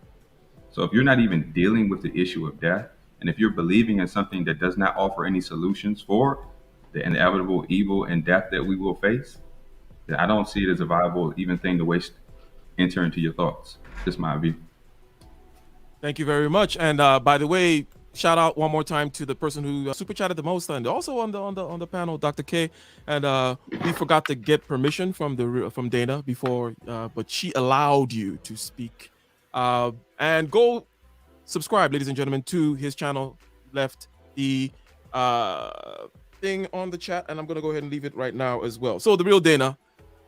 So if you're not even dealing with the issue of death, and if you're believing in something that does not offer any solutions for the inevitable evil and death that we will face, then I don't see it as a viable even thing to enter into your thoughts. Just my view. Thank you very much. And by the way, shout out one more time to the person who super chatted the most, and also on the panel, Dr. K. And we forgot to get permission from Dana before, but she allowed you to speak. And go subscribe, ladies and gentlemen, to his channel. Left the thing on the chat, and I'm gonna go ahead and leave it right now as well. So, the real Dana,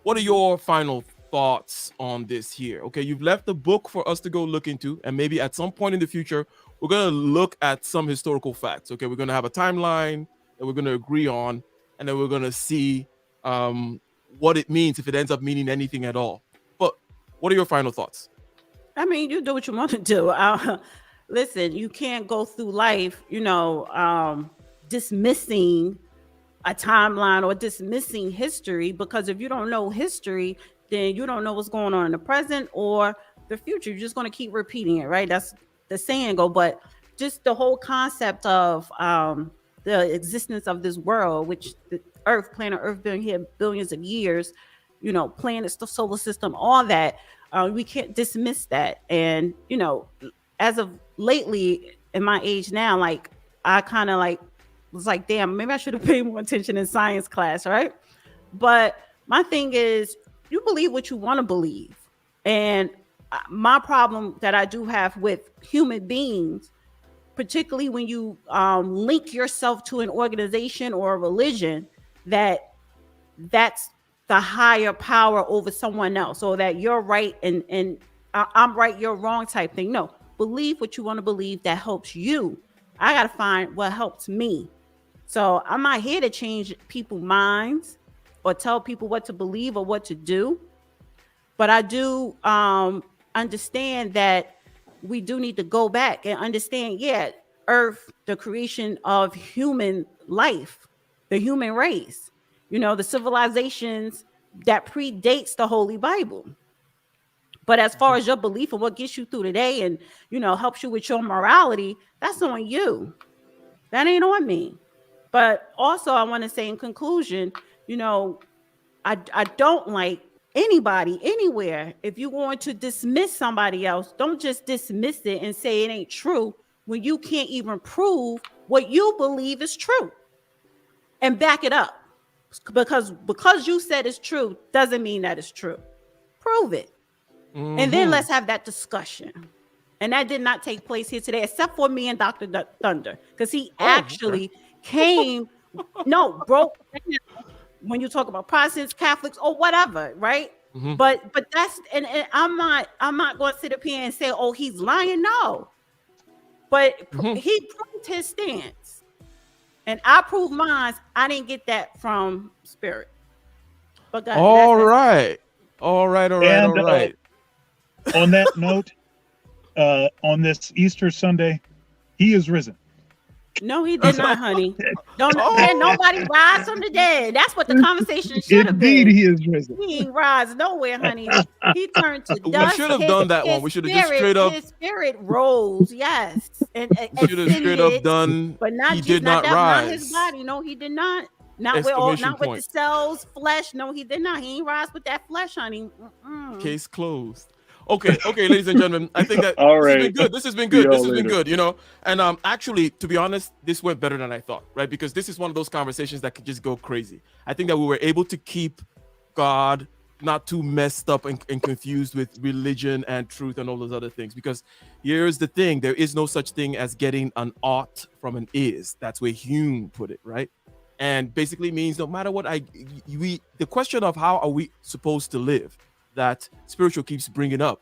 what are your final thoughts on this here? Okay, you've left the book for us to go look into, and maybe at some point in the future, we're gonna look at some historical facts. Okay, we're gonna have a timeline that we're gonna agree on, and then we're gonna see what it means, if it ends up meaning anything at all. But what are your final thoughts? I mean, you do what you want to do. Listen, you can't go through life, dismissing a timeline or dismissing history, because if you don't know history, then you don't know what's going on in the present or the future. You're just going to keep repeating it, right? That's the saying go. But just the whole concept of the existence of this world, which the planet Earth been here billions of years, planets, the solar system, all that. We can't dismiss that. And, as of lately in my age now, like I kind of was like, damn, maybe I should have paid more attention in science class, right? But my thing is, you believe what you want to believe. And my problem that I do have with human beings, particularly when you link yourself to an organization or a religion, that's the higher power over someone else, or that you're right and I'm right, you're wrong type thing. No, believe what you want to believe that helps you. I got to find what helps me. So I'm not here to change people's minds or tell people what to believe or what to do. But I do understand that we do need to go back and understand, Earth, the creation of human life, the human race, the civilizations that predates the Holy Bible. But as far as your belief and what gets you through the day and, helps you with your morality, that's on you. That ain't on me. But also I want to say in conclusion, I don't like anybody anywhere. If you're going to dismiss somebody else, don't just dismiss it and say it ain't true when you can't even prove what you believe is true and back it up. Because you said it's true doesn't mean that it's true. Prove it. And then let's have that discussion. And that did not take place here today, except for me and Dr. Thunder, because he actually came, broke when you talk about Protestants, Catholics, or whatever, right? But that's and I'm not going to sit up here and say, oh, he's lying. No, but he proved his stance, and I proved mine. I didn't get that from Spirit. But all right. On that note, on this Easter Sunday, he is risen. No, he did not, honey. Can nobody rise from the dead. That's what the conversation should have been. Indeed, he is risen. He ain't rise nowhere, honey. He turned to dust. We should have done that one. We should have just straight up. His spirit rose, yes. And we should have straight up done. But not he did not rise. Not his body. No, he did not. Not with the cells, flesh. No, he did not. He ain't rise with that flesh, honey. Case closed. Okay, ladies and gentlemen, I think that this has been good. And actually, to be honest, this went better than I thought, right? Because this is one of those conversations that could just go crazy. I think that we were able to keep God not too messed up and confused with religion and truth and all those other things. Because here's the thing: there is no such thing as getting an ought from an is. That's where Hume put it, right? And basically means no matter what the question of how are we supposed to live that spiritual keeps bringing up,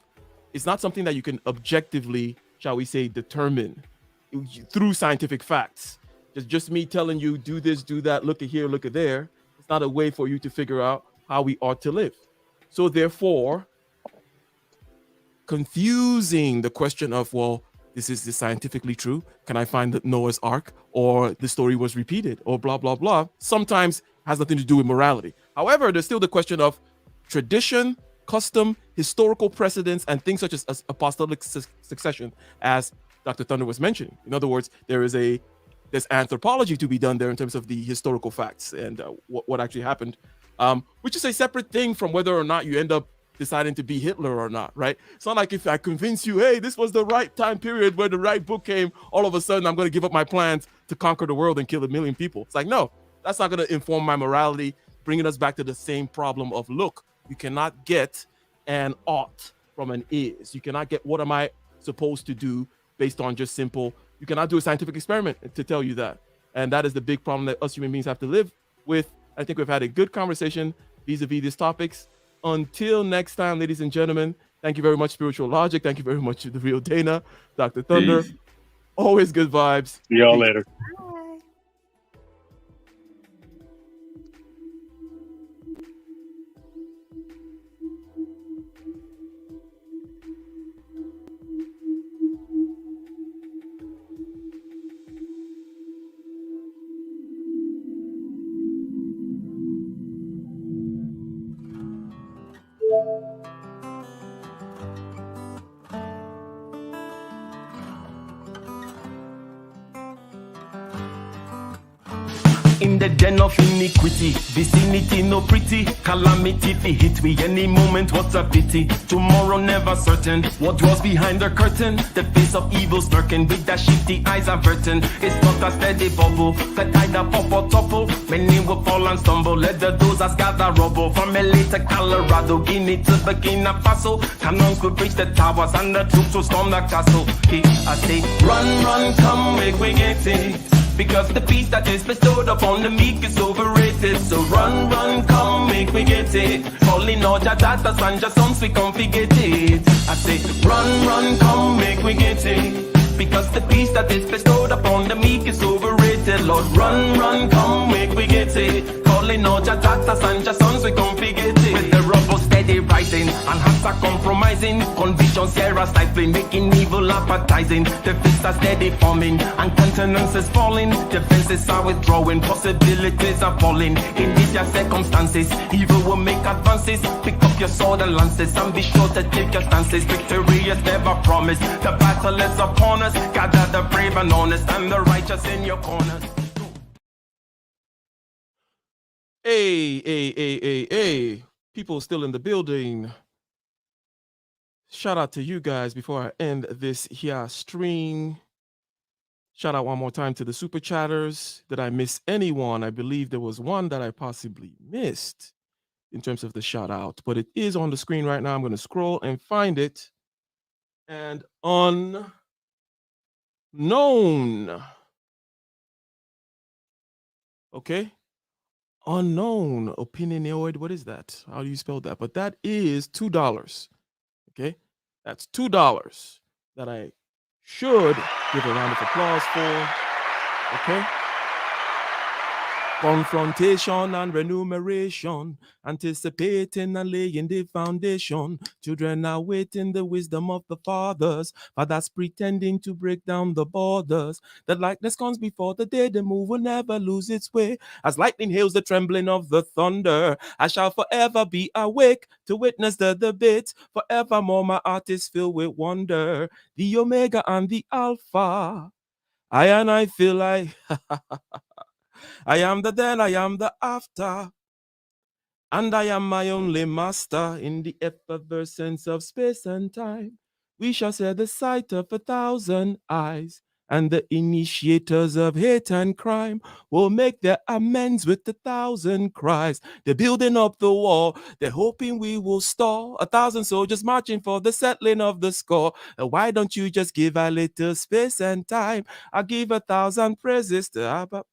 it's not something that you can objectively, shall we say, determine through scientific facts. Just me telling you, do this, do that, look at here, look at there. It's not a way for you to figure out how we ought to live. So therefore, confusing the question of, well, this scientifically true? Can I find that Noah's Ark or the story was repeated or blah, blah, blah, sometimes has nothing to do with morality. However, there's still the question of tradition, custom, historical precedents, and things such as apostolic succession, as Dr. Thunder was mentioning. In other words, there's anthropology to be done there in terms of the historical facts and what actually happened, which is a separate thing from whether or not you end up deciding to be Hitler or not, right? It's not like if I convince you, hey, this was the right time period where the right book came, all of a sudden I'm going to give up my plans to conquer the world and kill 1 million people. It's like, no, that's not going to inform my morality, bringing us back to the same problem of, look, you cannot get an ought from an is. You cannot get what am I supposed to do based on just simple, you cannot do a scientific experiment to tell you that. And that is the big problem that us human beings have to live with. I think we've had a good conversation vis-a-vis these topics. Until next time, ladies and gentlemen, thank you very much, Spiritual Logic. Thank you very much to the real Dana, Dr. Thunder. Peace. Always good vibes. See y'all later. In the den of iniquity, vicinity no pretty, calamity fi hit we any moment, what's a pity. Tomorrow never certain, what was behind the curtain, the face of evil lurking with the shifty eyes averting. It's not a steady bubble, that either pop or topple, many will fall and stumble, let the dozers gather rubble. From LA to Colorado, Guinea to Burkina Faso, cannons could reach the towers and the troops will storm the castle. I say, run, come, make we get it. Because the peace that is bestowed upon the meek is overrated. So run, come, make me get it. Calling all your daughters and your sons, we come forget it. I say, run, come, make me get it. Because the peace that is bestowed upon the meek is overrated. Lord, run, come, make me get it. Calling all your daughters and your sons, we come forget it. With the rubble steady rising, and hearts are compromising. Convictions here are stifling, making evil appetizing. The fists are steady forming, and countenance is falling. Defenses are withdrawing, possibilities are falling. In these your circumstances, evil will make advances. Pick up your sword and lances, and be sure to take your stances. Victory is never promised, the battle is upon us. Gather the brave and honest, and the righteous in your corners. Hey. People still in the building. Shout out to you guys before I end this here stream. Shout out one more time to the super chatters. Did I miss anyone? I believe there was one that I possibly missed. in terms of the shout out, but it is on the screen right now. I'm going to scroll and find it. And unknown. Okay. Unknown opinionoid. What is that? How do you spell that? But that is $2. Okay. That's $2 that I should give a round of applause for. Okay. Confrontation and remuneration, anticipating and laying the foundation. Children are waiting the wisdom of the fathers, fathers pretending to break down the borders. The likeness comes before the day, the move will never lose its way. As lightning hails the trembling of the thunder, I shall forever be awake to witness the debate. Forevermore my heart is filled with wonder. The Omega and the Alpha, I feel like I am the then, I am the after, and I am my only master in the effervescence of space and time. We shall share the sight of 1,000 eyes, and the initiators of hate and crime will make their amends with 1,000 cries. They're building up the wall, they're hoping we will stall. 1,000 soldiers marching for the settling of the score. Why don't you just give a little space and time? I'll give 1,000 praises to Abba.